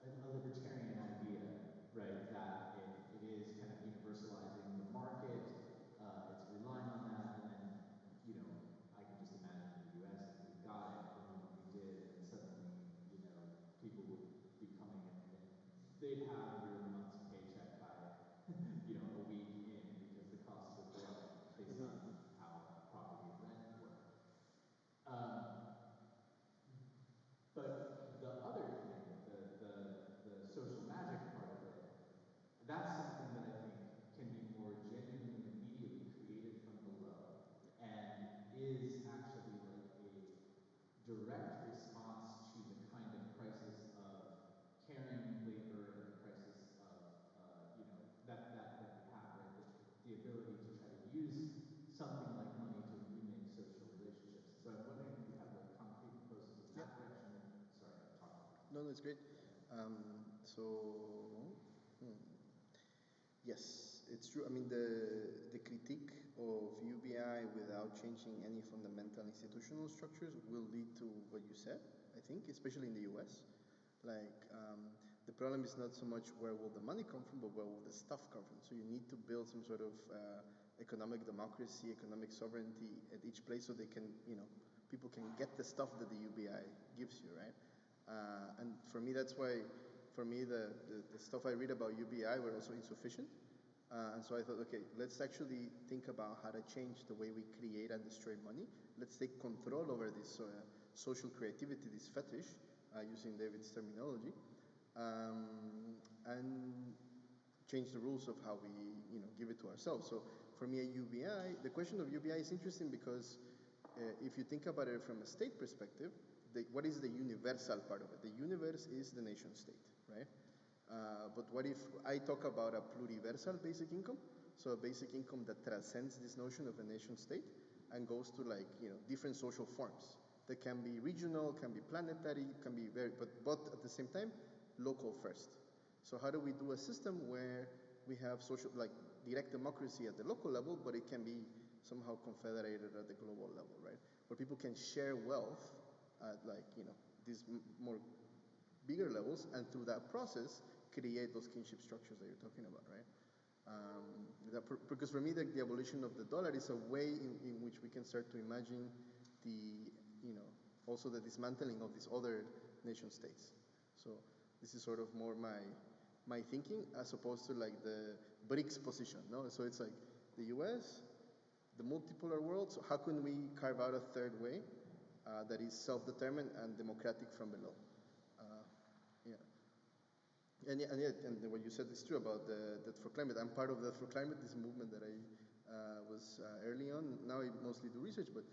it's like a libertarian idea, right? That it is kind of universalizing the market, it's relying on that, and then, I can just imagine in the US if we got it the moment we did, and suddenly, people would be coming and they'd have your month's paycheck by, a week in, because the costs would go up based on how property and rent work. But the other thing, the social magic part of it, that's something that I think can be more genuinely and immediately created from below, and is actually like a direct response to the kind of crisis of carrying labor and the crisis of, that we have, right? The ability to try to use something like money to remake social relationships. So I'm wondering if you have like concrete proposals in that direction. Sorry, I talked about that. No, that's great. Yes, it's true. I mean, the critique of UBI without changing any fundamental institutional structures will lead to what you said, I think, especially in the US. Like, the problem is not so much where will the money come from, but where will the stuff come from. So you need to build some sort of economic democracy, economic sovereignty at each place so they can, people can get the stuff that the UBI gives you, right? And for me, that's why, the stuff I read about UBI were also insufficient. And so I thought, okay, let's actually think about how to change the way we create and destroy money. Let's take control over this social creativity, this fetish, using David's terminology, and change the rules of how we, give it to ourselves. So for me, a UBI, the question of UBI is interesting because if you think about it from a state perspective, what is the universal part of it? The universe is the nation state, right? But what if I talk about a pluriversal basic income? So a basic income that transcends this notion of a nation state and goes to different social forms that can be regional, can be planetary, can be but at the same time, local first. So how do we do a system where we have social, direct democracy at the local level, but it can be somehow confederated at the global level, right? Where people can share wealth at these more bigger levels, and through that process create those kinship structures that you're talking about, right? Because for me, the abolition of the dollar is a way in which we can start to imagine also the dismantling of these other nation states. So this is sort of more my thinking, as opposed to like the BRICS position, no? So it's like the US, the multipolar world, so how can we carve out a third way that is self-determined and democratic from below? And what you said is true about the Debt for Climate. I'm part of Debt for Climate, this movement that I was early on. Now I mostly do research, but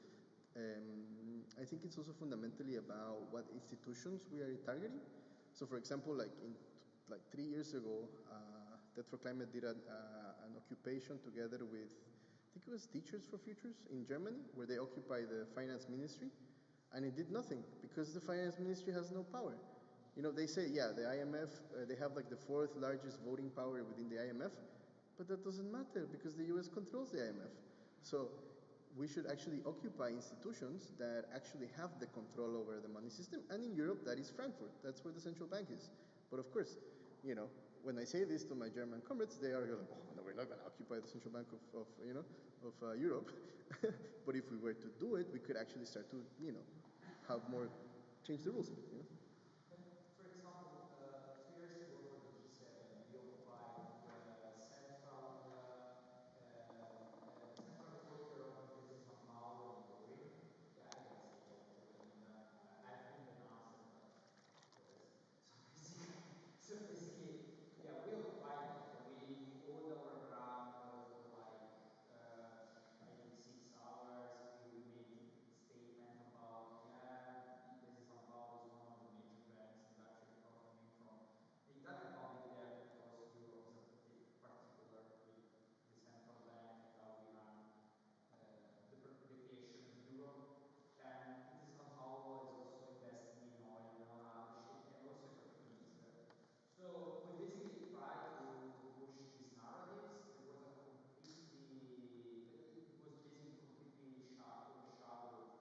I think it's also fundamentally about what institutions we are targeting. So for example, like 3 years ago, Debt for Climate did an occupation together with, I think it was Teachers for Futures in Germany, where they occupy the finance ministry, and it did nothing because the finance ministry has no power. They say, yeah, the IMF, they have like the 4th largest voting power within the IMF, but that doesn't matter because the US controls the IMF. So we should actually occupy institutions that actually have the control over the money system. And in Europe, that is Frankfurt. That's where the central bank is. But of course, when I say this to my German comrades, they are like, oh, no, we're not going to occupy the central bank of Europe. But if we were to do it, we could actually start to, change the rules. For example, 2 years ago for the G7, we occupied the central quarter of Intesa San Paolo in Italy. Yeah, I can say that too. I mean, I've been denounced as well. So basically, yeah, we occupied it. We hold our ground for like 6 hours. We made statement about, Intesa San Paolo is one of the major banks deduction coming from the Italian public debt across Europe is a bit particular with the central bank and how we run the creation of Europe. And Intesa San Paolo is also investing in oil and other shit, and also is a feminist. So we basically tried to push these narratives. There was a completely, it was basically completely overshadowed.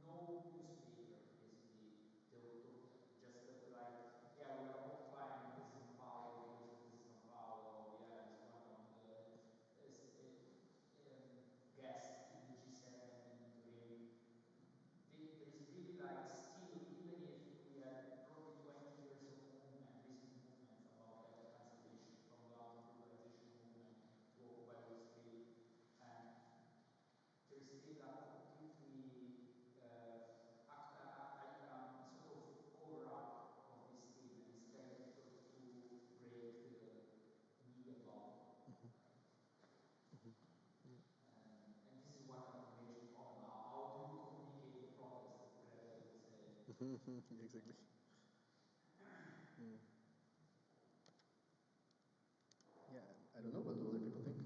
No newspaper basically took it. Just like, yeah, we are occupying Intesa San Paolo because Intesa San Paolo, is one of the guests in the G7 in Turin. There is really like still, even if we had probably 20 years of movement, recent movements about debt cancellation from the anti-globalization movement to Occupy Wall Street, and there is still a completely sort of cover-up of this theme, and it's very difficult to break the media bubble. And this is one of the major problems. How do you communicate the protest, as Graeber would say? Exactly. Yeah, I don't know, what do other people think?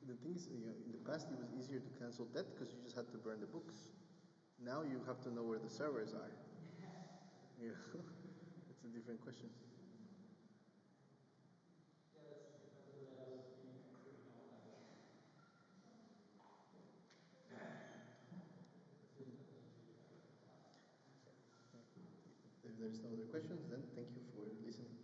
The thing is, in the past it was easier to cancel debt because you just had to burn the books. Now you have to know where the servers are. It's a different question. Yeah, that's a different level of being a criminal, like. If there's no other questions, then thank you for listening.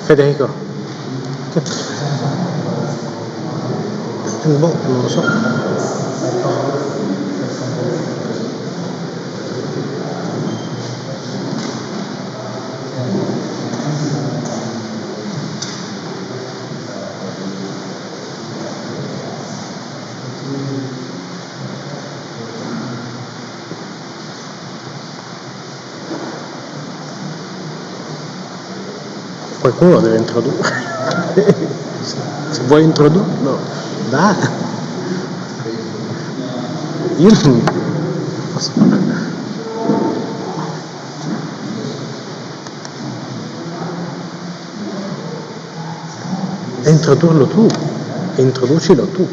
Federico, che boh, non lo so. Qualcuno deve introdurre. Se vuoi introdurlo, dai. Io non posso. E introdurlo tu, introducilo tu.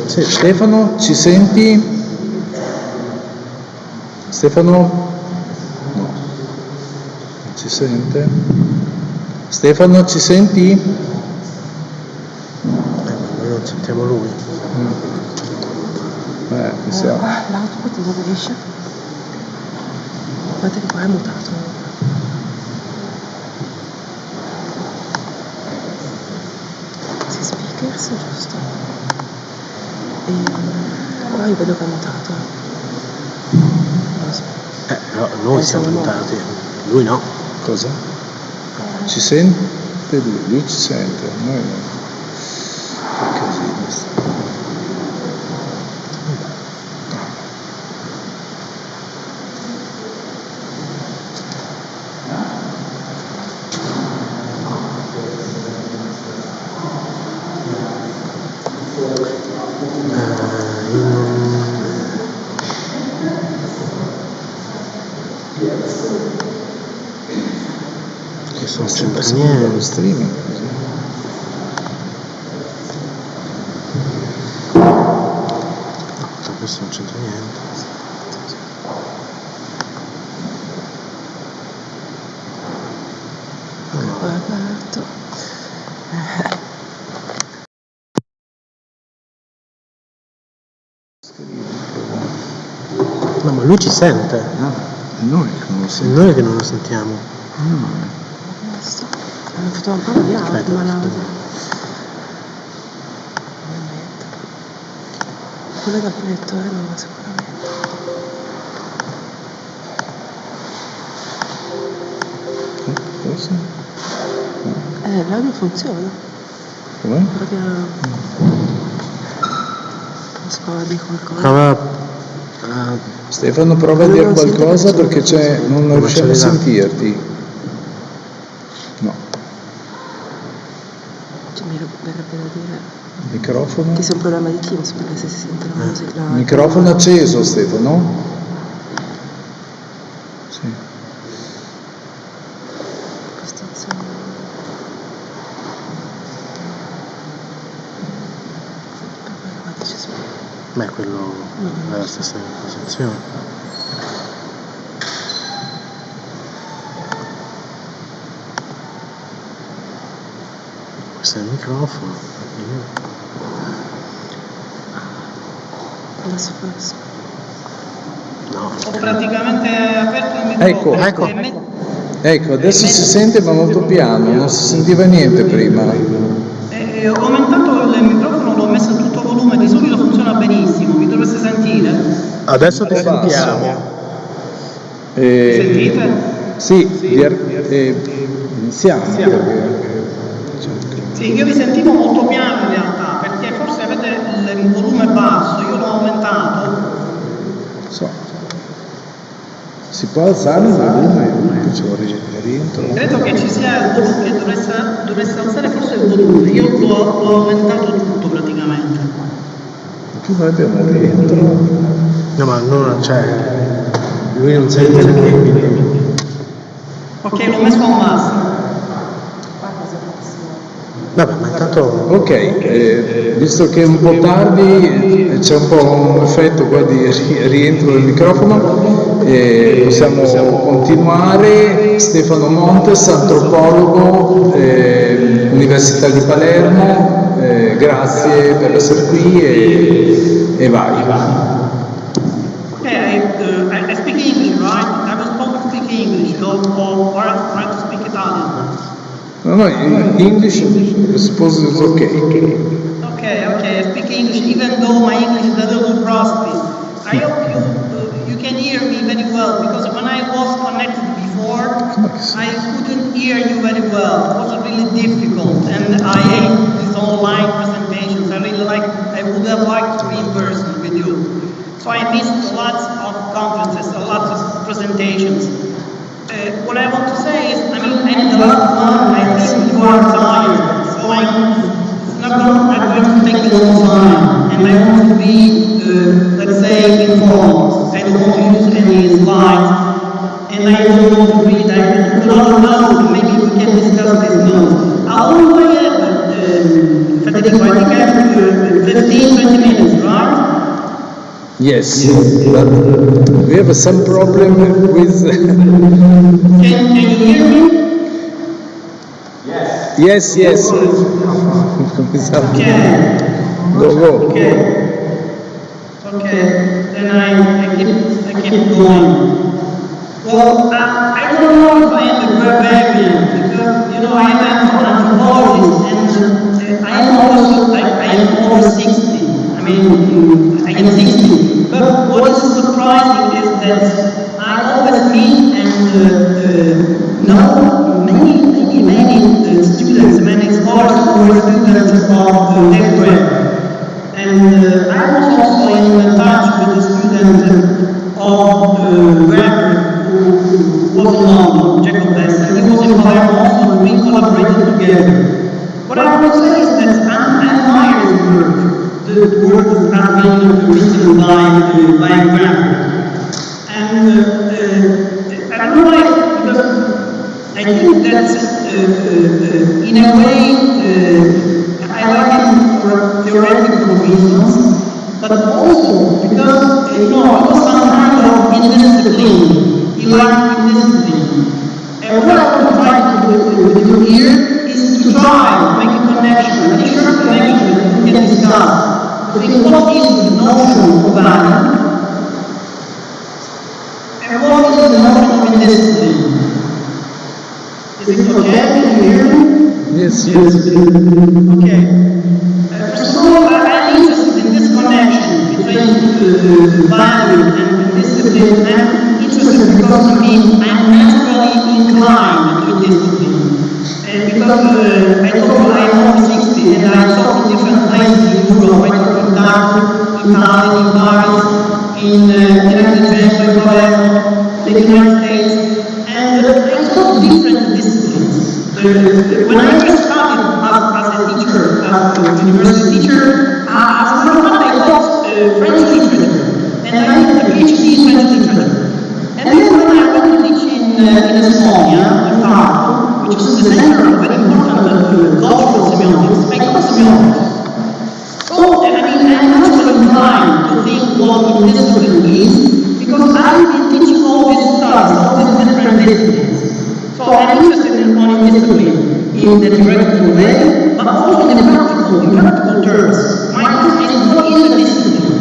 Sì, Stefano, ci senti? Stefano? No, non ci sente. Stefano, ci senti? Noi non sentiamo lui. Mi sa. L'output dove esce? Guarda che qua è mutato. Si speakers, giusto? E qua io vedo che è mutato. Non so. No, noi siamo mutati, lui no. Cosa? Ci sente lui ci sente, noi no. Che casino sta. Non c'entra niente. Lo streaming così. No, questo non c'entra niente. Guardato. No, ma lui ci sente. È noi che non lo È sentiamo. noi che non lo sentiamo. No. Hanno fatto un po' di Aspetta, ma quello da proiettore non va sicuramente. Forse? L'audio funziona. Com'è? Perché prova di qualcosa. Prova Stefano, prova a dire qualcosa perché non riusciamo a sentirti. No. Mi verrebbe da dire Microfono? che sia un problema di Teams, perché se si sente la musica. Microfono acceso, Stefano? Sì. Beh, quello è la stessa posizione. Questo è il microfono. Adesso forse. No. Ho praticamente aperto il microfono. Ecco, adesso si sente ma molto piano, non si sentiva niente prima. Ho aumentato il microfono, l'ho messo a tutto volume, di solito funziona benissimo, mi dovreste sentire? Adesso ti sentiamo. Mi sentite? Sì, iniziamo. Sì, io vi sentivo molto piano in realtà, perché forse avete il volume basso, io l'ho aumentato. Si può alzare il volume? Rientro. Credo che ci sia il volume, che dovreste alzare forse il volume, io l'ho aumentato tutto praticamente. Più noi abbiamo il rientro. No, ma non c'è. lui non sente neanche il microfono. Ok, l'ho messo al massimo. Vabbè, ma intanto... Ok, visto che è un po' tardi, c'è un po' un effetto qua di rientro del microfono, possiamo continuare. Stefano Montes, antropologo, Università di Palermo, grazie per essere qui e vai. Okay, I speak English, right? I was told to speak English, or I to speak Italian. No, English, I suppose it's okay. Okay, I speak English, even though my English is a little rusty. I hope you can hear me very well, because when I was connected before, I couldn't hear you very well. It was really difficult, and I hate these online presentations. I would have liked to be in person with you. So I missed lots of conferences, lots of presentations. What I want to say is, I'm the last one. I think you are tired, so I'm not going to take a long time, and I want to be, let's say, informed. I don't want to use any slides, and I don't want to read. I do not know. Maybe we can discuss this note. How long do I have, Federico? I think I have 15-20 minutes, right? Yes, but we have some problem with... Can you hear me? Yes. Okay. Go. Okay, then I keep going. Well, I don't know if I am a Graeber, because, I am an anthropologist, and I am over 60. I am 60. But what is surprising is that I always meet and know many students, many scholars who are students of David Graeber. And I was also in touch with a student of Graeber who was in London, Jacob Bess, and he was in Palermo also, and we collaborated together. What I want to say is that I admire his work, the work that has been written by Graeber. And I don't like, because I think that in a way I like him for theoretical reasons, but also because he was some kind of indiscipline. He liked indiscipline. And what I would try to do with you here is to try to make a connection, a short connection that we can discuss between what is the notion of value and what is the notion of indiscipline. Is it okay? Can you hear me? Yes. Okay. First of all, I'm interested in this connection between value and discipline. I'm interested because I'm naturally inclined to discipline. Because I told you I'm over 60 and I taught in different places in Europe. I taught in Darwin, in Tallinn, in Paris, in Trento, in Palermo, the United States, and I taught different disciplines. When I first started as a teacher, as a university teacher, as a matter of fact, I taught French literature, and I did a PhD in French literature. And then when I went to teach in Estonia, in Tartu, which is the center of very important cultural semiotics, I taught semiotics. So, I'm naturally inclined to think what indiscipline is, because I've been teaching all these studies, all these different disciplines. So I'm interested in indiscipline in the theoretical way, but also in practical terms. My question is, what is a discipline?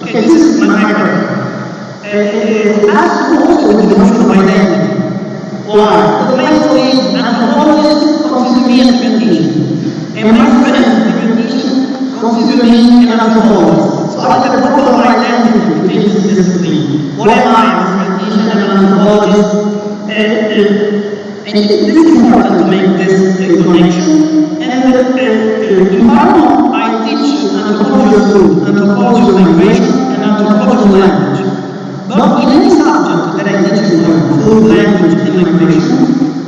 Okay, this is my question. It has to do also with the notion of identity. Why? Because my colleague, anthropologists, consider me a semiotician, and my friend, semiotician, consider me an anthropologist. So I have a problem of identity between this discipline. What am I, a semiotician and an anthropologist? And this is important to make this connection. And in Palermo, I teach anthropology of food, anthropology of migration, and anthropology of language. But in any subject that I teach in food, language, and migration,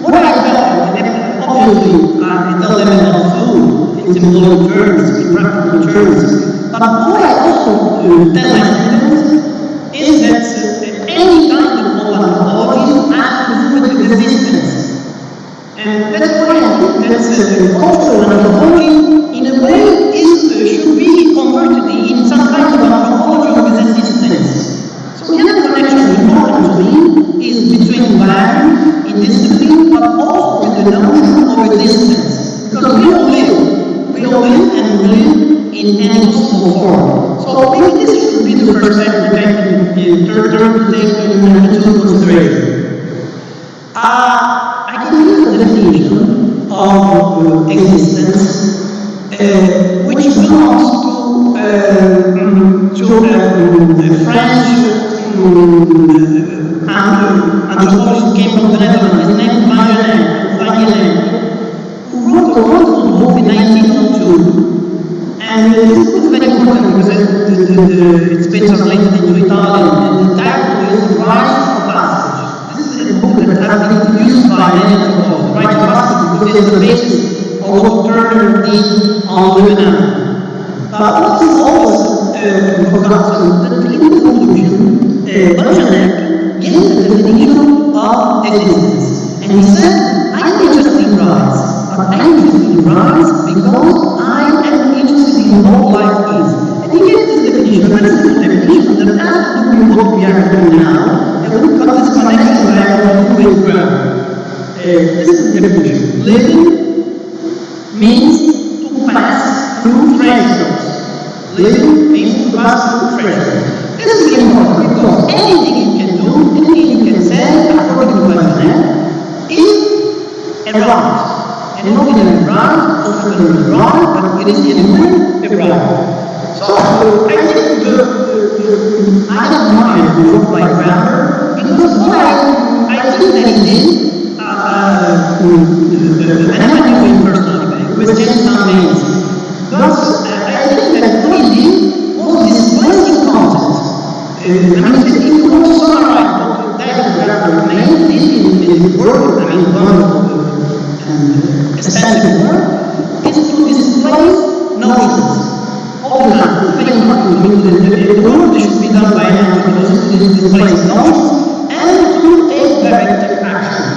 what I tell them, obviously, I tell them about food in symbolic terms, in practical terms. But what I also tell my students is that any that's also anthropology, in a way, should be converted in some kind of anthropology of existence. So the other connection important to me is between value in discipline, but also with the notion of existence. Because we all live and live in any possible form. So maybe this should be the first step to take into consideration. I can use a definition of existence which belongs to a French anthropologist came from the Netherlands. His name is Wagener, who wrote a wonderful book in 1902. And this book is very important because it's been translated into Italian, and the title is The Rise of Passage. This is a book that has been used by many anthropologists. The Rise of Passage because it's the basis of what Turner did on the banana. But what is also forgotten, that in the conclusion, Wagener gave the definition of existence. And he said, I'm interested in rights, but I'm interested in rights because I am interested in what life is. And he gave this definition, a very simple definition that has to do with what we are doing now, and we've got this connection that I want to do with grammar. This is the definition. Living means to pass through thresholds. Living means to pass through thresholds. This is really important because anything you can do, anything you can say, according to Wagener, is a right. And not even a right, or certainly a right, but it is anyway a right. So I think I admire the work by Graeber because what I think that he did, and I'm not doing personally, with James Names, but I think that what he did was displacing content. If you want to summarize what David Graeber did in his work, one of the essential work, is to displace notions. All the time, it's very important the work that should be done by an anthropologist is to displace notions and to take directive action.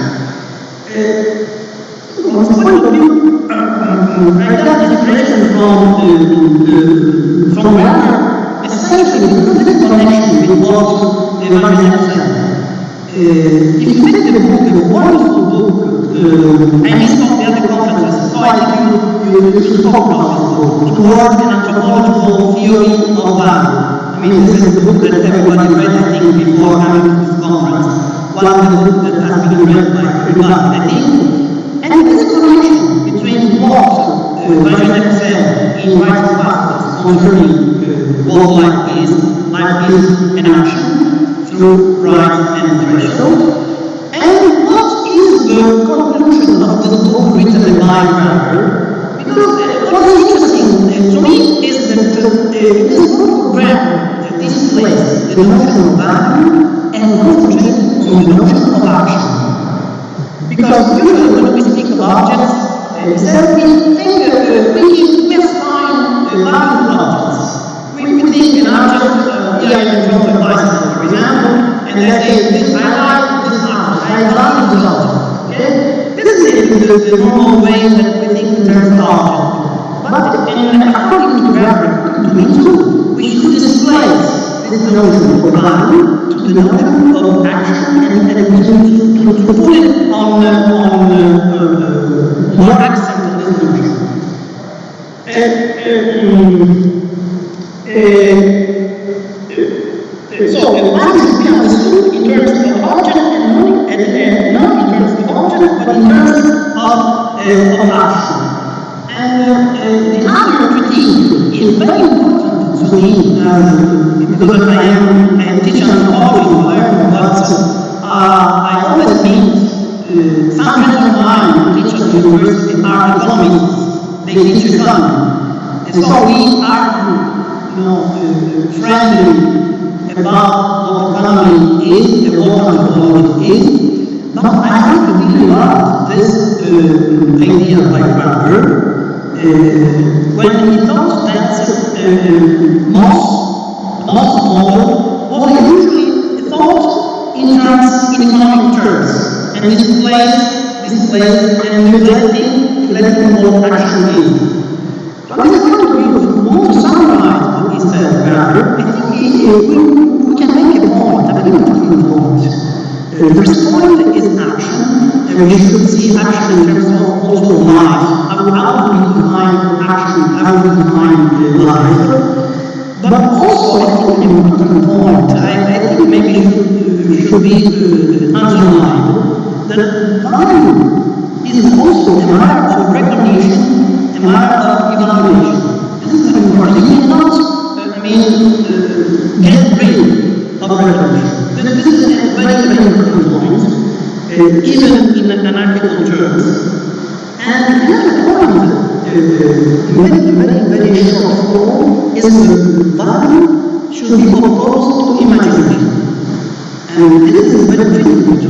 From this point of view, I got inspiration from Graeber, essentially because this connection with what Wagener said. If you take the book, a wonderful book, I missed all the other conferences, so I think you should talk about this book, Toward an Anthropological Theory of Value. This is the book that everybody read, I think, before coming to this conference. One of the books that has been read by everybody, I think. And there is a connection between what Wagener said in Rights of Passage concerning what life is an action through rights and thresholds, and what is the conclusion of this book written by Graeber? Because what is interesting to me is that this book Graeber displays the notion of value and concentrates on the notion of action. Because usually when we speak of objects, we assign value to objects. We think an object, here I can draw a bicycle, for example, and I say, I like this object, I value this object. Okay? This is the normal way that we think in terms of object. But according to Graeber, to me too, we should displace this notion of value to the notion of action and to put it on more accent on this notion. So value should be understood in terms of object and not in terms of object, but in terms of action. And the other critique is very important to me because I am teaching anthropology, but I always meet some friends of mine who teach at the university are economists. They teach economy, and so we are friendly about what economy is and what anthropology is. But I want to really love this idea by Graeber when he thought that most model was usually thought in economic terms and displays and neglecting let involve action in. From this point of view, if you want to summarize what he said, Graeber, I think we can make a point, a very important point. The first point is action, and we should see action in terms of also life. How do we define action? How do we define life? But also, I think an important point, I think maybe should be underlined, that value is also a matter of recognition, a matter of evaluation. This is very important. You cannot, get rid of recognition. This is a very, very important point, even in anarchical terms. And the other point, very short form, is that value should be opposed to imagination. And this is very critical to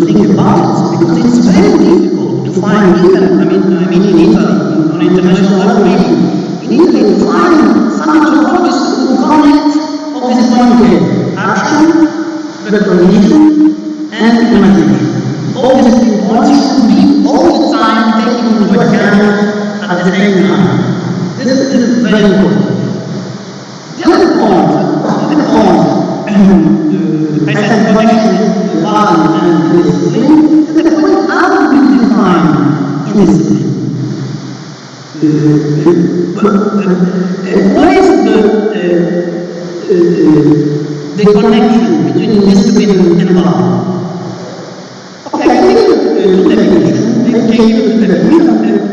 think about it, because it's very difficult to find even, in Italy, on international level, in Italy, to find some anthropologists who connect all these points together: action, recognition, and imagination. All these three points should be all the time taken into account at the same time. This is very important. The other point, I said connection with value and discipline, is the point how do we define discipline? What is the connection between discipline and value? Okay, I can give you two definitions.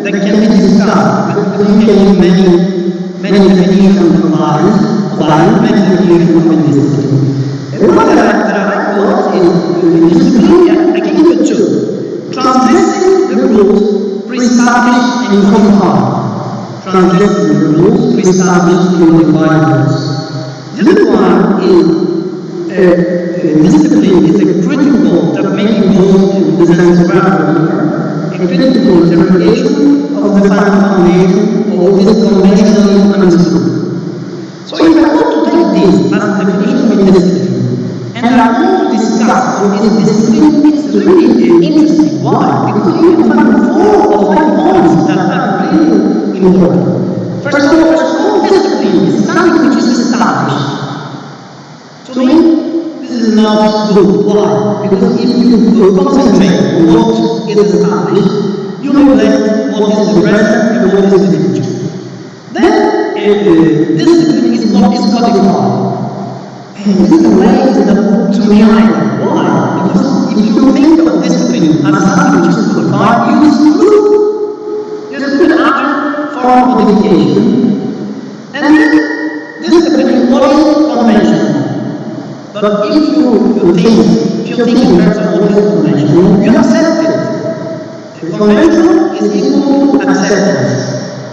That can be discussed, because we can use many definitions of value, many definitions of discipline. One that I like a lot is discipline. I can give you two: transgressing the rules pre-established and codified. Transgressing the rules pre-established and codified rules. The other one is discipline is a critical, that maybe goes in the sense of Graeber, a critical interrogation of the foundation of what is conventionally understood. So if I want to take this as a definition of discipline, and I want to discuss what is discipline, it's really interesting. Why? Because you can find 4 or 5 points that are really important. First of all, discipline is something which is established. To me, this is not good. Why? Because if you concentrate on what is established, you neglect what is the present and what is the future. Then, discipline is what is codified. And this is the way that to me I like. Why? Because if you think of discipline as something which is codified, you exclude another form of dedication. And then discipline is what is conventional. But if you think in terms of what is conventional, you accept it. Conventional is equal to acceptance.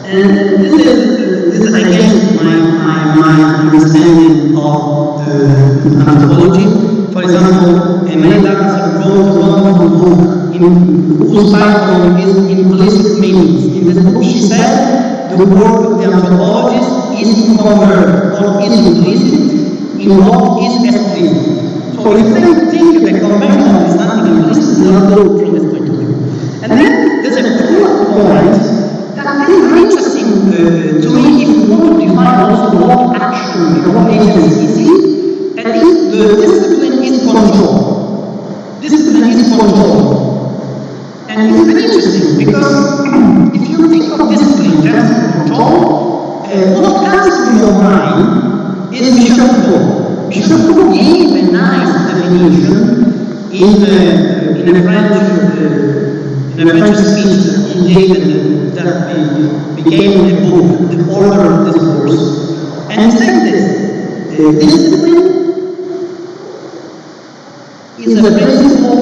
And this is I guess, my understanding of anthropology. For example, Meredith wrote a wonderful book whose title is Implicit Meanings. In this book she said, the work of the anthropologist is to convert what is implicit in what is explicit. So if they think that conventional is nothing implicit, they not go from this point of view. And then there's a third point that is very interesting to me if you want to define also what action and what agency is, and is the discipline is control. Discipline is control. And it's very interesting because if you think of discipline in terms of control, what comes to your mind is Michel Foucault. Michel Foucault gave a nice definition in a French speech that he gave that became a book, The Order of Discourse. And he said this: discipline is a principle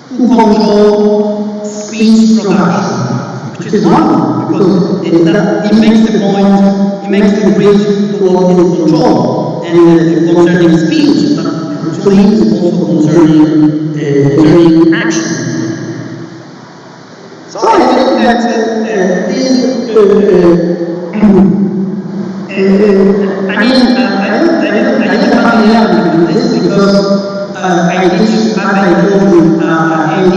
to control speech production, which is wonderful because it makes the point, it makes the bridge to what is control and concerning speech, but actually it's also concerning action. So I think that I didn't familiar with this because I teach, as I told you, I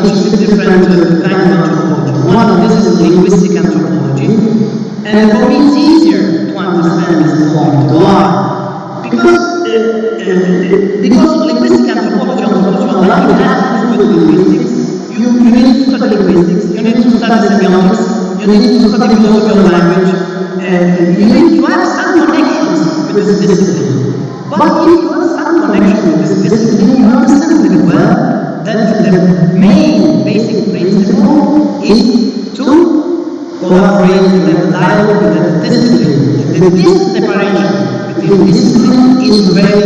teach 2 different kinds of anthropology. one of this is linguistic anthropology, and for me it's easier to understand this point. Why? Because linguistic anthropology of language has to do with linguistics. You need to study linguistics, you need to study semiotics, you need to study philosophy of language, you need to have some connections with this discipline. But if you have some connection with this discipline, you understand very well that the main basic principle is to collaborate and have a dialogue with the discipline. This separation between discipline is very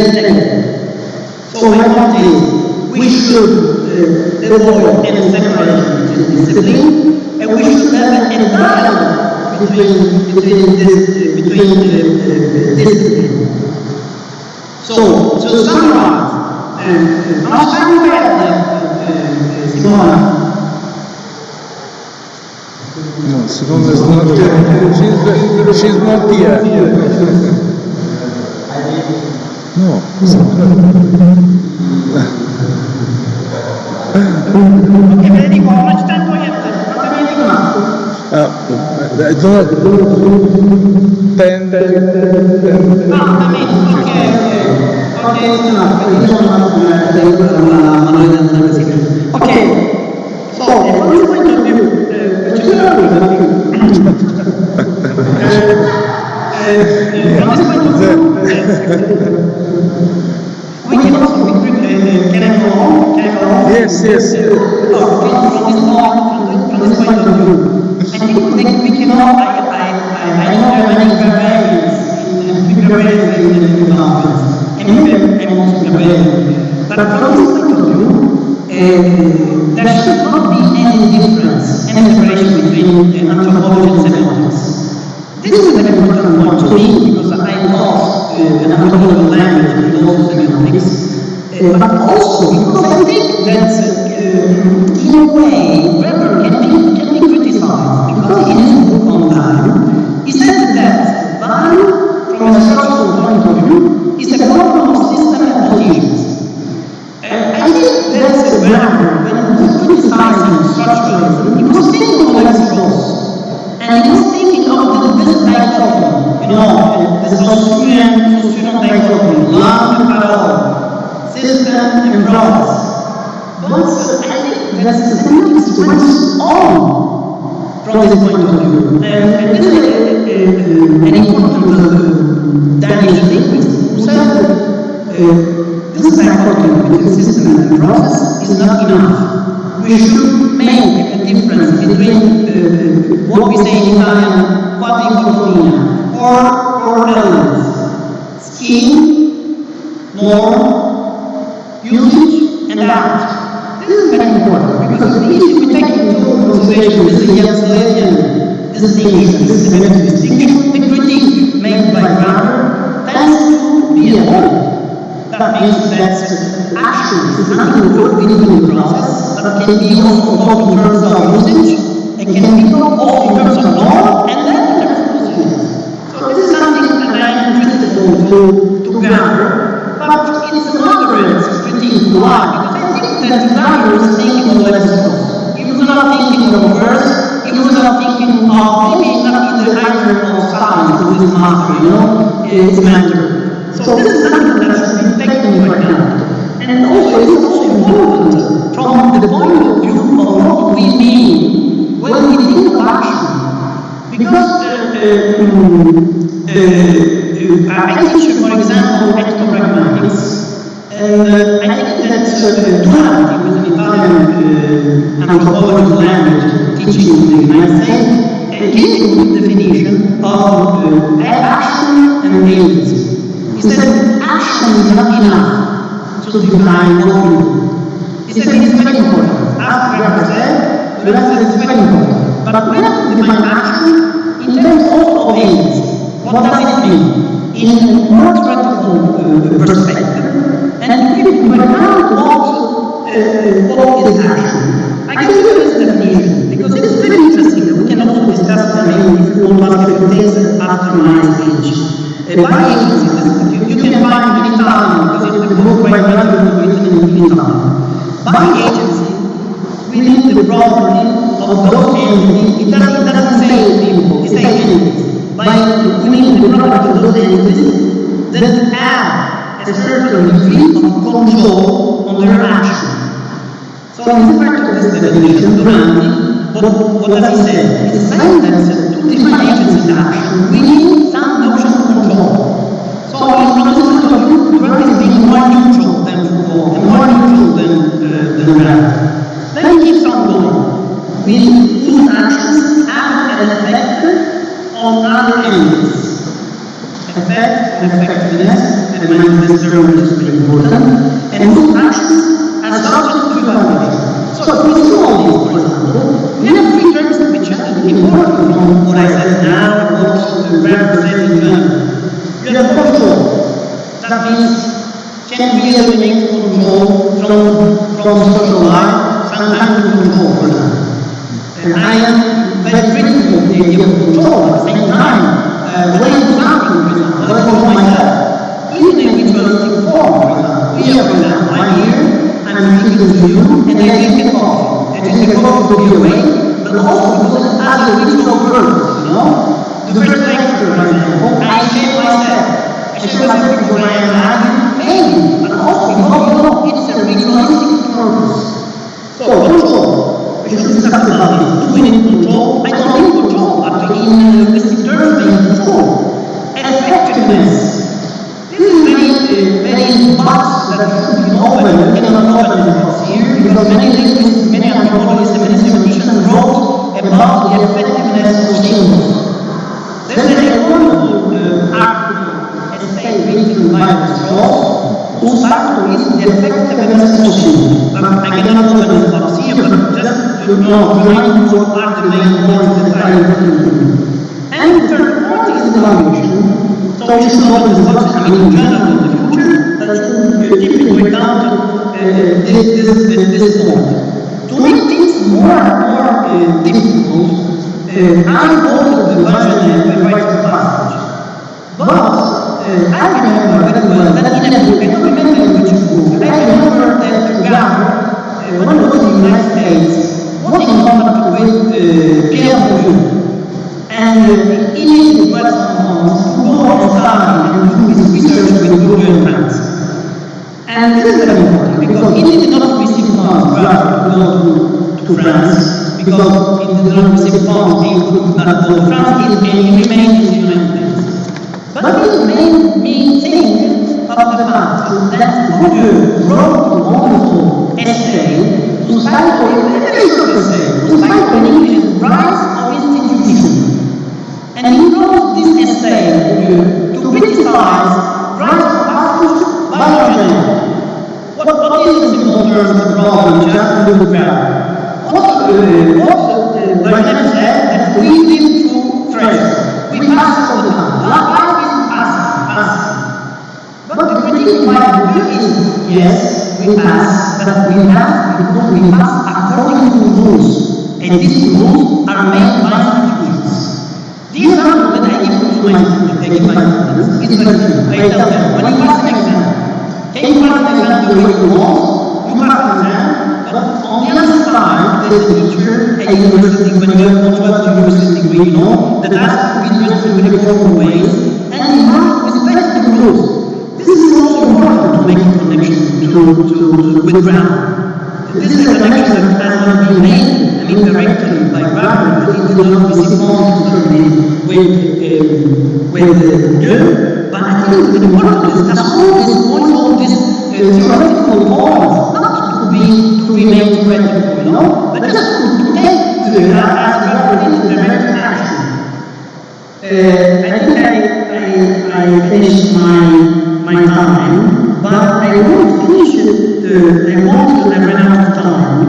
integral. So my point is, we should avoid any separation between discipline, and we should have a dialogue between discipline. So, to summarize, now Simona. No, Simona is not here. She's not here. No. Ok, Federico, how much time do I have? I don't know. 10. Ah, okay, so from this point of view, we can also can I go on? Yes. From this point of view, I think we can all, I know there are many variants in developments, and I'm also Graeber. But from this point of view, there should not be any difference, any separation between anthropology and semiotics. This is a very important point to me, because I taught anthropology of language and also semiotics, but also because I think that in a way Graeber can be criticized, because in his book on value, he said that value, from a structural point of view, is a problem of system and positions. I think that's a Graeber, when he was criticizing structuralism, he was thinking of Levi-Strauss, and he was thinking of this dichotomy, the Saussurian dichotomy, langue and parole, system and process. But I think that semiotics went on from this point of view. And this is an important Danish linguist who said that this dichotomy between system and process is not enough. We should make a difference between what we say in Italian, quadricotomia, or elements, scheme, norm, usage, and act. This is very important, because if we take into consideration this Jansenian distinction, this semantic distinction, the critique made by Graeber tends to be avoided. That means that action is not involved in the process, but can be also thought in terms of usage, and can be thought also in terms of norm, and then in terms of positions. So this is something that I am critical to Graeber, but it's a moderate critique. Why? Because I think that Graeber was thinking of Levi-Strauss. He was not thinking of verse, he was not thinking of maybe not in the item of science of his master, his mentor. So this is something that should be taken into account. And also, it is also important from the point of view of what we mean when we think of action. Because I teach, for example, ectopragmatics, and I think that Duarte, who is an Italian anthropologist of language teaching in the United States, gave a good definition of action and agency. He said action is not enough to define what we do. He said it's very important. As Graeber said, it's very important. But we have to define action in terms also of agency. What does it mean? In a more theoretical perspective, and to keep in account what is action. I can give you this definition, because it is very interesting, and we can also discuss it, if you want to ask a few things after my speech. By agency, you can find it in Italian, because it's a book by Graeber written in Italian. By agency, we within the property of those entities. It doesn't say people, it says entities. Within the property of those entities that have a certain degree of control on their action. So in part of this definition, Duranti, what does he say? He says that to define agency action, we need some notion of control. So from this point of view, Duranti is being more neutral than Foucault, and more neutral than Duranti. Then he keeps on going. Whose actions have an effect on other entities. Effect and effectiveness, and this term is very important, and whose actions are subject to evaluation. So if we see all these, for example, we have three terms which are important from what I said now, and what Graeber said in general. We have control. That means, can we eliminate control from social life? Sometimes we control, for example. And I am very critical of the idea of control. At the same time, when I do something, for example, I control myself. Even in a ritualistic form, for example. Here, for example, I'm here, I'm speaking to you, and I drink a coffee. I drink a coffee to be awake, but also because it has a ritual purpose, you know? The first lecture, for example, I share myself. I share myself because I am arguing, maybe, but also because, you know, it's a ritualistic purpose. So, control. We should discuss about this. Do we need control? I don't need control, but in linguistic terms, I need control. Effectiveness. This is very box that should be open. We cannot open the box here because many linguists, many anthropologists, and many theologians wrote about the effectiveness of symbols. There's a wonderful essay written by Ross, whose title is The Effectiveness of Symbols. But I cannot open the box here, but just to remind you what are the main points that I have written. And the third point is evaluation. So we should open this box, I mean, in general, in the future, but should keep into account this point. To make things more and more difficult, I quoted the version I write the passage. But I remember very well that in a book, I don't remember in which book, I remember that Graeber, when he was in the United States, was in contact with Pierre Bourdieu. And he made requests to go and study and do his research with Bourdieu in France. And this is very important because he did not receive funds to go to France, because he did not receive funds, he could not go to France, and he remained in the United States. But this made me think of the fact that Bourdieu wrote a wonderful essay, whose title is a very short essay, whose title in English is Rise of Institutions. And he wrote this essay to criticize rights of pastors by Ravenna. What is in simple terms the problem, just to look at? What Ravenna said that we live through threats. We pass all the time. Life is passive. But the critique by Bourdieu is, yes, we pass, but we pass because we pass according to rules. And these rules are made by institutions. The example that I give to my students is very simple. I tell them, when you pass an exam, can you pass an exam the way you want? You pass an exam, but on the other side, there's a teacher at university, when you have to university degree, you know, that asks to be interested in many different ways, and you have to respect the rules. This is also important to make a connection with grammar. This is a connection that has not been made, I mean, directly by Graeber, but it did not receive funds with Bourdieu. But I think it's important to discuss all these points, all these theoretical points, not to remain theoretical, you know, but just to take as Graeber in direct action. I think I finished my time, but I won't finish it. I ran out of time.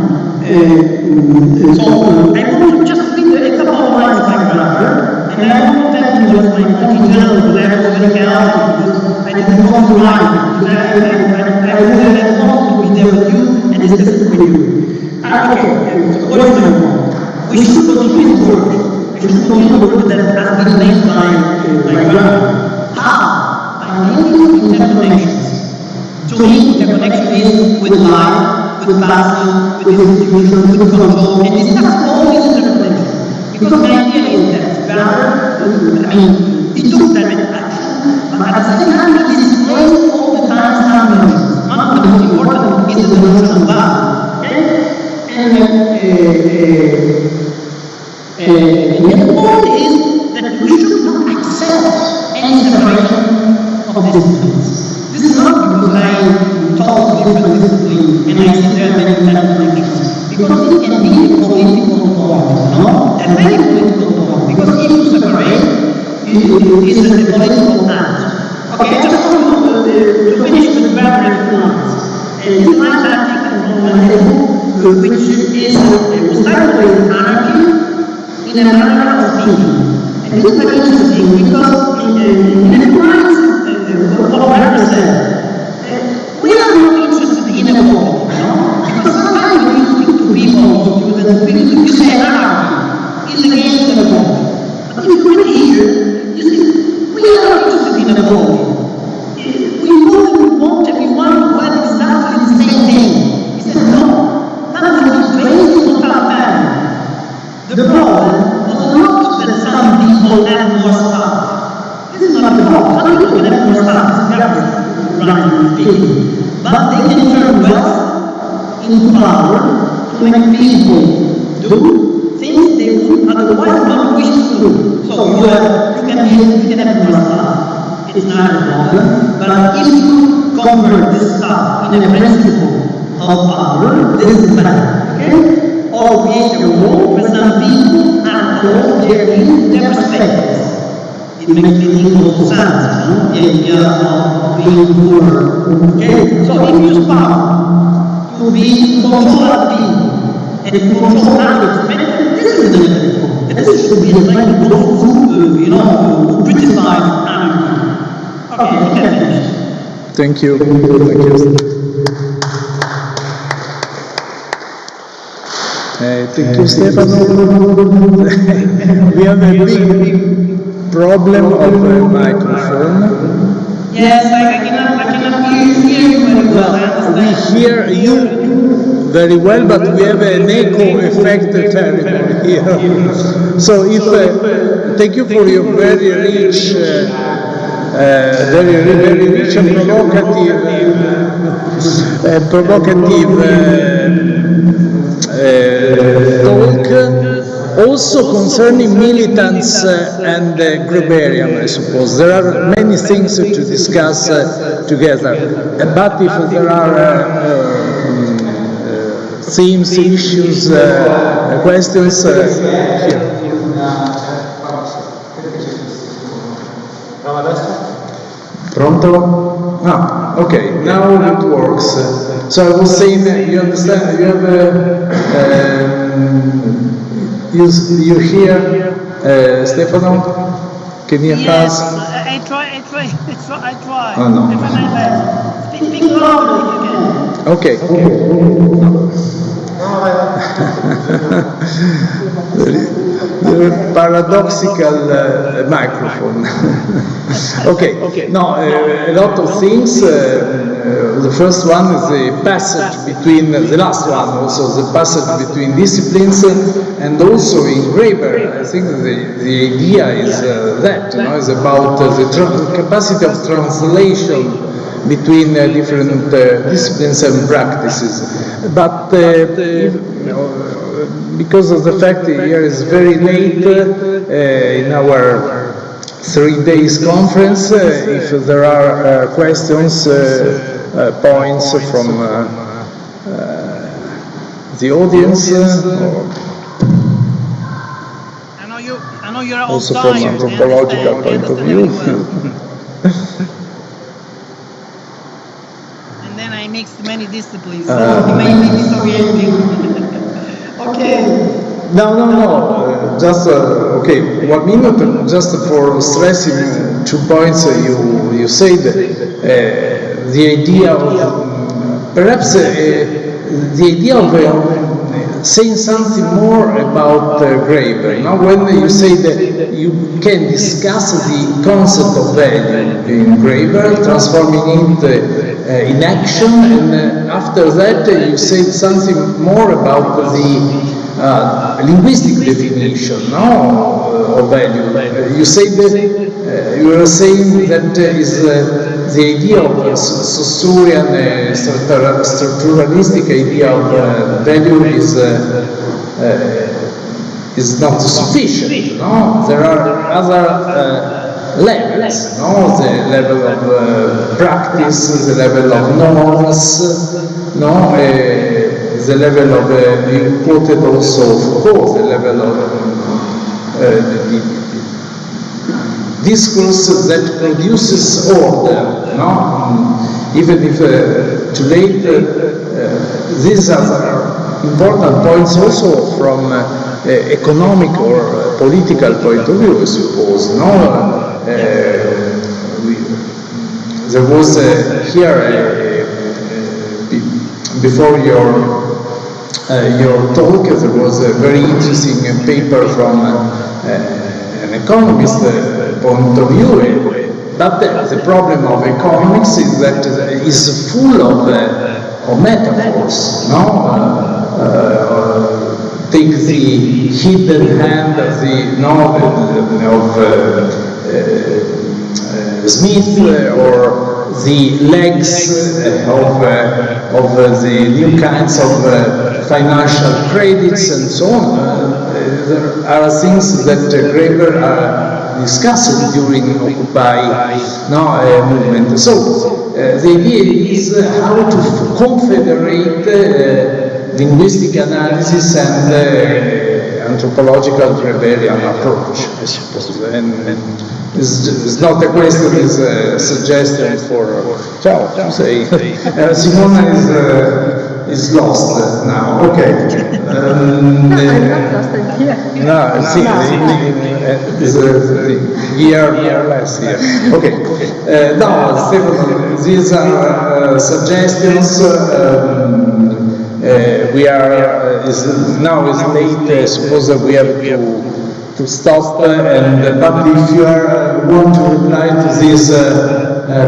So I want to just read a couple of lines by Graeber, and I won't tell you what's my point in general, because I was very chaotic, because I didn't want to write it, because I really wanted to be there with you and discuss it with you. Okay, so what is my point? We should continue the work. We should continue the work that has been made by Graeber. How? By making interconnections. To me, interconnection is with life, with passing, with distribution, with control, and discuss all these interpretations. Because the idea is that Graeber, he took direct action, but at the same time he displays all the time some notions. One of the most important is the notion of value. Okay? And the point is that we should not accept any separation of disciplines. This is not because I taught different disciplines and I see there are many connections. Because it can be a political point, no? A very political point. Because if you separate, it is a political act. Okay, I just want to finish with Graeber in 2 lines. This line that I take from a book which is recycling anarchy in a manner of thinking. And this is very interesting because in a point what Graeber said, we are not interested in a vote, you know? Because sometimes when you speak to people, students, you say anarchy is against the vote. But if you read here, you see, we are not interested in a vote. We want everyone to have exactly the same thing. He said, no, that would be crazy totalitarian. The problem was not that some people have more stuff. This is not the problem. Some people can have more stuff, running, speaking. But they can turn wealth into power to make people do things they would otherwise not wish to do. So you can have more stuff. It's not a problem, but if you convert this stuff in a principle of power, this is better, okay? Or create a role where some people are told their perspectives. It makes me think of sense, you know? The idea of being poor, okay? So if you use power to be control other people and control others, this is the difficult. This should be like those who criticize anarchy. Okay, you can finish. Thank you. Thank you, Stefano. We have a big problem of the microphone. Yes, I cannot hear you very well. We hear you very well, but we have an echo effect terrible here. So thank you for your very rich and talk, also concerning militants and Graeberian, I suppose. There are many things to discuss together, but if there are themes, issues, questions, here. Pronto? Ah, okay, now it works. So I was saying, you understand, you have you hear Stefano? Can you pass? I try. Oh, no. I try my best. Speak loudly if you can. Okay. Paradoxical microphone. Okay. No, a lot of things. The first one is the passage between the last one, also the passage between disciplines, and also in Graeber. I think the idea is that is about the capacity of translation between different disciplines and practices. But because of the fact that here is very late in our 3 days conference, if there are questions, points from the audience, I know you're all also tired, from anthropological point of view. And then I mixed many disciplines, so it may be disorienting. Okay. No. Just okay. 1 minute, just for stressing 2 points you said. The idea of perhaps the idea of saying something more about Graeber. Now, when you say that you can discuss the concept of value in Graeber, transforming it in action, and after that you said something more about the linguistic definition, no, of value. You said you were saying that is the idea of Saussurean structuralistic idea of value is not sufficient. No, there are other levels. No, the level of practice, the level of norms. No, the level of you quoted also Foucault, the level of discourse that produces order, no? Even if too late, these are important points also from economic or political point of view, I suppose, no? There was here, before your talk, there was a very interesting paper from an economist point of view, but the problem of economics is that it's full of metaphors, no? Take the hidden hand of Smith, or the legs of the new kinds of financial credits and so on. There are things that Graeber discussed during Occupy movement. So the idea is how to confederate linguistic analysis and anthropological Graeberian approach, I suppose. And it's not a question, it's a suggestion for ciao to say. Simona is lost now. Okay. I'm not lost, I'm here. No, see, it's a year more or less here. Okay. No, Stefano, these are suggestions. We are now it's late. I suppose that we have to stop. And but if you want to reply to these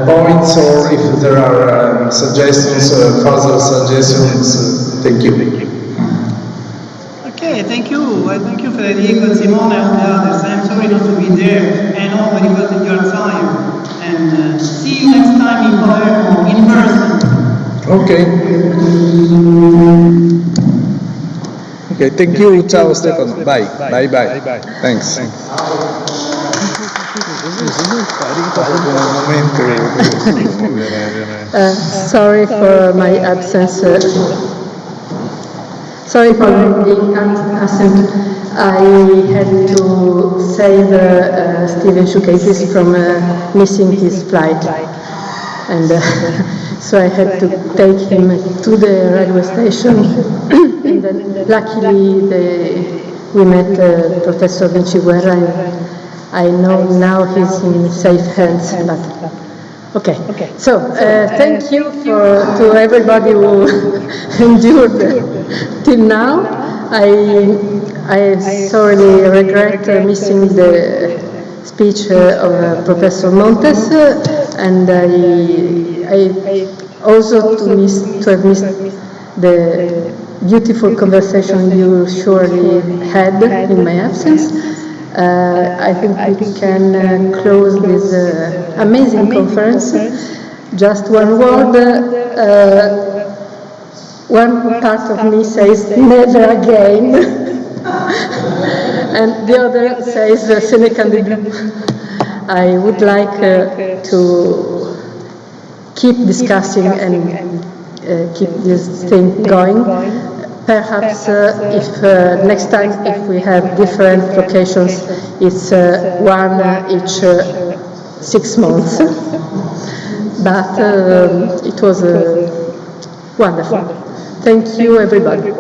points, or if there are suggestions, further suggestions, thank you. Okay, thank you. Thank you, Federico, and Simone, and the others. I'm sorry not to be there. I know because that you're tired. And see you next time in Palermo, in person. Okay. Okay, thank you. Ciao, Stefano. Bye. Bye, bye. Thanks. Sorry for my absence. Sorry for being absent. I had to save Steven Shukaitis from missing his flight. And so I had to take him to the railway station. And then luckily we met Professor Vinci Guerra, and I know now he's in safe hands. But okay. So thank you to everybody who endured till now. I sorely regret missing the speech of Professor Montes, and I also to have missed the beautiful conversation you surely had in my absence. I think we can close this amazing conference. Just one word. One part of me says never again, and the other says sine candidum. I would like to keep discussing and keep this thing going. Perhaps if next time, if we have different locations, it's one each 6 months. But it was wonderful. Thank you, everybody.